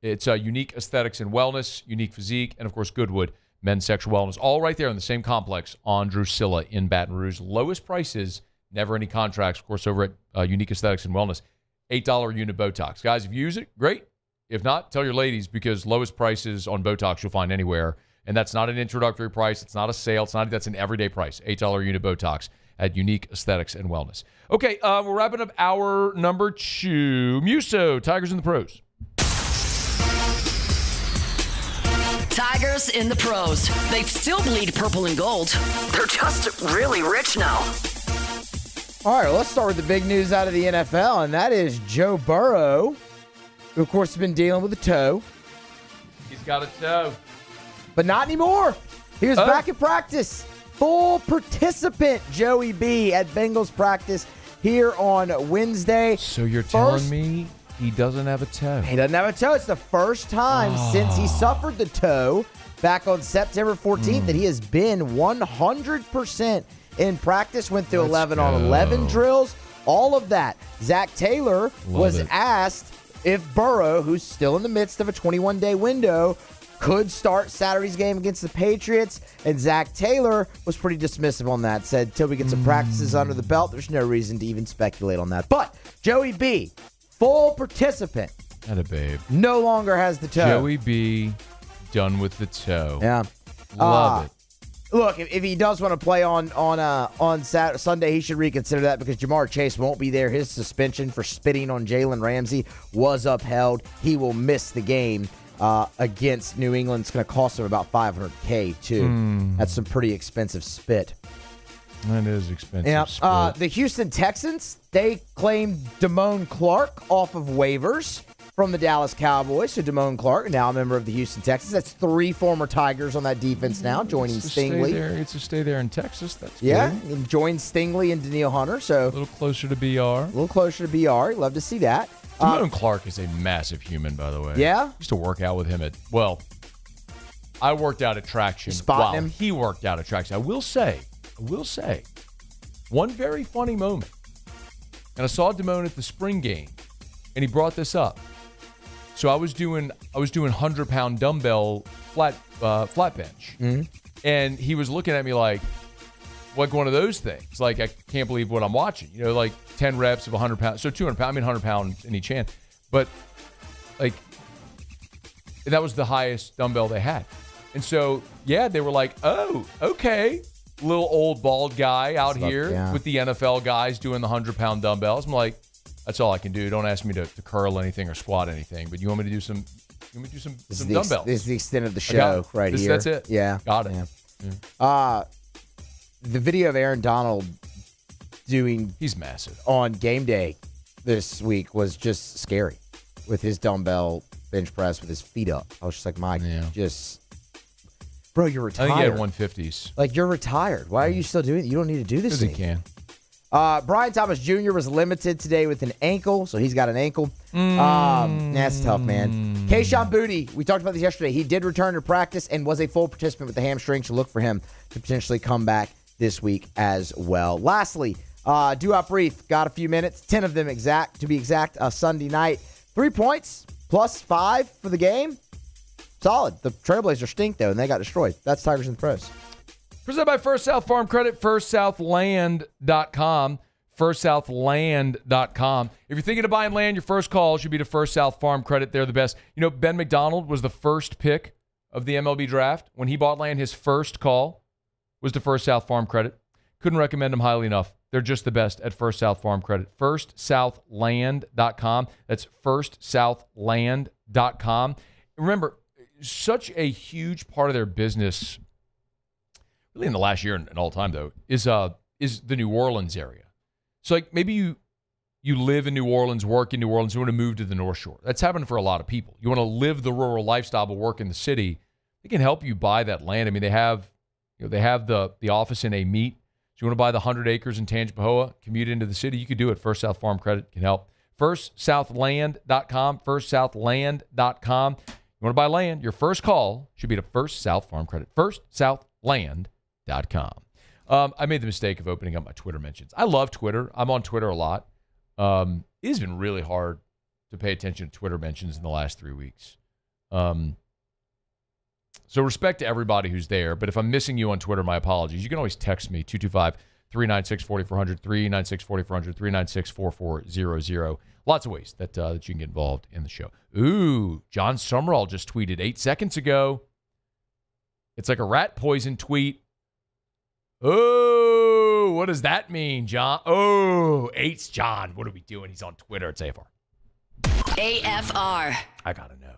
It's Unique Aesthetics and Wellness, Unique Physique, and, of course, Goodwood Men's Sexual Wellness. All right there in the same complex on Drusilla in Baton Rouge. Lowest prices. Never any contracts, of course, over at Unique Aesthetics and Wellness. $8 unit Botox. Guys, if you use it, great. If not, tell your ladies, because lowest prices on Botox you'll find anywhere. And that's not an introductory price. It's not a sale. That's an everyday price. $8 unit Botox at Unique Aesthetics and Wellness. Okay, we're wrapping up hour number 2. Muso, Tigers in the Pros. Tigers in the Pros. They still bleed purple and gold. They're just really rich now. All right, well, let's start with the big news out of the NFL, and that is Joe Burrow, who, of course, has been dealing with a toe. He's got a toe. But not anymore. He was back in practice. Full participant, Joey B, at Bengals practice here on Wednesday. So you're telling me he doesn't have a toe? He doesn't have a toe. It's the first time since he suffered the toe back on September 14th that he has been 100% in practice. Went through 11 on 11 drills, all of that. Zach Taylor was asked if Burrow, who's still in the midst of a 21-day window, could start Saturday's game against the Patriots, and Zach Taylor was pretty dismissive on that, said till we get some practices under the belt, there's no reason to even speculate on that. But Joey B, full participant. Not a babe. No longer has the toe. Joey B, done with the toe. Yeah. Love it. Look, if he does want to play on Sunday, he should reconsider that because Jamar Chase won't be there. His suspension for spitting on Jalen Ramsey was upheld. He will miss the game against New England. It's going to cost him about $500K too. That's some pretty expensive spit. That is expensive. Yeah. The Houston Texans, they claimed Damone Clark off of waivers from the Dallas Cowboys. So Damone Clark, now a member of the Houston Texans. That's 3 former Tigers on that defense now, joining Stingley. It's to stay there in Texas. That's good. And join Stingley and Danielle Hunter. So a little closer to BR. Love to see that. Damone Clark is a massive human, by the way. Yeah? Used to work out with him I worked out at Traction while him? He worked out at Traction. I will say, one very funny moment. And I saw Damone at the spring game, and he brought this up. So I was doing 100-pound dumbbell flat bench, and he was looking at me like one of those things. Like, I can't believe what I'm watching. 10 reps of 100 pounds, so 200 pounds. 100 pounds in each hand, but that was the highest dumbbell they had. And so they were like, oh, okay, little old bald guy out here with the NFL guys doing the 100-pound dumbbells. I'm like, that's all I can do. Don't ask me to curl anything or squat anything. But you want me to do some dumbbells. This is the extent of the show here. That's it. Yeah. Got it. Yeah. The video of Aaron Donald doing he's massive on game day this week was just scary with his dumbbell bench press with his feet up. I was just like, bro, you're retired. I think he had 150s. Like, you're retired. Why are you still doing it? You don't need to do this. Because he can. Brian Thomas Jr. was limited today with an ankle, so he's got an ankle. That's tough, man. Kayshon Boutte, we talked about this yesterday. He did return to practice and was a full participant with the hamstring, so look for him to potentially come back this week as well. Lastly, Duop Reith got a few minutes, 10 of them to be exact, Sunday night. 3 points, +5 for the game. Solid. The Trailblazers stink, though, and they got destroyed. That's Tigers in the Pros. Presented by First South Farm Credit, firstsouthland.com, firstsouthland.com. If you're thinking of buying land, your first call should be to First South Farm Credit. They're the best. You know, Ben McDonald was the first pick of the MLB draft. When he bought land, his first call was to First South Farm Credit. Couldn't recommend them highly enough. They're just the best at First South Farm Credit. firstsouthland.com. That's firstsouthland.com. Remember, such a huge part of their business, really in the last year and all time, though, is the New Orleans area. So, like, maybe you live in New Orleans, work in New Orleans, you want to move to the North Shore. That's happened for a lot of people. You want to live the rural lifestyle but work in the city. They can help you buy that land. I mean, they have the office in a meet. So you want to buy the 100 acres in Tangipahoa, commute into the city, you could do it. First South Farm Credit can help. firstsouthland.com, firstsouthland.com. You want to buy land, your first call should be to First South Farm Credit, firstsouthland.com. I made the mistake of opening up my Twitter mentions. I love Twitter. I'm on Twitter a lot. It has been really hard to pay attention to Twitter mentions in the last 3 weeks. So respect to everybody who's there, but if I'm missing you on Twitter, my apologies. You can always text me, 225-396-4400, 396-4400, 396-4400. Lots of ways that you can get involved in the show. Ooh, John Summerall just tweeted 8 seconds ago. It's like a rat poison tweet. Oh, what does that mean, John? Oh, 8's John. What are we doing? He's on Twitter. It's AFR. AFR. I got to know.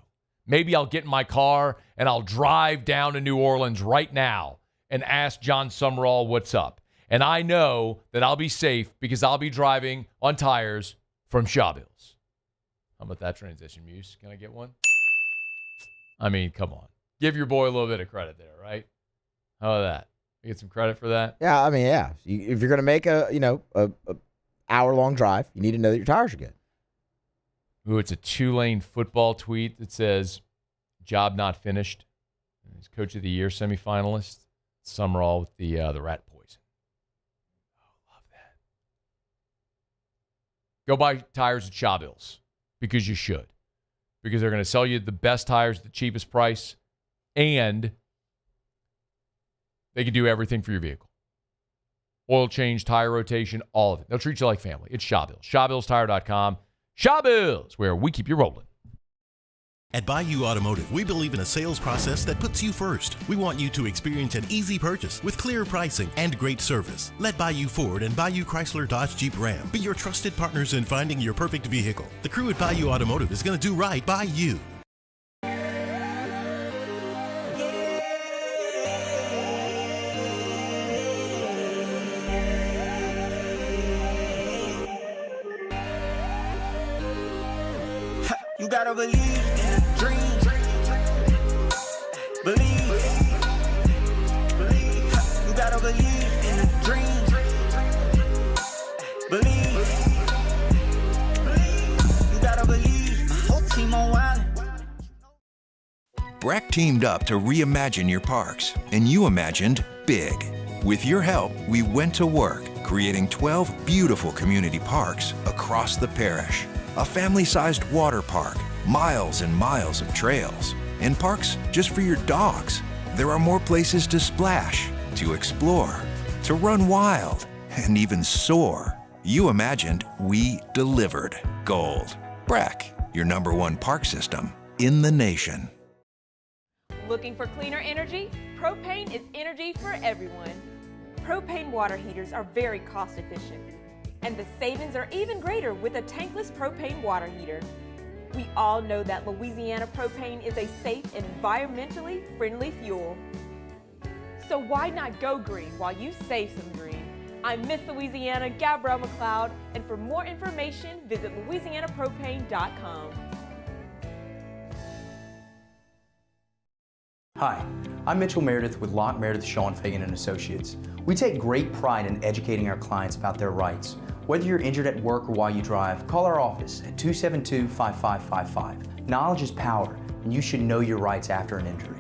Maybe I'll get in my car and I'll drive down to New Orleans right now and ask John Summerall what's up. And I know that I'll be safe because I'll be driving on tires from Shawbills. How about that transition, Muse? Can I get one? I mean, come on. Give your boy a little bit of credit there, right? How about that? You get some credit for that? Yeah, I mean, yeah. If you're going to make a hour-long drive, you need to know that your tires are good. Ooh, it's a Tulane football tweet that says, job not finished. He's Coach of the Year semifinalist. Summerall with the rat poison. Oh, love that. Go buy tires at Shawbills because you should. Because they're going to sell you the best tires at the cheapest price, and they can do everything for your vehicle. Oil change, tire rotation, all of it. They'll treat you like family. It's Shawbills. ShawBillsTire.com. Shawbills, where we keep you rolling. At Bayou Automotive, we believe in a sales process that puts you first. We want you to experience an easy purchase with clear pricing and great service. Let Bayou Ford and Bayou Chrysler Dodge Jeep Ram be your trusted partners in finding your perfect vehicle. The crew at Bayou Automotive is going to do right by you. You gotta believe in a dream. Believe. You gotta believe in a dream. Believe. You gotta believe. My whole team on wild. Breck teamed up to reimagine your parks, and you imagined big. With your help, we went to work, creating 12 beautiful community parks across the parish. A family-sized water park, miles and miles of trails, and parks just for your dogs. There are more places to splash, to explore, to run wild, and even soar. You imagined, we delivered. Gold. Breck, your #1 park system in the nation. Looking for cleaner energy? Propane is energy for everyone. Propane water heaters are very cost efficient. And the savings are even greater with a tankless propane water heater. We all know that Louisiana propane is a safe and environmentally friendly fuel. So why not go green while you save some green? I'm Miss Louisiana, Gabrielle McLeod, and for more information, visit LouisianaPropane.com. Hi, I'm Mitchell Meredith with Locke Meredith, Sean Fagan & Associates. We take great pride in educating our clients about their rights. Whether you're injured at work or while you drive, call our office at 272-5555. Knowledge is power, and you should know your rights after an injury.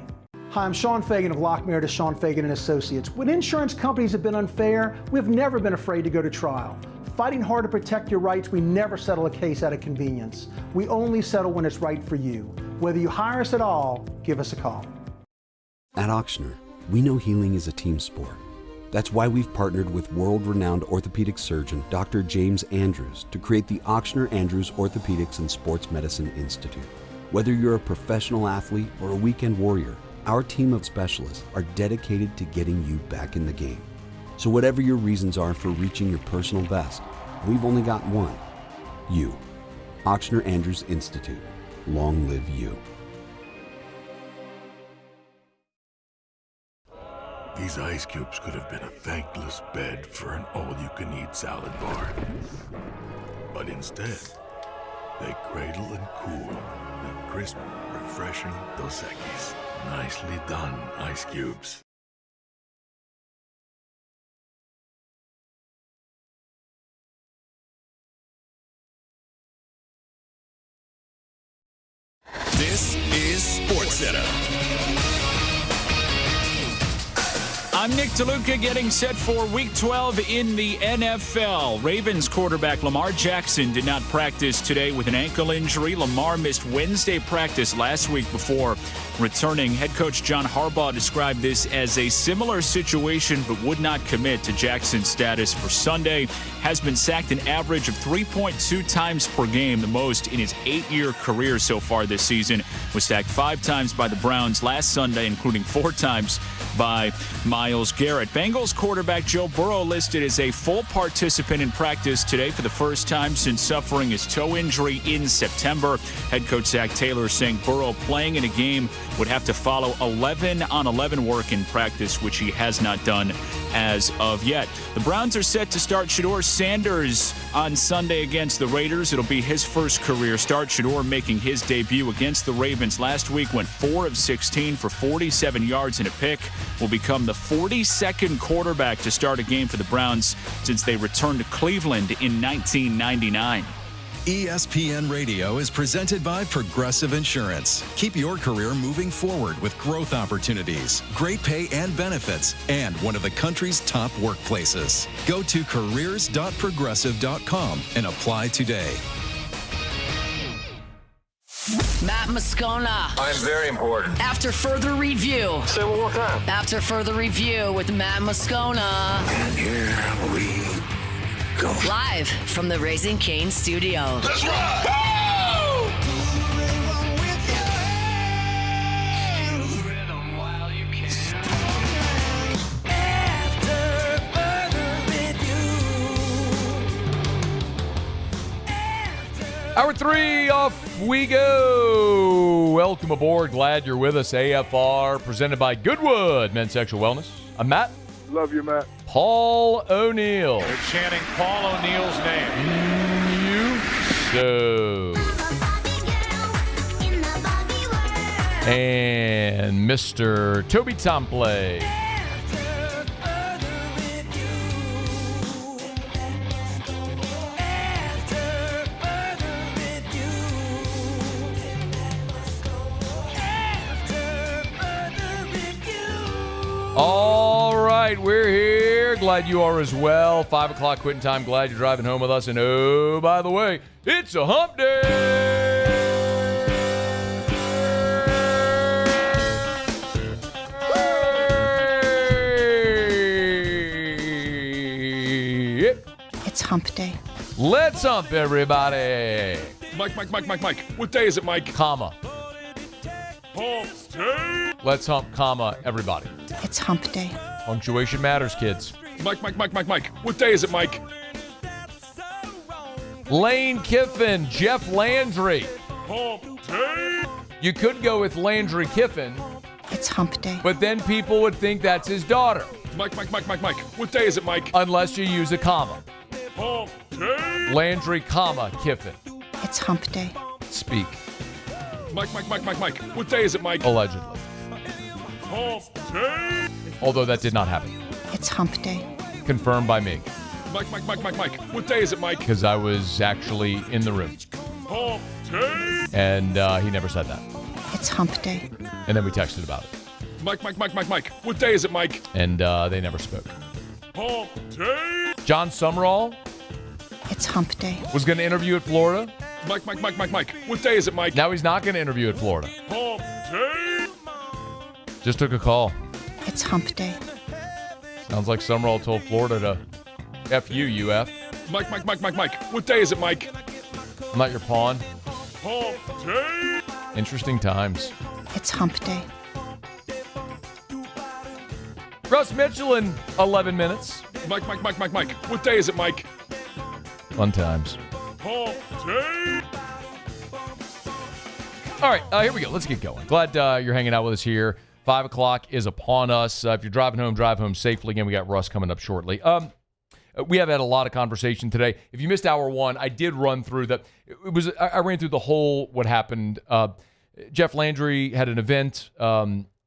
Hi, I'm Sean Fagan of Locke Meredith, Sean Fagan & Associates. When insurance companies have been unfair, we've never been afraid to go to trial. Fighting hard to protect your rights, we never settle a case out of convenience. We only settle when it's right for you. Whether you hire us at all, give us a call. At Ochsner, we know healing is a team sport. That's why we've partnered with world-renowned orthopedic surgeon Dr. James Andrews to create the Ochsner Andrews Orthopedics and Sports Medicine Institute. Whether you're a professional athlete or a weekend warrior, our team of specialists are dedicated to getting you back in the game. So whatever your reasons are for reaching your personal best, we've only got one: you. Ochsner Andrews Institute. Long live you. These ice cubes could have been a thankless bed for an all-you-can-eat salad bar. But instead, they cradle and cool the crisp, refreshing Dos Equis. Nicely done, ice cubes. This is SportsCenter. I'm Nick DeLuca getting set for Week 12 in the NFL. Ravens quarterback Lamar Jackson did not practice today with an ankle injury. Lamar missed Wednesday practice last week before returning. Head coach John Harbaugh described this as a similar situation but would not commit to Jackson's status for Sunday. Has been sacked an average of 3.2 times per game, the most in his 8-year career so far this season. Was sacked 5 times by the Browns last Sunday, including 4 times by Myles Garrett. Bengals quarterback Joe Burrow listed as a full participant in practice today for the first time since suffering his toe injury in September. Head coach Zach Taylor saying Burrow playing in a game would have to follow 11-on-11 work in practice, which he has not done as of yet. The Browns are set to start Shedeur Sanders on Sunday against the Raiders. It'll be his first career start. Shedeur making his debut against the Ravens last week, went 4 of 16 for 47 yards and a pick. Will become the 42nd quarterback to start a game for the Browns since they returned to Cleveland in 1999. ESPN Radio is presented by Progressive Insurance. Keep your career moving forward with growth opportunities, great pay and benefits, and one of the country's top workplaces. Go to careers.progressive.com and apply today. Matt Moscona. I'm very important. After further review. Say it one more time. After further review with Matt Moscona. And here we go. Live from the Raising Cane studio. Let's ride! Hour 3, off we go. Welcome aboard. Glad you're with us. AFR, presented by Goodwood Men's Sexual Wellness. I'm Matt. Love you, Matt. Paul O'Neill. They're chanting Paul O'Neill's name. So. And Mr. Toby Tomplay. All right, we're here. Glad you are as well. 5 o'clock quitting time. Glad you're driving home with us. And oh, by the way, it's a hump day. It's hump day. Let's hump, everybody. Mike. What day is it, Mike? Comma. Hump day. Let's hump, comma, everybody. It's hump day. Punctuation matters, kids. Mike. What day is it, Mike? Lane Kiffin, Jeff Landry. Hump day. You could go with Landry Kiffin. It's hump day. But then people would think that's his daughter. Mike. What day is it, Mike? Unless you use a comma. Hump day. Landry, comma, Kiffin. It's hump day. Speak. Mike. What day is it, Mike? Allegedly. Hump day. Although that did not happen. It's hump day. Confirmed by me. Mike. What day is it, Mike? Because I was actually in the room. Hump day. And he never said that. It's hump day. And then we texted about it. Mike. What day is it, Mike? And they never spoke. Hump day. John Summerall It's hump day. was going to interview at Florida. Mike. What day is it, Mike? Now he's not going to interview at Florida. Hump day. Just took a call. It's hump day. Sounds like Summerall told Florida to F you, UF. Mike. What day is it, Mike? I'm not your pawn. Hump day. Interesting times. It's hump day. Russ Mitchell in 11 minutes. Mike. What day is it, Mike? Fun times. Hump day. All right, here we go. Let's get going. Glad you're hanging out with us here. 5 o'clock is upon us. If you're driving home, drive home safely. Again, we got Russ coming up shortly. We have had a lot of conversation today. If you missed hour one, I did run through that. I ran through the whole what happened. Jeff Landry had an event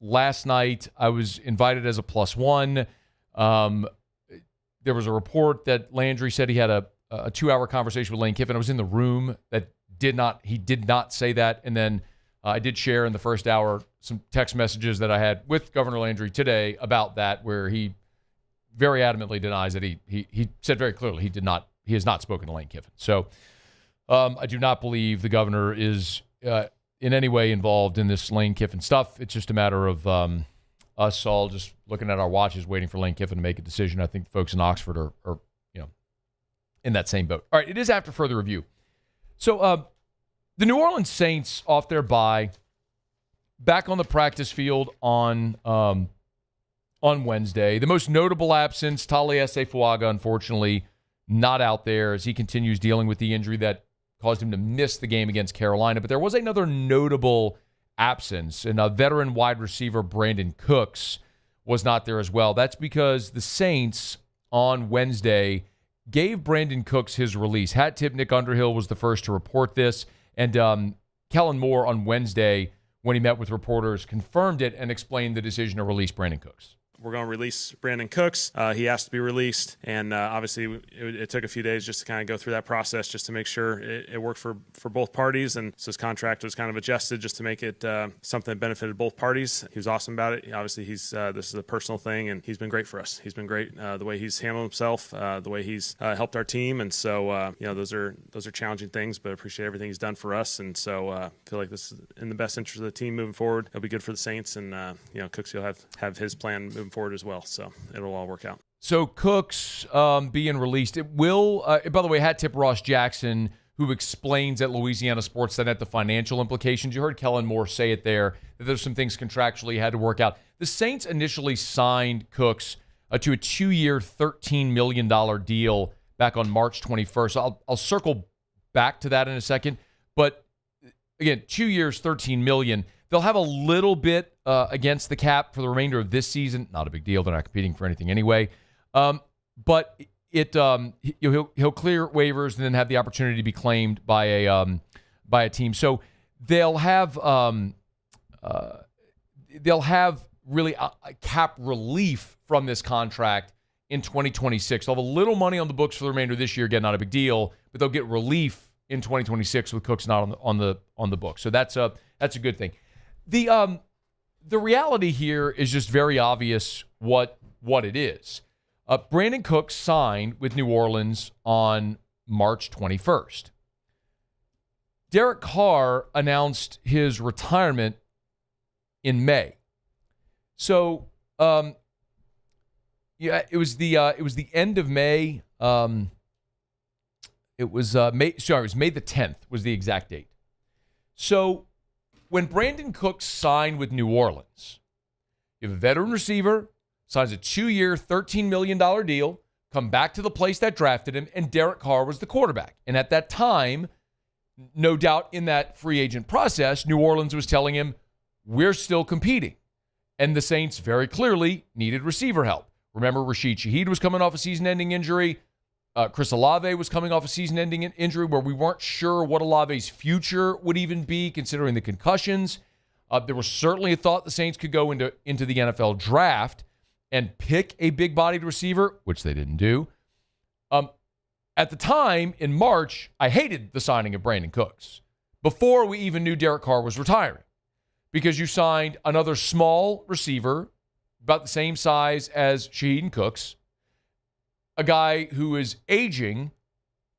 last night. I was invited as a +1. There was a report that Landry said he had a 2-hour conversation with Lane Kiffin. I was in the room. He did not say that. And then I did share in the first hour some text messages that I had with Governor Landry today about that, where he very adamantly denies that he said very clearly he has not spoken to Lane Kiffin. So I do not believe the governor is in any way involved in this Lane Kiffin stuff. It's just a matter of us all just looking at our watches, waiting for Lane Kiffin to make a decision. I think the folks in Oxford are in that same boat. All right, it is after further review. So the New Orleans Saints off their bye, back on the practice field on Wednesday. The most notable absence, Taliesin Fuaga, unfortunately, not out there as he continues dealing with the injury that caused him to miss the game against Carolina. But there was another notable absence, and a veteran wide receiver, Brandin Cooks, was not there as well. That's because the Saints on Wednesday gave Brandin Cooks his release. Hat tip Nick Underhill was the first to report this, and Kellen Moore on Wednesday, when he met with reporters, confirmed it and explained the decision to release Brandin Cooks. We're going to release Brandin Cooks. He asked to be released, and obviously it took a few days just to kind of go through that process just to make sure it worked for both parties, and so his contract was kind of adjusted just to make it something that benefited both parties. He was awesome about it. Obviously, this is a personal thing, and he's been great for us. He's been great the way he's handled himself, the way he's helped our team, and so those are challenging things, but I appreciate everything he's done for us, and so I feel like this is in the best interest of the team moving forward. It'll be good for the Saints, and Cooks will have his plan moving forward as well, so it'll all work out. So Cooks being released, it will, by the way, hat tip Ross Jackson, who explains at Louisiana Sports.net the financial implications. You heard Kellen Moore say it there, that there's some things contractually had to work out. The Saints initially signed Cooks to a 2-year, $13 million deal back on March 21st. I'll circle back to that in a second. But again, 2 years, $13 million. They'll have a little bit against the cap for the remainder of this season. Not a big deal. They're not competing for anything anyway. But he'll clear waivers and then have the opportunity to be claimed by a team. So they'll have really a cap relief from this contract in 2026. They'll have a little money on the books for the remainder of this year. Again, not a big deal, but they'll get relief in 2026 with Cooks not on the books. So that's a good thing. The reality here is just very obvious what it is. Brandin Cooks signed with New Orleans on March 21st. Derek Carr announced his retirement in May. So it was the end of May. It was May the 10th was the exact date. So when Brandin Cooks signed with New Orleans, you have a veteran receiver, signs a 2-year, $13 million deal, come back to the place that drafted him, and Derek Carr was the quarterback. And at that time, no doubt in that free agent process, New Orleans was telling him, we're still competing. And the Saints very clearly needed receiver help. Remember, Rashid Shaheed was coming off a season-ending injury. Chris Olave was coming off a season-ending injury where we weren't sure what Olave's future would even be, considering the concussions. There was certainly a thought the Saints could go into the NFL draft and pick a big-bodied receiver, which they didn't do. At the time, in March, I hated the signing of Brandin Cooks before we even knew Derek Carr was retiring, because you signed another small receiver about the same size as Shaheed and Cooks, a guy who is aging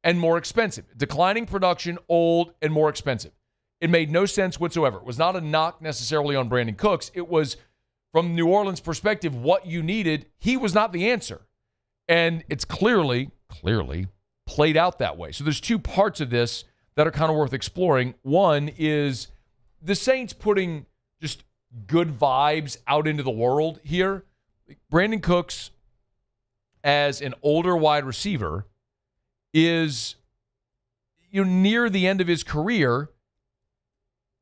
and more expensive, declining production, old, and more expensive. It made no sense whatsoever. It was not a knock necessarily on Brandin Cooks. It was, from New Orleans' perspective, what you needed. He was not the answer. And it's clearly played out that way. So there's two parts of this that are kind of worth exploring. One is the Saints putting just good vibes out into the world here. Brandin Cooks, as an older wide receiver, is near the end of his career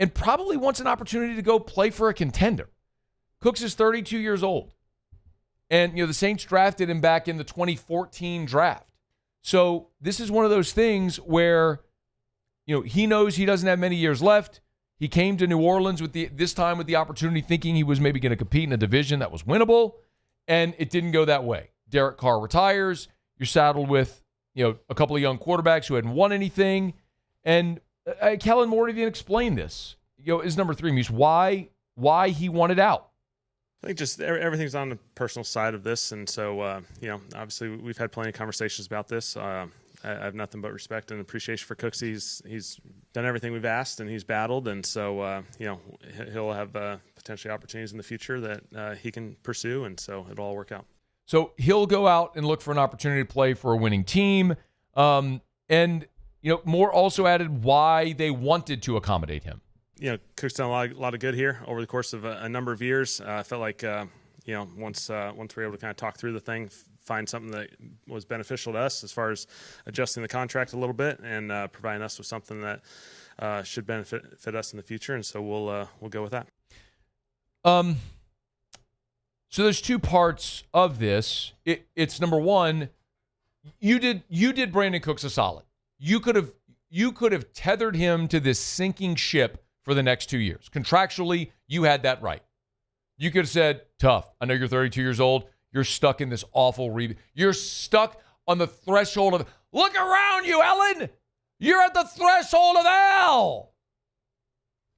and probably wants an opportunity to go play for a contender. Cooks is 32 years old. And, the Saints drafted him back in the 2014 draft. So this is one of those things where, he knows he doesn't have many years left. He came to New Orleans this time with the opportunity, thinking he was maybe going to compete in a division that was winnable, and it didn't go that way. Derek Carr retires. You're saddled with, a couple of young quarterbacks who hadn't won anything. And Kellen Moore even explained this. Is number 3, Muse, why he wanted out. I think just everything's on the personal side of this. And so, obviously we've had plenty of conversations about this. I have nothing but respect and appreciation for Cooks. He's done everything we've asked, and he's battled. And so, he'll have potentially opportunities in the future that he can pursue. And so it'll all work out. So he'll go out and look for an opportunity to play for a winning team. And Moore also added why they wanted to accommodate him. Cook's done a lot of good here over the course of a number of years. I felt like, once we were able to kind of talk through the thing, find something that was beneficial to us as far as adjusting the contract a little bit and providing us with something that should benefit us in the future. And so we'll go with that. So there's two parts of this. It's number one, you did Brandin Cooks a solid. You could have tethered him to this sinking ship for the next 2 years. Contractually, you had that right. You could have said, tough. I know you're 32 years old. You're stuck in this awful You're stuck on the threshold of, look around you, Ellen. You're at the threshold of hell.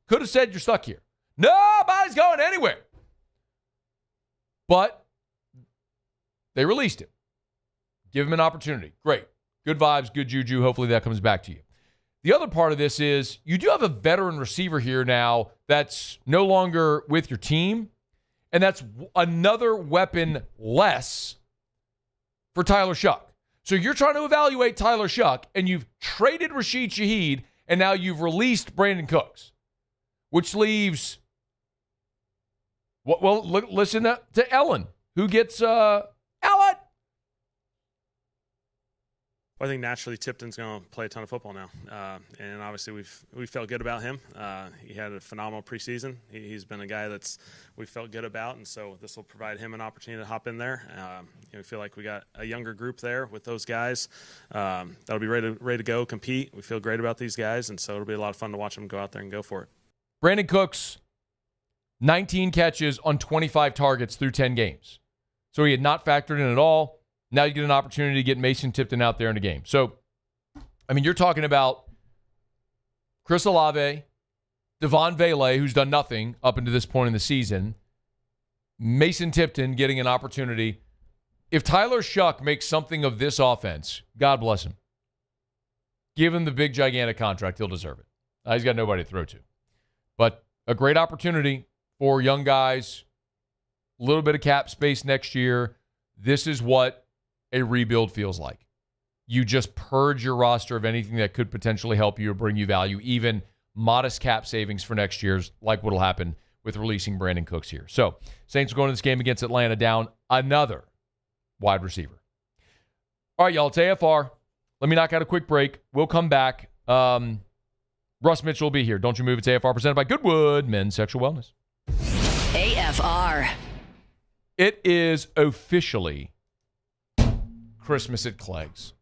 Could have said you're stuck here. Nobody's going anywhere. But they released him. Give him an opportunity. Great. Good vibes, good juju. Hopefully that comes back to you. The other part of this is you do have a veteran receiver here now that's no longer with your team, and that's another weapon less for Tyler Shuck. So you're trying to evaluate Tyler Shuck, and you've traded Rashid Shaheed, and now you've released Brandin Cooks, which leaves, well, listen to Ellen, who gets Ellen. I think naturally Tipton's going to play a ton of football now, and obviously we felt good about him. He had a phenomenal preseason. He's been a guy we felt good about, and so this will provide him an opportunity to hop in there. We feel like we got a younger group there with those guys that'll be ready to go compete. We feel great about these guys, and so it'll be a lot of fun to watch them go out there and go for it. Brandin Cooks, 19 catches on 25 targets through 10 games, so he had not factored in at all. Now you get an opportunity to get Mason Tipton out there in a game. So, you're talking about Chris Olave, Devon Vele, who's done nothing up until this point in the season, Mason Tipton getting an opportunity. If Tyler Shuck makes something of this offense, God bless him. Give him the big, gigantic contract. He'll deserve it. He's got nobody to throw to. But a great opportunity for young guys, a little bit of cap space next year. This is what a rebuild feels like. You just purge your roster of anything that could potentially help you or bring you value, even modest cap savings for next year's, like what will happen with releasing Brandin Cooks here. So, Saints are going to this game against Atlanta down another wide receiver. All right, y'all, it's AFR. Let me knock out a quick break. We'll come back. Russ Mitchell will be here. Don't you move. It's AFR presented by Goodwood Men's Sexual Wellness. AFR. It is officially Christmas at Clegg's.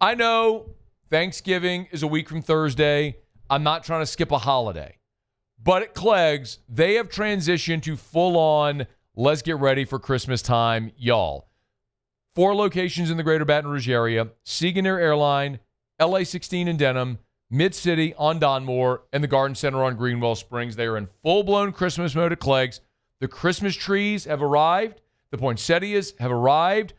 I know Thanksgiving is a week from Thursday. I'm not trying to skip a holiday. But at Clegg's, they have transitioned to full-on, let's get ready for Christmas time, y'all. 4 locations in the greater Baton Rouge area, Seaganeer Airline, LA 16 in Denham, Mid-City on Donmore, and the Garden Center on Greenwell Springs. They are in full-blown Christmas mode at Clegg's. The Christmas trees have arrived. The poinsettias have arrived.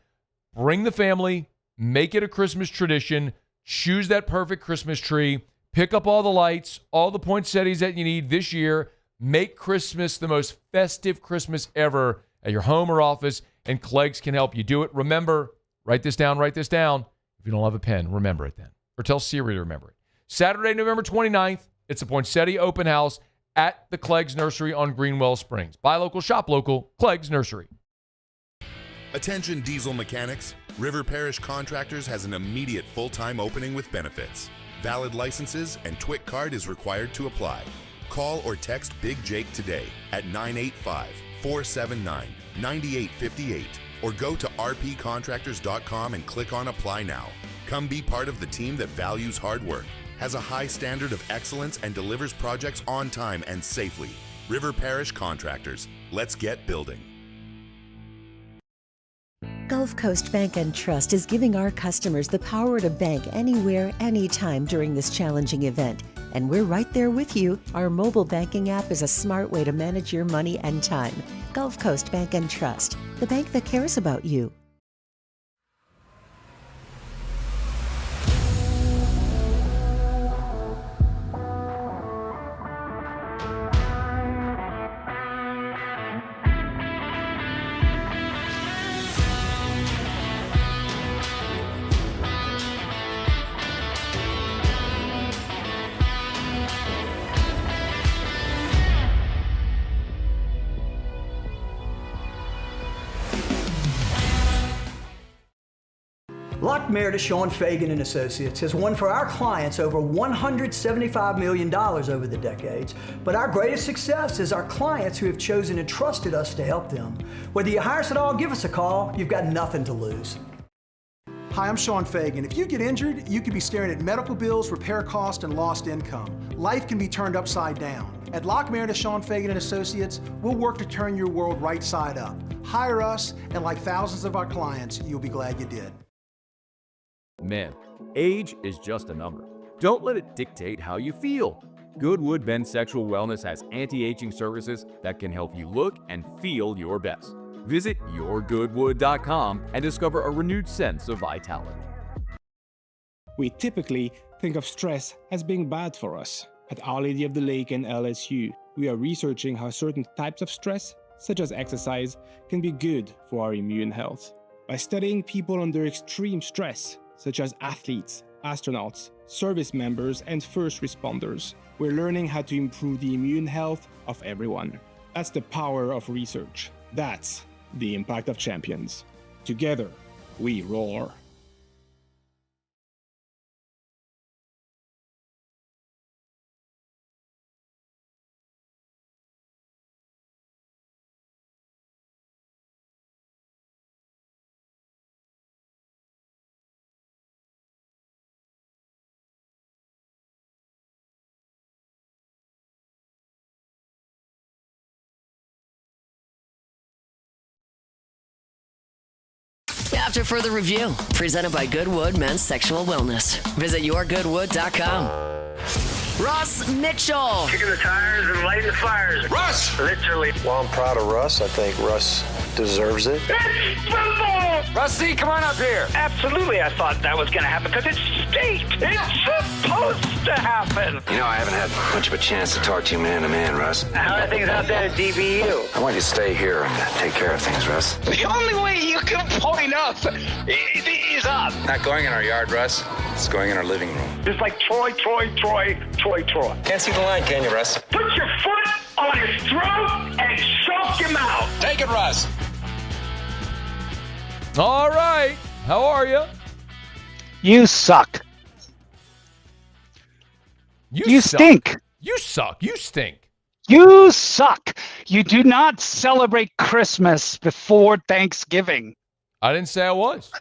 Bring the family. Make it a Christmas tradition. Choose that perfect Christmas tree. Pick up all the lights, all the poinsettias that you need this year. Make Christmas the most festive Christmas ever at your home or office, and Clegg's can help you do it. Remember, write this down. If you don't have a pen, remember it then. Or tell Siri to remember it. Saturday, November 29th, it's a poinsettia open house at the Clegg's Nursery on Greenwell Springs. Buy local, shop local, Clegg's Nursery. Attention diesel mechanics. River Parish Contractors has an immediate full-time opening with benefits. Valid licenses and TWIC card is required to apply. Call or text Big Jake today at 985-479-9858 or go to rpcontractors.com and click on Apply Now. Come be part of the team that values hard work, has a high standard of excellence, and delivers projects on time and safely. River Parish Contractors. Let's get building. Gulf Coast Bank and Trust is giving our customers the power to bank anywhere, anytime during this challenging event. And we're right there with you. Our mobile banking app is a smart way to manage your money and time. Gulf Coast Bank and Trust, the bank that cares about you. Lock Meredith, Sean Fagan and Associates has won for our clients over $175 million over the decades, but our greatest success is our clients who have chosen and trusted us to help them. Whether you hire us at all, give us a call. You've got nothing to lose. Hi, I'm Sean Fagan. If you get injured, you could be staring at medical bills, repair costs, and lost income. Life can be turned upside down. At Lock Meredith, Sean Fagan and Associates, we'll work to turn your world right side up. Hire us, and like thousands of our clients, you'll be glad you did. Men, age is just a number. Don't let it dictate how you feel. Goodwood Men's Sexual Wellness has anti-aging services that can help you look and feel your best. Visit yourgoodwood.com and discover a renewed sense of vitality. We typically think of stress as being bad for us. At Our Lady of the Lake and LSU, we are researching how certain types of stress, such as exercise, can be good for our immune health. By studying people under extreme stress, such as athletes, astronauts, service members, and first responders, we're learning how to improve the immune health of everyone. That's the power of research. That's the impact of champions. Together, we roar. After further review, presented by Goodwood Men's Sexual Wellness. Visit yourgoodwood.com. Russ Mitchell. Kicking the tires and lighting the fires. Russ! Literally. Well, I'm proud of Russ. I think Russ deserves it. It's football! Rusty, come on up here. Absolutely, I thought that was going to happen because it's state. It's supposed to happen. You know, I haven't had much of a chance to talk to you man to man, Russ. How are things out there at DBU? I want you to stay here and take care of things, Russ. The only way you can point up is up. Not going in our yard, Russ. It's going in our living room. Just like Troy. Can't see the line, can you, Russ? Put your foot on his throat and choke him out. Take it, Russ. All right. How are you? You suck. You stink. You suck. You stink. You suck. You do not celebrate Christmas before Thanksgiving. I didn't say I was.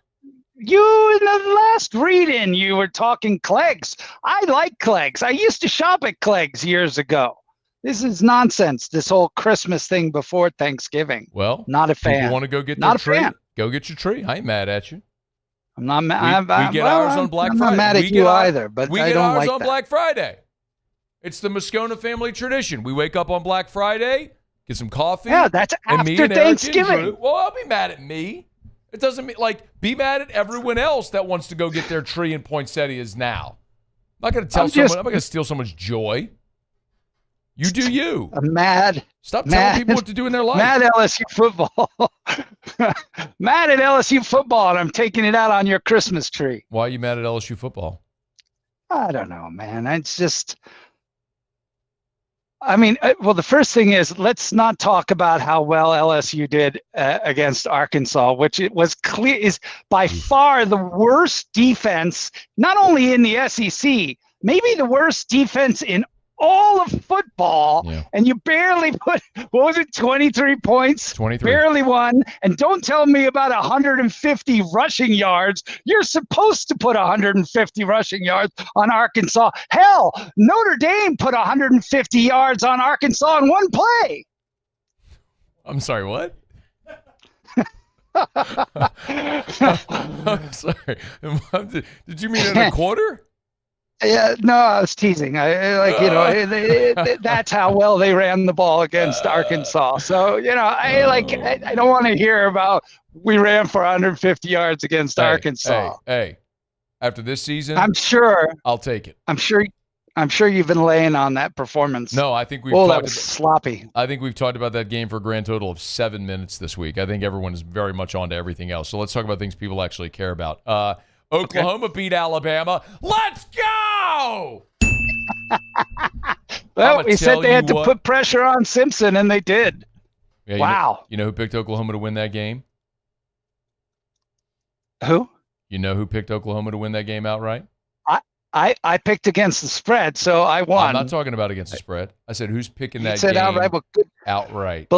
You, in the last read-in, you were talking Clegg's. I like Clegg's. I used to shop at Clegg's years ago. This is nonsense, this whole Christmas thing before Thanksgiving. Well, not a fan. People want to go get not their a tree? Fan. Go get your tree. I ain't mad at you. I'm not mad. We get ours on Black Friday. I'm not mad at you either, but we I get don't ours like on that. Black Friday. It's the Moscona family tradition. We wake up on Black Friday, get some coffee. Yeah, that's and me after and Eric and Thanksgiving. Drew- well, I'll be mad at me. It doesn't mean be mad at everyone else that wants to go get their tree in poinsettias now. I'm not going to tell someone. I'm not going to steal someone's joy. You do you. I'm mad. Stop telling people what to do in their life. Mad at LSU football. Mad at LSU football, and I'm taking it out on your Christmas tree. Why are you mad at LSU football? I don't know, man. It's just, I mean, well, the first thing is, let's not talk about how well LSU did against Arkansas, which it was clear is by far the worst defense, not only in the SEC, maybe the worst defense in all of football. Yeah. And you barely put, what was it, 23 points? 23. Barely won. And don't tell me about 150 rushing yards. You're supposed to put 150 rushing yards on Arkansas. Hell, Notre Dame put 150 yards on Arkansas in one play. I'm sorry, what? I'm sorry. Did you mean in a quarter? Yeah, no, I was teasing. That's how well they ran the ball against Arkansas. So, I don't want to hear about we ran for 150 yards against Arkansas. Hey, after this season, I'm sure I'll take it. I'm sure you've been laying on that performance. No, I think that was sloppy. I think we've talked about that game for a grand total of 7 minutes this week. I think everyone is very much on to everything else. So let's talk about things people actually care about. Oklahoma beat Alabama. Let's go! Well, we said they had to put pressure on Simpson, and they did. Yeah, wow. You know who picked Oklahoma to win that game? Who? You know who picked Oklahoma to win that game outright? I picked against the spread, so I won. I'm not talking about against the spread. I said who's picking that said game outright. Well, good. Outright.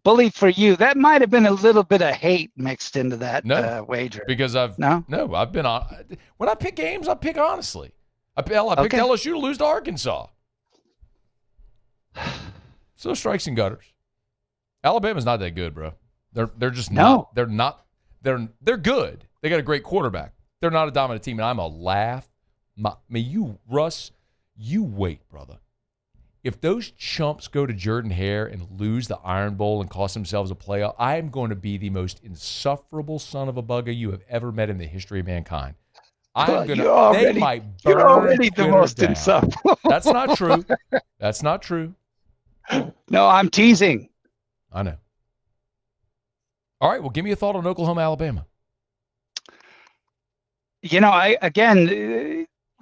Bully for you. That might have been a little bit of hate mixed into that wager. Because I've been on. When I pick games, I pick honestly. I picked LSU to lose to Arkansas. So strikes and gutters. Alabama's not that good, bro. They're just not. They're not. They're good. They got a great quarterback. They're not a dominant team, and I'm a laugh. Russ, you wait, brother. If those chumps go to Jordan Hare and lose the Iron Bowl and cost themselves a playoff, I am going to be the most insufferable son of a bugger you have ever met in the history of mankind. You're already the most insufferable. That's not true. That's not true. No, I'm teasing. I know. All right, well, give me a thought on Oklahoma, Alabama.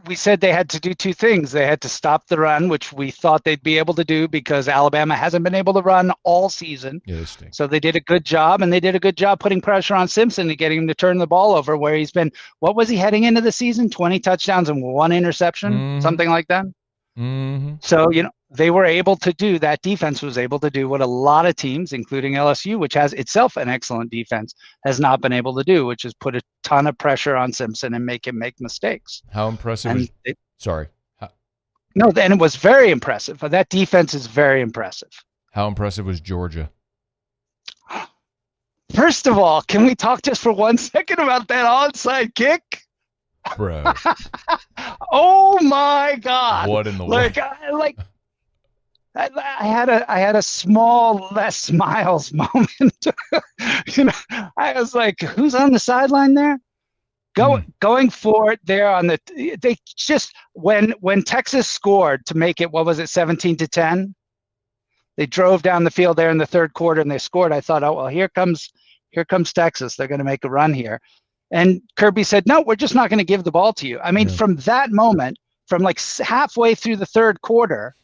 We said they had to do two things. They had to stop the run, which we thought they'd be able to do because Alabama hasn't been able to run all season. Yeah, so they did a good job, and they did a good job putting pressure on Simpson and getting him to turn the ball over where he's been, what was he heading into the season? 20 touchdowns and 1 interception, something like that. Mm-hmm. So, they were able to do, that defense was able to do what a lot of teams, including LSU, which has itself an excellent defense, has not been able to do, which is put a ton of pressure on Simpson and make him make mistakes. How impressive No, and it was very impressive. That defense is very impressive. How impressive was Georgia? First of all, can we talk just for 1 second about that onside kick? Bro. Oh my God. What in the world? I had a small Les Miles moment. I was like, who's on the sideline there? Going for it there on they just when Texas scored to make it, what was it, 17-10? They drove down the field there in the third quarter and they scored. I thought, oh well, here comes Texas. They're going to make a run here. And Kirby said, no, we're just not going to give the ball to you. I mean, from that moment, from like halfway through the third quarter,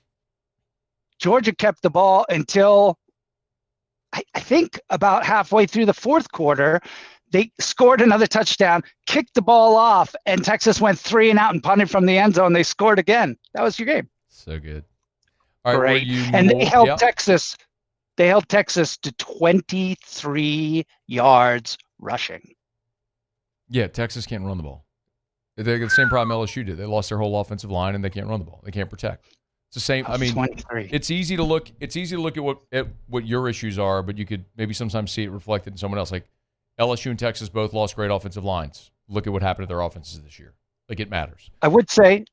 Georgia kept the ball until I think about halfway through the fourth quarter. They scored another touchdown, kicked the ball off, and Texas went 3 and out and punted from the end zone. They scored again. That was your game. So good. All right, great. And they held Texas. They held Texas to 23 yards rushing. Yeah, Texas can't run the ball. They got the same problem LSU did. They lost their whole offensive line and they can't run the ball. They can't protect. It's the same. I mean, 23. It's easy to look at what your issues are, but you could maybe sometimes see it reflected in someone else. Like LSU and Texas both lost great offensive lines. Look at what happened to their offenses this year. Like, it matters. I would say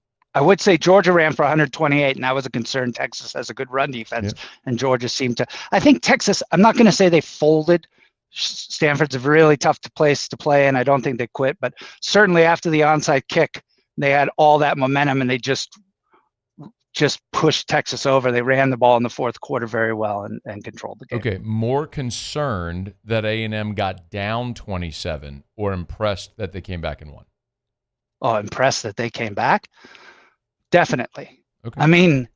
Georgia ran for 128, and that was a concern. Texas has a good run defense, and Georgia seemed to. I think Texas, I'm not going to say they folded. Stanford's a really tough place to play, and I don't think they quit. But certainly after the onside kick, they had all that momentum, and they just pushed Texas over. They ran the ball in the fourth quarter very well and controlled the game. Okay, more concerned that A&M got down 27 or impressed that they came back and won? Oh, impressed that they came back? Definitely. Okay. I mean,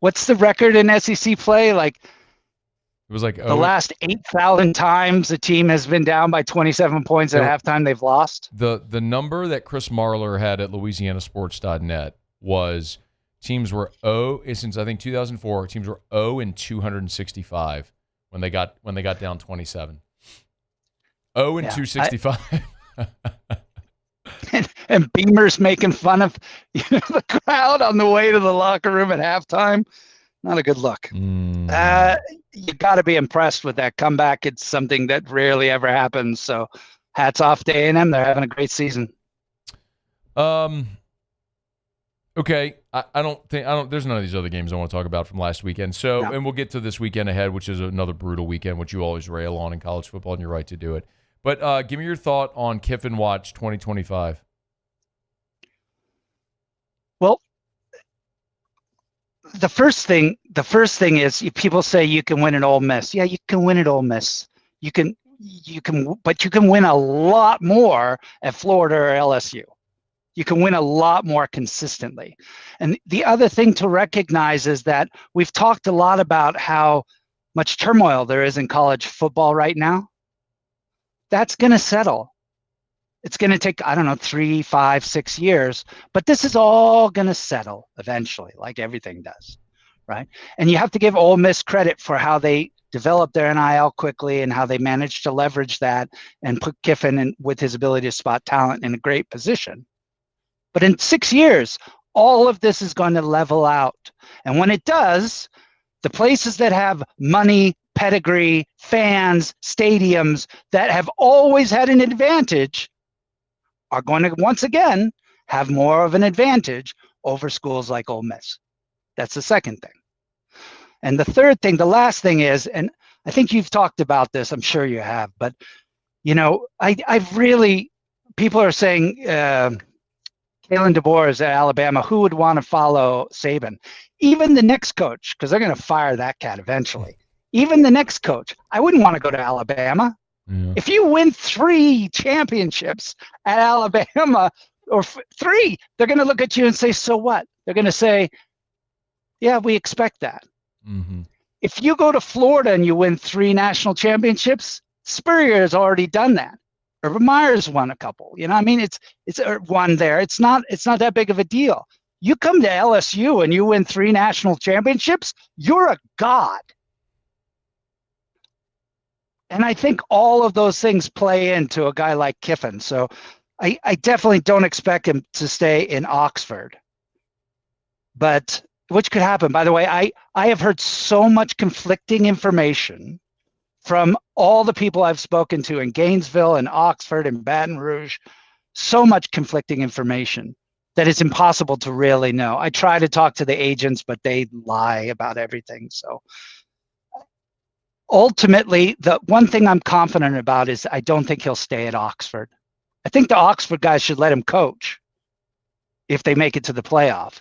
what's the record in SEC play? Like, it was like the last 8,000 times the team has been down by 27 points at halftime, they've lost. The number that Chris Marler had at LouisianaSports.net was teams were since I think 2004, teams were 0-265 when they got down 27. 0-265. And Beamer's making fun of the crowd on the way to the locker room at halftime. Not a good look. You got to be impressed with that comeback. It's something that rarely ever happens. So hats off to A&M. They're having a great season. Okay. There's none of these other games I want to talk about from last weekend. So, and we'll get to this weekend ahead, which is another brutal weekend, which you always rail on in college football, and you're right to do it. But give me your thought on Kiffin Watch 2025. Well, the first thing is people say you can win at Ole Miss. Yeah, you can win at Ole Miss. But you can win a lot more at Florida or LSU. You can win a lot more consistently. And the other thing to recognize is that we've talked a lot about how much turmoil there is in college football right now. That's going to settle. It's going to take, 3, 5, 6 years, but this is all going to settle eventually, like everything does, right? And you have to give Ole Miss credit for how they developed their NIL quickly and how they managed to leverage that and put Kiffin with his ability to spot talent in a great position. But in 6 years, all of this is going to level out. And when it does, the places that have money, pedigree, fans, stadiums that have always had an advantage are going to once again have more of an advantage over schools like Ole Miss. That's the second thing. And the third thing, the last thing is, and I think you've talked about this, I'm sure you have, but I've really, people are saying Kalen DeBoer is at Alabama. Who would want to follow Saban? Even the next coach, because they're going to fire that cat eventually. Even the next coach, I wouldn't want to go to Alabama. Yeah. If you win 3 championships at Alabama, or 3, they're going to look at you and say, so what? They're going to say, yeah, we expect that. Mm-hmm. If you go to Florida and you win 3 national championships, Spurrier has already done that. Urban Meyer's won a couple. It's one there. It's not that big of a deal. You come to LSU and you win 3 national championships, you're a god. And I think all of those things play into a guy like Kiffin. So I definitely don't expect him to stay in Oxford. But which could happen. By the way, I have heard so much conflicting information from all the people I've spoken to in Gainesville and Oxford and Baton Rouge, so much conflicting information that it's impossible to really know. I try to talk to the agents, but they lie about everything. So ultimately, the one thing I'm confident about is I don't think he'll stay at Oxford. I think the Oxford guys should let him coach if they make it to the playoff.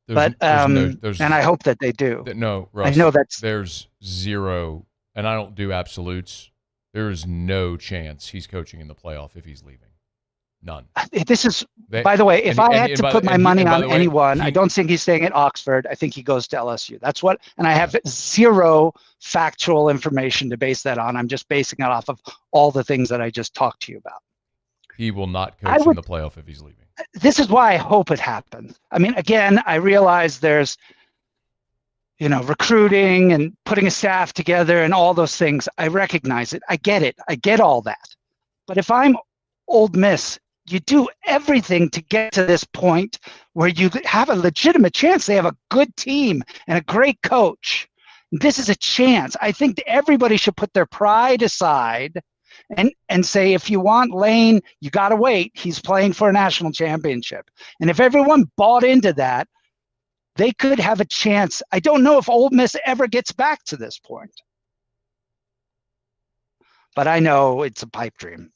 And I hope that they do. No, Russ, I know there's zero, and I don't do absolutes. There is no chance he's coaching in the playoff if he's leaving. None. This is, by the way, if I had to put my money on anyone, I don't think he's staying at Oxford. I think he goes to LSU. That's what, and I have zero factual information to base that on. I'm just basing it off of all the things that I just talked to you about. He will not coach in the playoff if he's leaving. This is why I hope it happens. I mean, again, I realize there's, recruiting and putting a staff together and all those things. I recognize it. I get it. I get all that. But if I'm Ole Miss, you do everything to get to this point where you have a legitimate chance. They have a good team and a great coach. This is a chance. I think that everybody should put their pride aside and say, if you want Lane, you got to wait. He's playing for a national championship. And if everyone bought into that, they could have a chance. I don't know if Ole Miss ever gets back to this point. But I know it's a pipe dream.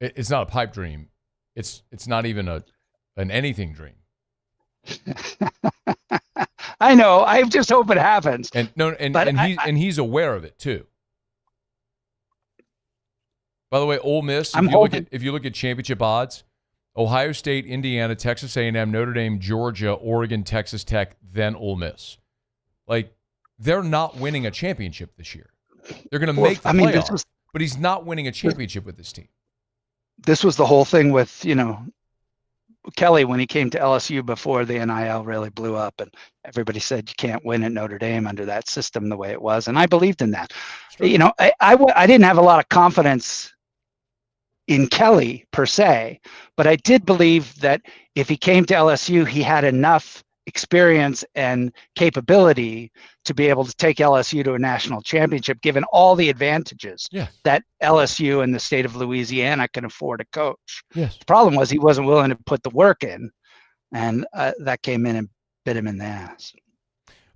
It's not a pipe dream. It's not even an anything dream. I know. I just hope it happens. And he's aware of it too. By the way, Ole Miss, if you look at championship odds, Ohio State, Indiana, Texas A&M, Notre Dame, Georgia, Oregon, Texas Tech, then Ole Miss. Like, they're not winning a championship this year. They're going to make the playoffs, but he's not winning a championship with this team. This was the whole thing with, Kelly when he came to LSU before the NIL really blew up, and everybody said you can't win at Notre Dame under that system the way it was, and I believed in that. I didn't have a lot of confidence in Kelly per se, but I did believe that if he came to LSU, he had enough experience and capability to be able to take LSU to a national championship, given all the advantages that LSU and the state of Louisiana can afford a coach. Yes. The problem was he wasn't willing to put the work in, and that came in and bit him in the ass.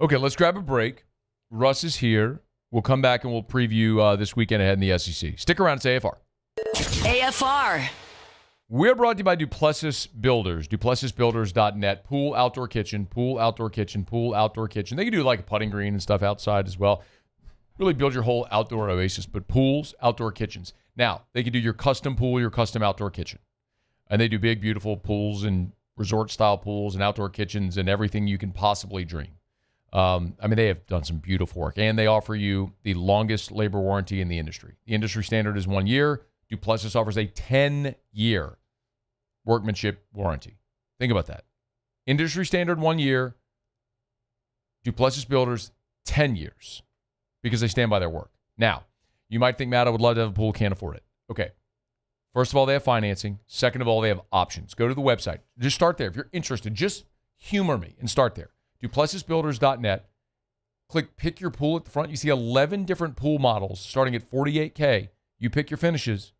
Okay, let's grab a break. Russ is here. We'll come back and we'll preview this weekend ahead in the SEC. Stick around. It's AFR. AFR. We're brought to you by Duplessis Builders, duplessisbuilders.net. Pool, outdoor kitchen, pool, outdoor kitchen, pool, outdoor kitchen. They can do like a putting green and stuff outside as well. Really build your whole outdoor oasis, but pools, outdoor kitchens. Now, they can do your custom pool, your custom outdoor kitchen. And they do big, beautiful pools and resort-style pools and outdoor kitchens and everything you can possibly dream. They have done some beautiful work, and they offer you the longest labor warranty in the industry. The industry standard is 1 year. Duplessis offers a 10-year workmanship warranty. Think about that. Industry standard 1 year. Duplessis Builders, 10 years, because they stand by their work. Now, you might think, Matt, I would love to have a pool, can't afford it. Okay. First of all, they have financing. Second of all, they have options. Go to the website. Just start there. If you're interested, just humor me and start there. duplessisbuilders.net. Click Pick Your Pool at the front. You see 11 different pool models starting at $48K. You pick your finishes.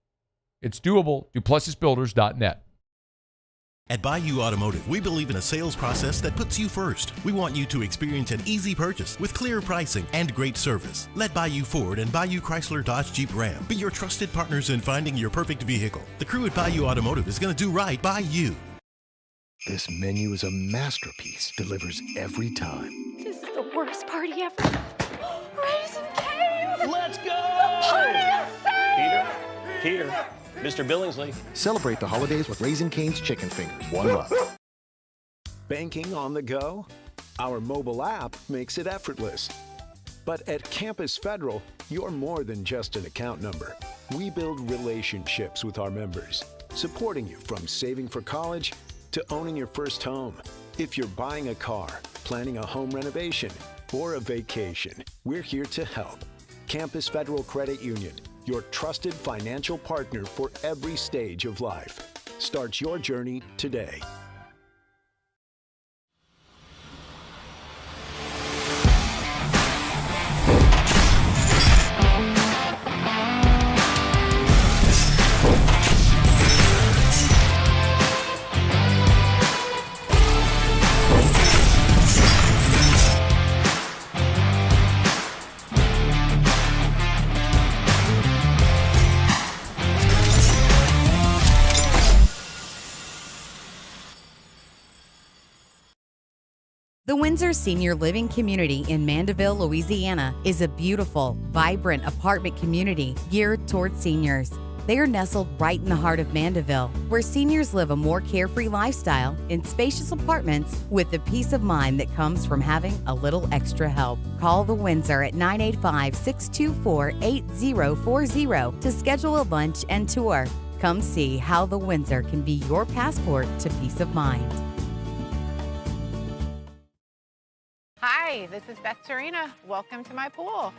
It's doable. duplessisbuilders.net. At Bayou Automotive, we believe in a sales process that puts you first. We want you to experience an easy purchase with clear pricing and great service. Let Bayou Ford and Bayou Chrysler Dodge Jeep Ram be your trusted partners in finding your perfect vehicle. The crew at Bayou Automotive is going to do right by you. This menu is a masterpiece. Delivers every time. This is the worst party ever. Raisin Cane's! Let's go! The party is saved! Peter, Mr. Billingsley. Celebrate the holidays with Raisin Cane's chicken fingers. One love. Banking on the go? Our mobile app makes it effortless. But at Campus Federal, you're more than just an account number. We build relationships with our members, supporting you from saving for college to owning your first home. If you're buying a car, planning a home renovation, or a vacation, we're here to help. Campus Federal Credit Union, your trusted financial partner for every stage of life. Start your journey today. The Windsor Senior Living Community in Mandeville, Louisiana is a beautiful, vibrant apartment community geared toward seniors. They are nestled right in the heart of Mandeville, where seniors live a more carefree lifestyle in spacious apartments with the peace of mind that comes from having a little extra help. Call the Windsor at 985-624-8040 to schedule a lunch and tour. Come see how the Windsor can be your passport to peace of mind. Hi, this is Beth Serena. Welcome to my pool.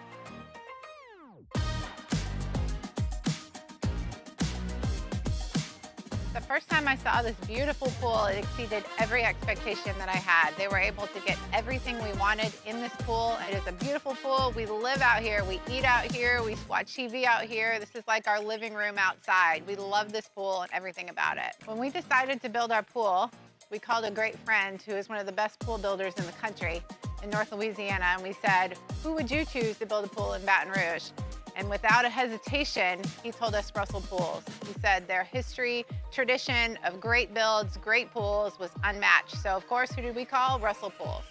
The first time I saw this beautiful pool, it exceeded every expectation that I had. They were able to get everything we wanted in this pool. It is a beautiful pool. We live out here, we eat out here, we watch TV out here. This is like our living room outside. We love this pool and everything about it. When we decided to build our pool, we called a great friend who is one of the best pool builders in the country in North Louisiana, and we said, who would you choose to build a pool in Baton Rouge? And without a hesitation, he told us Russell Pools. He said their history, tradition of great builds, great pools was unmatched. So of course, who did we call? Russell Pools.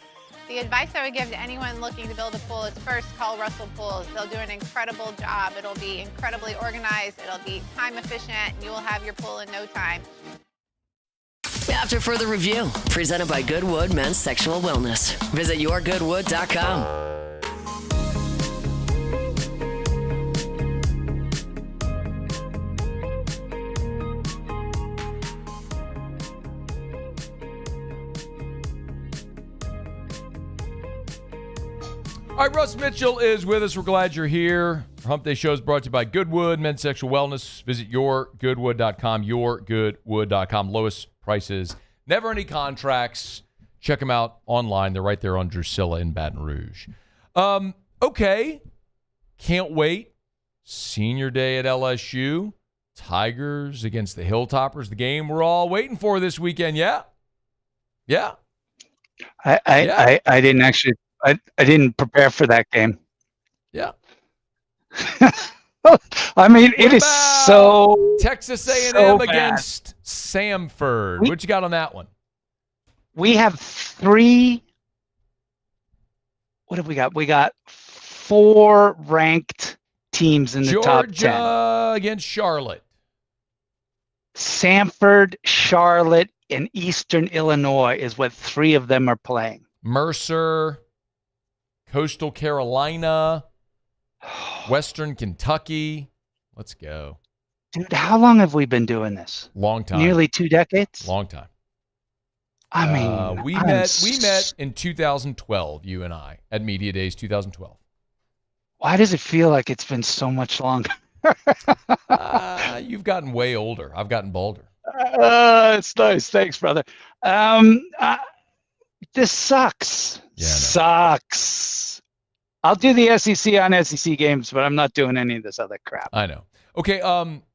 The advice I would give to anyone looking to build a pool is first call Russell Pools. They'll do an incredible job. It'll be incredibly organized. It'll be time efficient. And you will have your pool in no time. After further review, presented by Goodwood Men's Sexual Wellness. Visit yourgoodwood.com. All right, Russ Mitchell is with us. We're glad you're here. Our Hump Day show is brought to you by Goodwood Men's Sexual Wellness. Visit yourgoodwood.com, yourgoodwood.com. Lowest prices, never any contracts. Check them out online. They're right there on Drusilla in Baton Rouge. Okay, can't wait. Senior day at LSU. Tigers against the Hilltoppers. The game we're all waiting for this weekend. Yeah? I didn't actually. I didn't prepare for that game. Yeah. I mean, it is so Texas A&M so against Samford. What you got on that one? We have three. What have we got? We got 4 ranked teams in the top 10. Georgia against Charlotte. Samford, Charlotte, and Eastern Illinois is what 3 of them are playing. Mercer, Coastal Carolina, Western Kentucky. Let's go. Dude, how long have we been doing this? Long time. Nearly 2 decades? Long time. I mean, we met in 2012, you and I, at Media Days 2012. Why does it feel like it's been so much longer? You've gotten way older. I've gotten bolder. It's nice. Thanks, brother. This sucks. Yeah, I know. Sucks. I'll do the SEC on SEC games, but I'm not doing any of this other crap. I know. Okay,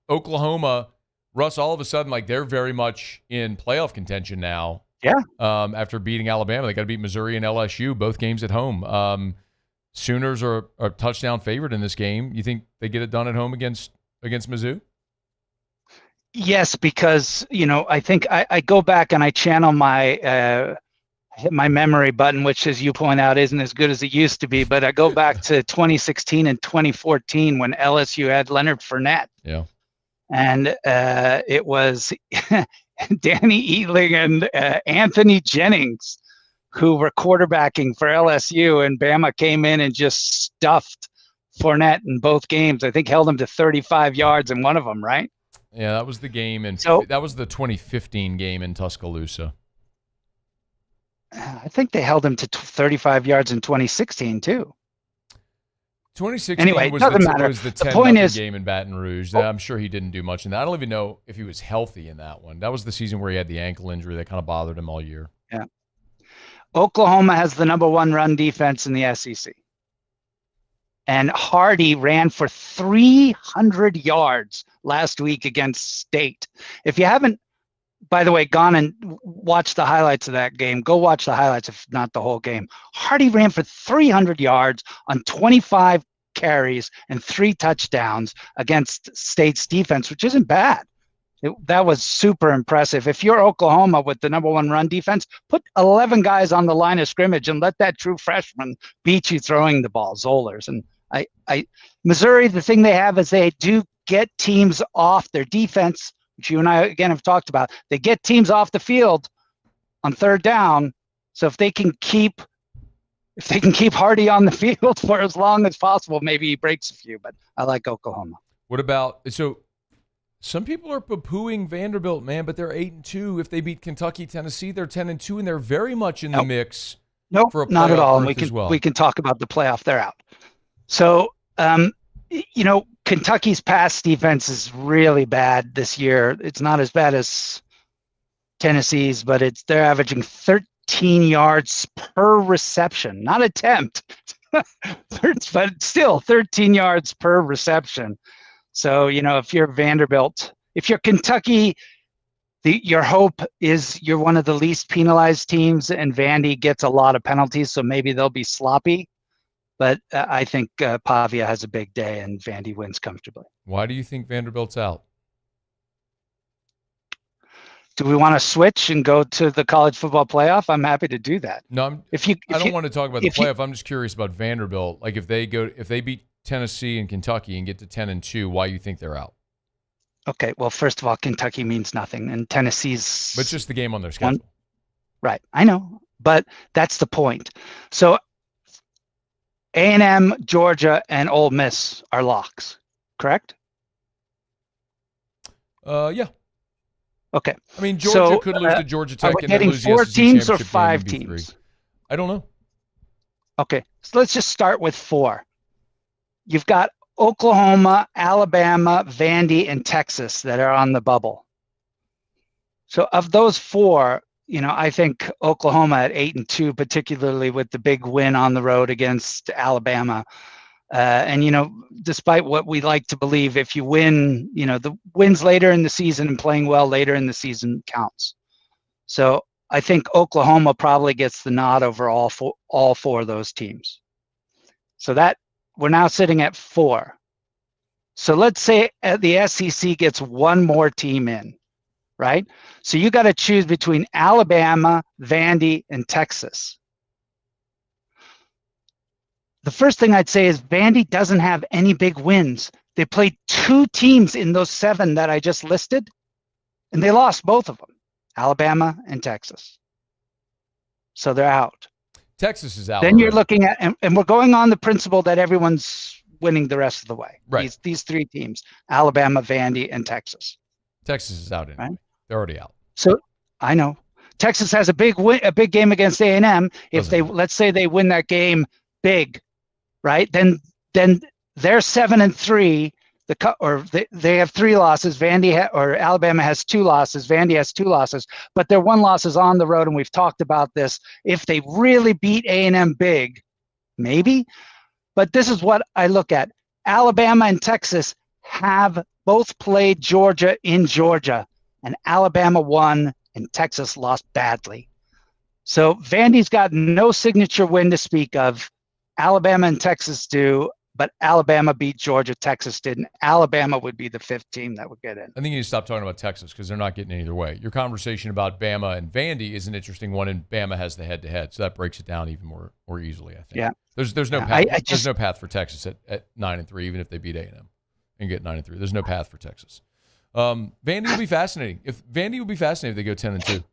Oklahoma, Russ, all of a sudden, like, they're very much in playoff contention now. Yeah. After beating Alabama, they got to beat Missouri and LSU, both games at home. Sooners are a touchdown favorite in this game. You think they get it done at home against Mizzou? Yes, because, I think I go back and I channel my hit my memory button, which, as you point out, isn't as good as it used to be. But I go back to 2016 and 2014 when LSU had Leonard Fournette. Yeah. And it was Danny Etling and Anthony Jennings who were quarterbacking for LSU, and Bama came in and just stuffed Fournette in both games. I think held him to 35 yards in one of them, right? Yeah, that was the game. That was the 2015 game in Tuscaloosa. I think they held him to 35 yards in 2016 too. 2016 anyway, was doesn't the matter. was the The 10 point is, game in Baton Rouge. I'm sure he didn't do much in that. I don't even know if he was healthy in that one. That was the season where he had the ankle injury that kind of bothered him all year. Yeah. Oklahoma has the #1 run defense in the SEC. And Hardy ran for 300 yards last week against State. If you haven't, by the way, gone and watched the highlights of that game, go watch the highlights, if not the whole game. Hardy ran for 300 yards on 25 carries and 3 touchdowns against State's defense, which isn't bad. That was super impressive. If you're Oklahoma with the #1 run defense, put 11 guys on the line of scrimmage and let that true freshman beat you throwing the ball, Zollers. And Missouri, the thing they have is they do get teams off their defense, which you and I, again, have talked about. They get teams off the field on 3rd down. So if they can keep Hardy on the field for as long as possible, maybe he breaks a few, but I like Oklahoma. What about, so some people are poo-pooing Vanderbilt, man, but they're 8-2. If they beat Kentucky, Tennessee, they're 10-2, and they're very much in the mix Nope, for a not at playoff all. berth And as well. we can talk about the playoff. They're out. So, Kentucky's pass defense is really bad this year. It's not as bad as Tennessee's, but they're averaging 13 yards per reception, not attempt, but still 13 yards per reception. So, if you're Vanderbilt, if you're Kentucky, your hope is you're one of the least penalized teams, and Vandy gets a lot of penalties, so maybe they'll be sloppy. But I think Pavia has a big day, and Vandy wins comfortably. Why do you think Vanderbilt's out? Do we want to switch and go to the college football playoff? I'm happy to do that. No, I don't want to talk about the playoff. I'm just curious about Vanderbilt. Like if they beat Tennessee and Kentucky and get to 10-2, why you think they're out? Okay, well, first of all, Kentucky means nothing, and Tennessee's... But it's just the game on their schedule. Right, I know, but that's the point. So A&M, Georgia, and Ole Miss are locks, correct? Yeah. Okay. I mean, Georgia could lose to Georgia Tech and then lose the SEC 4 teams or championship 5 game and be 3. teams? I don't know. Okay, so let's just start with 4. You've got Oklahoma, Alabama, Vandy, and Texas that are on the bubble. So of those 4, I think Oklahoma at 8-2, particularly with the big win on the road against Alabama. And despite what we like to believe, if you win, the wins later in the season and playing well later in the season counts. So I think Oklahoma probably gets the nod over all 4 of those teams. So that we're now sitting at 4. So let's say the SEC gets one more team in, right? So you got to choose between Alabama, Vandy, and Texas. The first thing I'd say is Vandy doesn't have any big wins. They played 2 teams in those 7 that I just listed, and they lost both of them, Alabama and Texas. So they're out. Texas is out. Then you're looking at, and we're going on the principle that everyone's winning the rest of the way. Right. These 3 teams, Alabama, Vandy, and Texas. Texas is out anyway. Right? They're already out. So I know Texas has a big game against A&M. If let's say they win that game big, right? Then they're 7-3. They have 3 losses. Alabama has 2 losses. Vandy has 2 losses, but their 1 loss is on the road, and we've talked about this. If they really beat A&M big, maybe. But this is what I look at. Alabama and Texas have both played Georgia in Georgia, and Alabama won, and Texas lost badly. So Vandy's got no signature win to speak of. Alabama and Texas do. But Alabama beat Georgia, Texas didn't. Alabama would be the 5th team that would get in. I think you need to stop talking about Texas because they're not getting in either way. Your conversation about Bama and Vandy is an interesting one, and Bama has the head-to-head, so that breaks it down even more easily, I think. Yeah. There's no path. There's no path for Texas at 9-3, even if they beat A&M and get 9-3. There's no path for Texas. Vandy will be fascinating. If they go 10-2.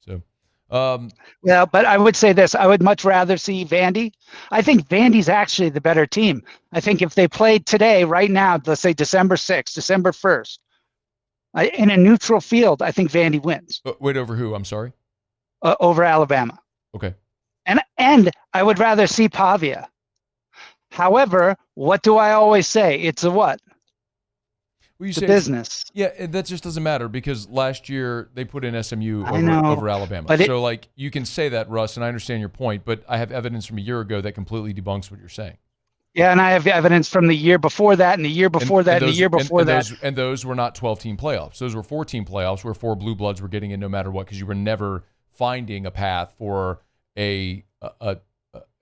So. Well, but I would say this. I would much rather see Vandy. I think Vandy's actually the better team. I think if they played today, right now, let's say December 6th, December 1st, in a neutral field, I think Vandy wins. Wait, over who? I'm sorry? Over Alabama. Okay. And I would rather see Pavia. However, what do I always say? It's a what? Well, it's a business. Yeah, that just doesn't matter because last year they put in SMU over Alabama. But so, you can say that, Russ, and I understand your point, but I have evidence from a year ago that completely debunks what you're saying. Yeah, and I have evidence from the year before that and the year before that and the year before that. And those were not 12-team playoffs. Those were 4-team playoffs where 4 blue bloods were getting in no matter what because you were never finding a path for an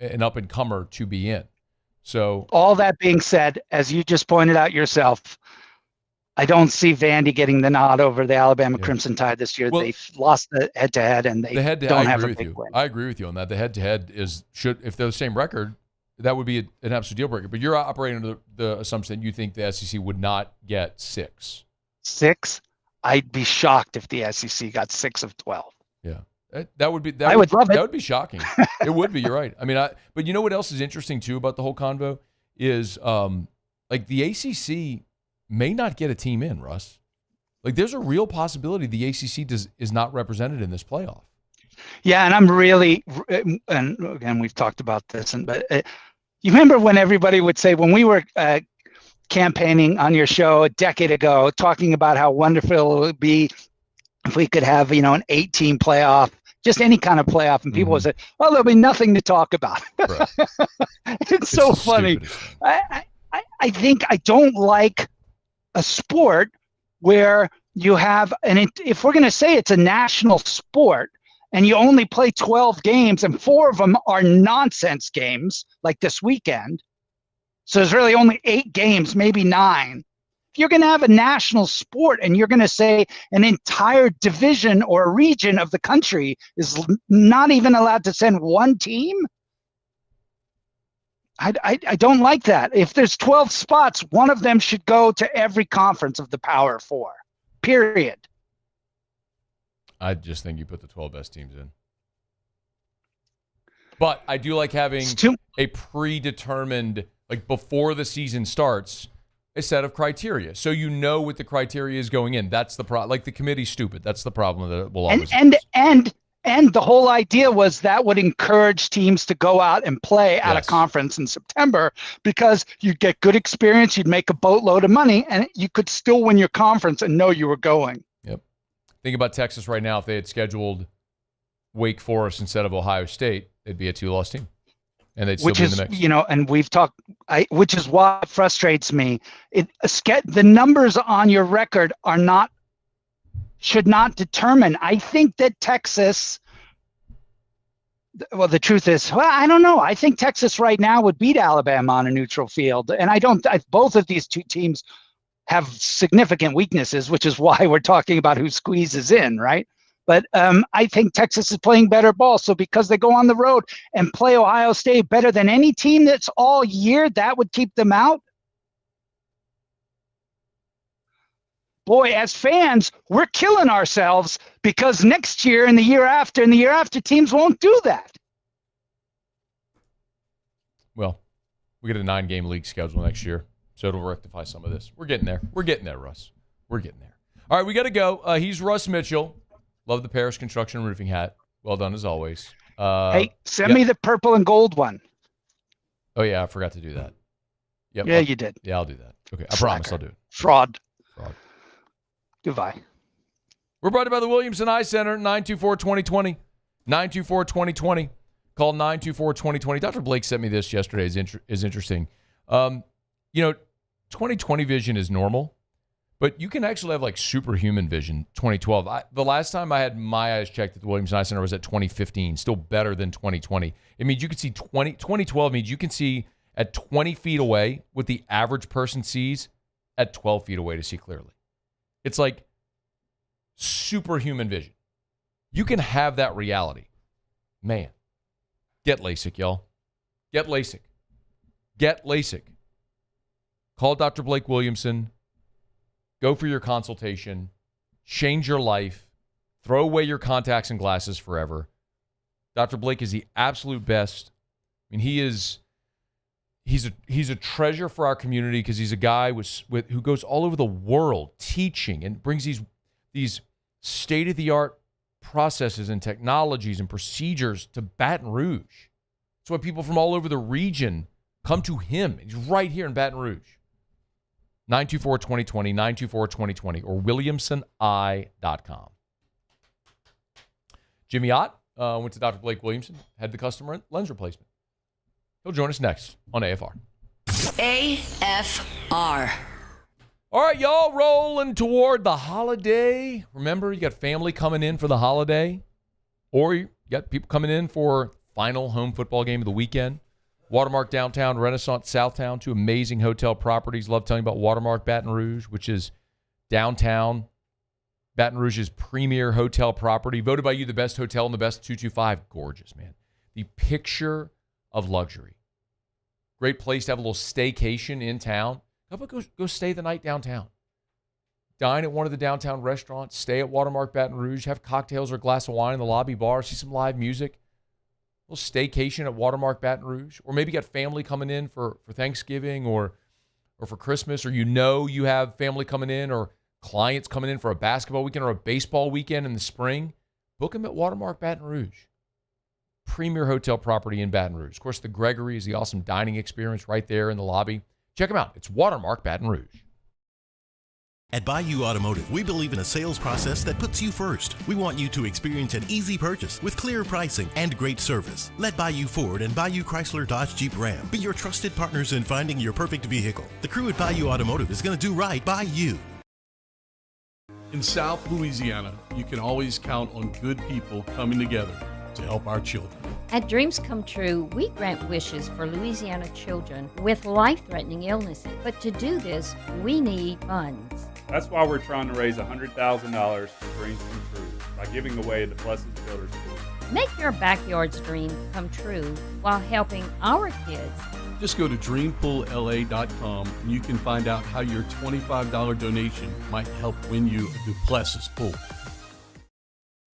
up-and-comer to be in. So all that being said, as you just pointed out yourself, I don't see Vandy getting the nod over the Alabama Crimson Tide this year. They've lost the head-to-head, and they don't have a big win. I agree with you on that. The head-to-head if they're the same record, that would be an absolute deal breaker. But you're operating under the assumption that you think the SEC would not get 6. 6? I'd be shocked if the SEC got 6 of 12. Yeah, that would be. I would love it. That would be shocking. It would be. You're right. I mean, but you know what else is interesting too about the whole convo is the ACC may not get a team in, Russ. There's a real possibility the ACC is not represented in this playoff. Yeah, and I'm really, and again, we've talked about this, but you remember when everybody would say, when we were campaigning on your show a decade ago, talking about how wonderful it would be if we could have, an 8-team playoff, just any kind of playoff, and people would say, "Oh, there'll be nothing to talk about." Right. It's so funny. I think I don't like a sport where you have, if we're going to say it's a national sport and you only play 12 games and 4 of them are nonsense games like this weekend, so there's really only 8 games, maybe 9. If you're going to have a national sport and you're going to say an entire division or a region of the country is not even allowed to send one team, I don't like that. If there's 12 spots, one of them should go to every conference of the Power 4, period. I just think you put the 12 best teams in. But I do like having a predetermined, like before the season starts, a set of criteria. So you know what the criteria is going in. That's the problem. Like the committee's stupid. That's the problem that will always And the whole idea was that would encourage teams to go out and play at a conference in September because you'd get good experience, you'd make a boatload of money, and you could still win your conference and know you were going. Yep. Think about Texas right now. If they had scheduled Wake Forest instead of Ohio State, they'd be a 2-loss team. And they'd still be in the mix. And we've talked, which is why it frustrates me. The numbers on your record should not determine. I think that Texas, well, the truth is, I don't know. I think Texas right now would beat Alabama on a neutral field. And both of these two teams have significant weaknesses, which is why we're talking about who squeezes in, right? But I think Texas is playing better ball. So because they go on the road and play Ohio State better than any team that's all year, that would keep them out. Boy, as fans, we're killing ourselves because next year and the year after, teams won't do that. Well, we get a 9-game league schedule next year, so it'll rectify some of this. We're getting there. We're getting there, Russ. We're getting there. All right, we got to go. He's Russ Mitchell. Love the Parish Construction and Roofing hat. Well done as always. Hey, send me the purple and gold one. Oh, yeah, I forgot to do that. Yep, yeah, you did. Yeah, I'll do that. Okay, I promise I'll do it. Fraud. Goodbye. We're brought to you by the Williamson Eye Center, 924-2020. 924-2020. Call 924-2020. Dr. Blake sent me this yesterday. Is interesting. 20/20 vision is normal. But you can actually have like superhuman vision, 2012. The last time I had my eyes checked at the Williamson Eye Center was at 2015, still better than 2020. It means you can see 2012 means you can see at 20 feet away what the average person sees at 12 feet away to see clearly. It's like superhuman vision. You can have that reality. Man, get LASIK, y'all. Get LASIK. Get LASIK. Call Dr. Blake Williamson. Go for your consultation, change your life, throw away your contacts and glasses forever. Dr. Blake is the absolute best. I mean, he's a treasure for our community because he's a guy who goes all over the world teaching and brings these state-of-the-art processes and technologies and procedures to Baton Rouge. That's why people from all over the region come to him. He's right here in Baton Rouge. 924-2020, 924-2020, or WilliamsonEye.com. Jimmy Ott went to Dr. Blake Williamson, had the customer lens replacement. He'll join us next on AFR. AFR. All right, y'all, rolling toward the holiday. Remember, you got family coming in for the holiday, or you got people coming in for final home football game of the weekend. Watermark Downtown, Renaissance Southtown, 2 amazing hotel properties. Love telling you about Watermark Baton Rouge, which is downtown Baton Rouge's premier hotel property. Voted by you the best hotel in the best 225. Gorgeous, man. The picture of luxury. Great place to have a little staycation in town. How about go stay the night downtown? Dine at one of the downtown restaurants. Stay at Watermark Baton Rouge. Have cocktails or a glass of wine in the lobby bar. See some live music. A little staycation at Watermark Baton Rouge, or maybe you got family coming in for Thanksgiving or for Christmas, or you have family coming in or clients coming in for a basketball weekend or a baseball weekend in the spring. book them at Watermark Baton Rouge. Premier hotel property in Baton Rouge. Of course, the Gregory is the awesome dining experience right there in the lobby. Check them out. It's Watermark Baton Rouge. At Bayou Automotive, we believe in a sales process that puts you first. We want you to experience an easy purchase with clear pricing and great service. Let Bayou Ford and Bayou Chrysler Dodge Jeep Ram be your trusted partners in finding your perfect vehicle. The crew at Bayou Automotive is going to do right by you. In South Louisiana, you can always count on good people coming together to help our children. At Dreams Come True, we grant wishes for Louisiana children with life-threatening illnesses. But to do this, we need funds. That's why we're trying to raise $100,000 for Dreams Come True by giving away the Blessed Builders School. Make your backyard's dream come true while helping our kids. Just go to dreampoolla.com and you can find out how your $25 donation might help win you a Duplessis pool.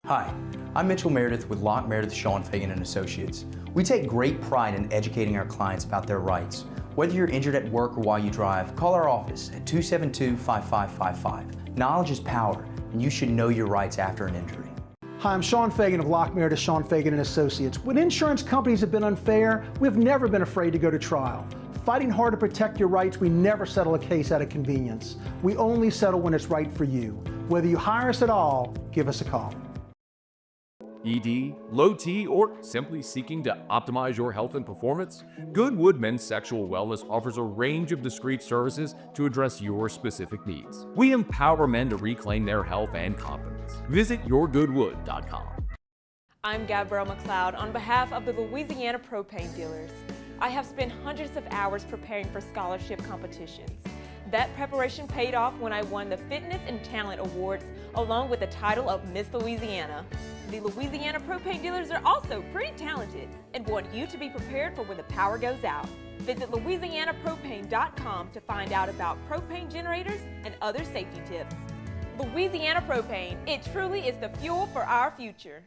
Hi, I'm Mitchell Meredith with Locke Meredith, Sean Fagan & Associates. We take great pride in educating our clients about their rights. Whether you're injured at work or while you drive, call our office at 272-5555. Knowledge is power, and you should know your rights after an injury. Hi, I'm Sean Fagan of Locke Meredith, Sean Fagan & Associates. When insurance companies have been unfair, we've never been afraid to go to trial. Fighting hard to protect your rights, we never settle a case out of convenience. We only settle when it's right for you. Whether you hire us at all, give us a call. ED, low T, or simply seeking to optimize your health and performance? Goodwood Men's Sexual Wellness offers a range of discreet services to address your specific needs. We empower men to reclaim their health and confidence. Visit yourgoodwood.com. I'm Gabrielle McLeod on behalf of the Louisiana Propane Dealers. I have spent hundreds of hours preparing for scholarship competitions. That preparation paid off when I won the Fitness and Talent Awards along with the title of Miss Louisiana. The Louisiana Propane Dealers are also pretty talented and want you to be prepared for when the power goes out. Visit louisianapropane.com to find out about propane generators and other safety tips. Louisiana Propane, it truly is the fuel for our future.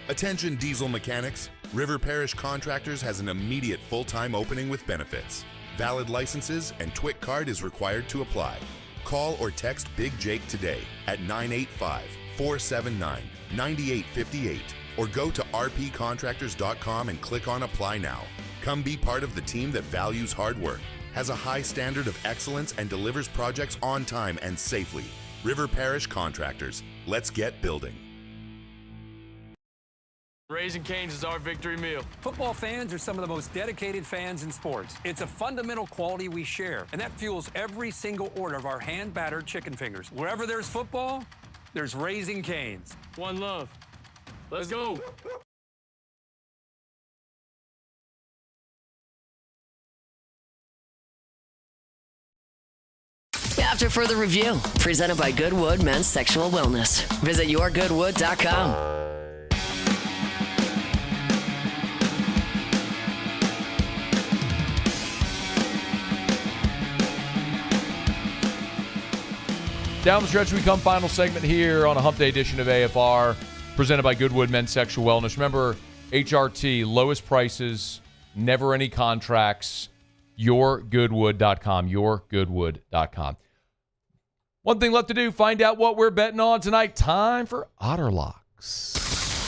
Attention diesel mechanics, River Parish Contractors has an immediate full-time opening with benefits. Valid licenses and TWIC card is required to apply. Call or text Big Jake today at 985-479-9858 or go to rpcontractors.com and click on Apply Now. Come be part of the team that values hard work, has a high standard of excellence, and delivers projects on time and safely. River Parish Contractors. Let's get building. Raising Cane's is our victory meal. Football fans are some of the most dedicated fans in sports. It's a fundamental quality we share, and that fuels every single order of our hand-battered chicken fingers. Wherever there's football, there's Raising Cane's. One love. Let's go. After further review, presented by Goodwood Men's Sexual Wellness. Visit yourgoodwood.com. Down the stretch we come, final segment here on a Hump Day edition of AFR, presented by Goodwood Men's Sexual Wellness. Remember, HRT, lowest prices, never any contracts, yourgoodwood.com, yourgoodwood.com. One thing left to do, find out what we're betting on tonight. Time for Otter Locks.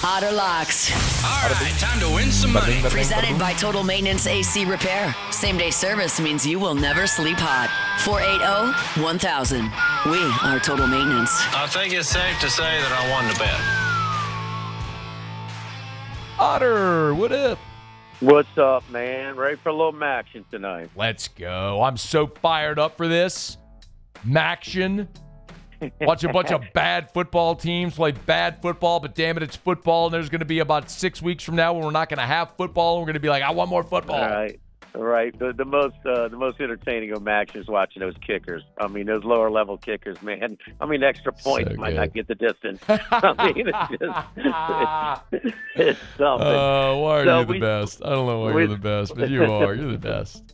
Otter Locks. All right, time to win some money. Presented by Total Maintenance AC Repair. Same-day service means you will never sleep hot. 480-1000. We are Total Maintenance. I think it's safe to say that I won the bet. Otter, what up? What's up, man? Ready for a little action tonight? Let's go. I'm so fired up for this. Maction. Watch a bunch of bad football teams play bad football, but damn it, it's football, and there's going to be about 6 weeks from now when we're not going to have football, and we're going to be like, I want more football. All right. The most entertaining of action is watching those kickers. I mean, those lower level kickers, man. I mean, extra points might not get the distance. I mean, it's something. Why are you the best? I don't know why you're the best, but you are. You're the best.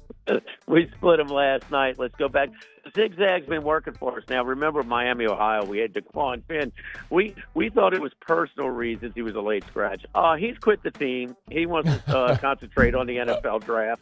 We split them last night. Let's go back. Zigzag's been working for us. Now, remember Miami, Ohio, we had DeQuan Finn. We thought it was personal reasons he was a late scratch. He's quit the team. He wants to concentrate on the NFL draft.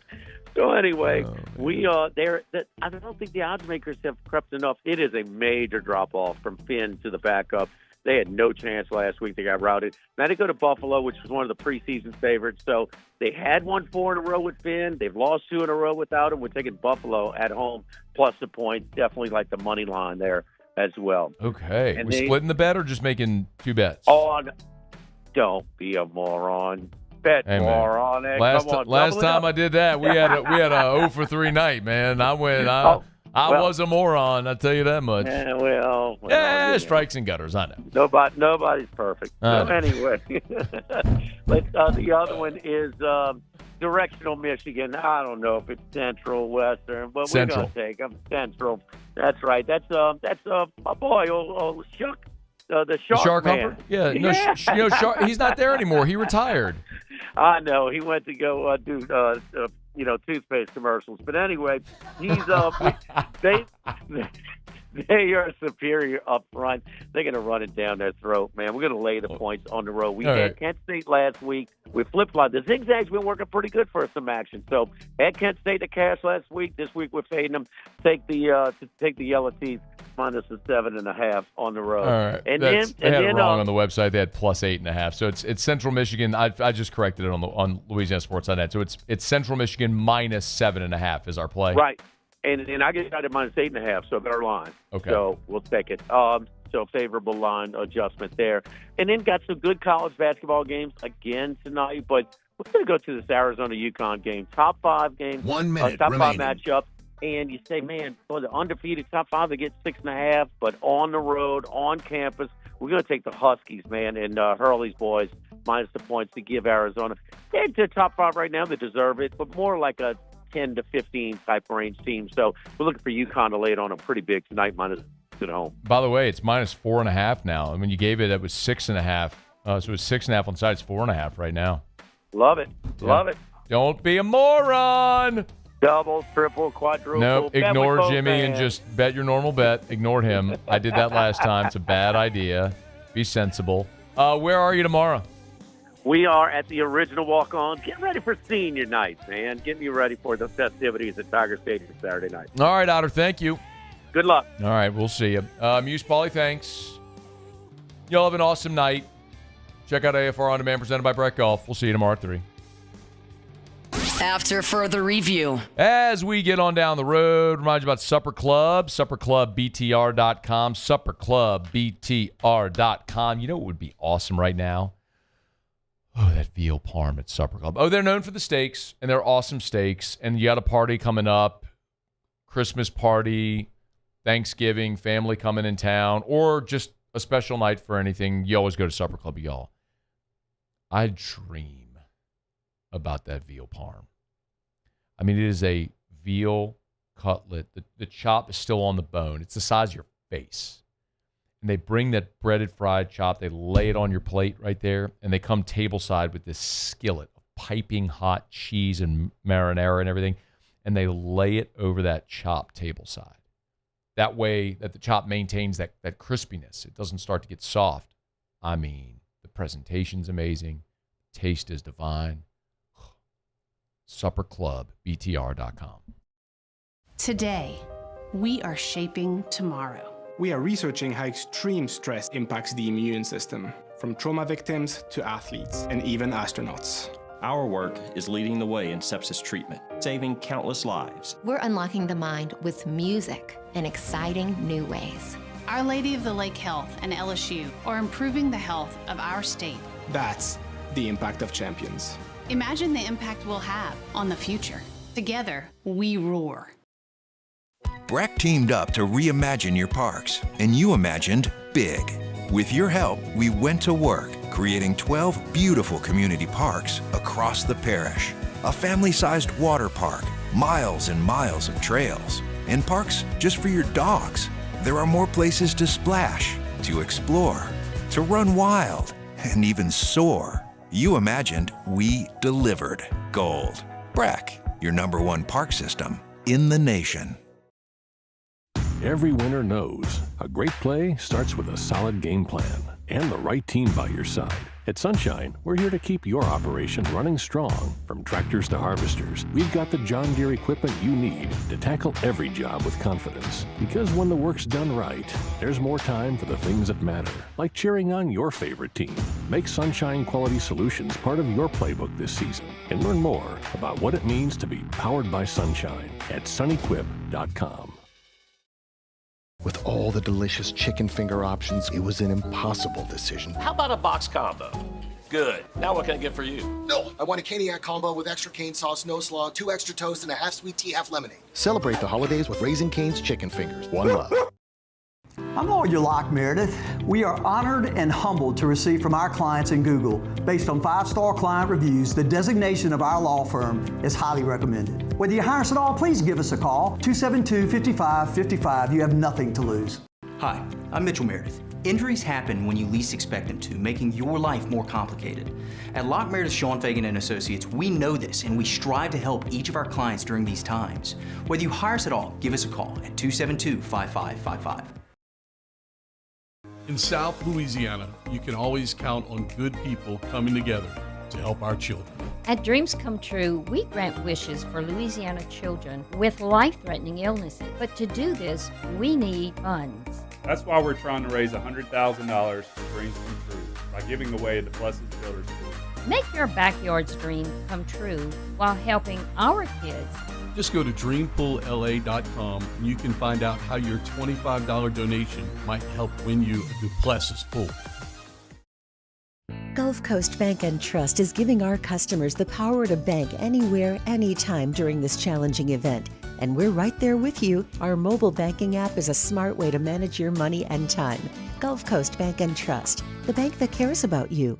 So anyway, I don't think the odds makers have crept enough. It is a major drop-off from Finn to the backup. They had no chance last week. They got routed. Now they go to Buffalo, which was one of the preseason favorites. So they had won 4 in a row with Finn. They've lost 2 in a row without him. We're taking Buffalo at home plus the point. Definitely like the money line there as well. Okay. And We splitting the bet or just making 2 bets? Oh, don't be a moron. Bet Hey, more on it. Last Come on, last double it time up. I did that, we had a 0 for 3 night, man. I went. I was a moron. I tell you that much. Yeah, well, strikes and gutters. I know. Nobody's perfect. So anyway, the other one is directional Michigan. I don't know if it's Central, Western, but Central. we're gonna take them Central. That's right. That's my boy, old Shuck. The Shark man. Humper? Yeah, no, Shark, he's not there anymore. He retired. I know. He went to go do toothpaste commercials. But anyway, he's they are superior up front. They're going to run it down their throat, man. We're going to lay the points on the road. We had Kent State last week. We flip-flopped. The Zigzag's been working pretty good for some action. So had Kent State to cash last week. This week we're fading them. Take the Yellow Teeth minus the 7.5 on the road. All right. They had it wrong on the website. They had plus 8.5. So it's Central Michigan. I just corrected it on LouisianaSports.net. So it's Central Michigan minus 7.5 is our play. Right. And I get out at minus 8.5, so a better line. Okay. So we'll take it. So favorable line adjustment there. And then got some good college basketball games again tonight. But we're going to go to this Arizona-UConn game. Top 5 game. 1 minute top remaining. 5 matchup. And you say, man, for the undefeated top 5, they get 6.5. But on the road, on campus, we're going to take the Huskies, man, and Hurley's boys minus the points to give Arizona. They're to top 5 right now. They deserve it, but more like a 10 to 15 type range team. So we're looking for UConn to lay it on them pretty big tonight, minus at home. By the way, it's minus 4.5 now. I mean, you gave it was 6.5. So it was 6.5 on the side. It's 4.5 right now. Love it. Yeah. Love it. Don't be a moron. Double, triple, quadruple. Nope. Bet Ignore with both Jimmy and hands. just bet your normal bet. Ignored him. I did that last time. It's a bad idea. Be sensible. Where are you tomorrow? We are at the original walk-on. Get ready for senior night, man. Get me ready for the festivities at Tiger Stadium Saturday night. All right, Otter. Thank you. Good luck. All right, we'll see you. Muse Pauly, thanks. Y'all have an awesome night. Check out AFR On Demand presented by Brett Golf. We'll see you tomorrow at 3. After further review. As we get on down the road, remind you about Supper Club, supperclubbtr.com, supperclubbtr.com. You know what would be awesome right now? Oh, that veal parm at Supper Club. Oh, they're known for the steaks, and they're awesome steaks. And you got a party coming up, Christmas party, Thanksgiving, family coming in town, or just a special night for anything. You always go to Supper Club, y'all. I dream about that veal parm. I mean, it is a veal cutlet. The chop is still on the bone. It's the size of your face. And they bring that breaded fried chop. They lay it on your plate right there. And they come tableside with this skillet of piping hot cheese and marinara and everything. And they lay it over that chop tableside. That way that the chop maintains that crispiness. It doesn't start to get soft. I mean, the presentation's amazing. Taste is divine. supperclubbtr.com. Today, we are shaping tomorrow. We are researching how extreme stress impacts the immune system, from trauma victims to athletes and even astronauts. Our work is leading the way in sepsis treatment, saving countless lives. We're unlocking the mind with music in exciting new ways. Our Lady of the Lake Health and LSU are improving the health of our state. That's the impact of champions. Imagine the impact we'll have on the future. Together, we roar. Breck teamed up to reimagine your parks, and you imagined big. With your help, we went to work, creating 12 beautiful community parks across the parish. A family-sized water park, miles and miles of trails, and parks just for your dogs. There are more places to splash, to explore, to run wild, and even soar. You imagined, we delivered. Gold. Breck, your #1 park system in the nation. Every winner knows a great play starts with a solid game plan. and the right team by your side. At Sunshine, we're here to keep your operation running strong. From tractors to harvesters, we've got the John Deere equipment you need to tackle every job with confidence. Because when the work's done right, there's more time for the things that matter, like cheering on your favorite team. Make Sunshine Quality Solutions part of your playbook this season and learn more about what it means to be powered by Sunshine at sunequip.com. With all the delicious chicken finger options, it was an impossible decision. How about a box combo? Good. Now what can I get for you? No, I want a Caniac combo with extra cane sauce, no slaw, 2 extra toast, and a half sweet tea, half lemonade. Celebrate the holidays with Raising Cane's chicken fingers. One love. I'm Lawyer Locke Meredith. We are honored and humbled to receive from our clients in Google. Based on 5-star client reviews, the designation of our law firm is highly recommended. Whether you hire us at all, please give us a call, 272-5555. You have nothing to lose. Hi, I'm Mitchell Meredith. Injuries happen when you least expect them to, making your life more complicated. At Locke Meredith, Sean Fagan & Associates, we know this, and we strive to help each of our clients during these times. Whether you hire us at all, give us a call at 272-5555. In South Louisiana, you can always count on good people coming together to help our children. At Dreams Come True, we grant wishes for Louisiana children with life-threatening illnesses. But to do this, we need funds. That's why we're trying to raise $100,000 for Dreams Come True by giving away the Blessed Builders School. Make your backyard's dream come true while helping our kids. Just go to dreampoolla.com and you can find out how your $25 donation might help win you a Duplessis pool. Gulf Coast Bank and Trust is giving our customers the power to bank anywhere, anytime during this challenging event. And we're right there with you. Our mobile banking app is a smart way to manage your money and time. Gulf Coast Bank and Trust, the bank that cares about you.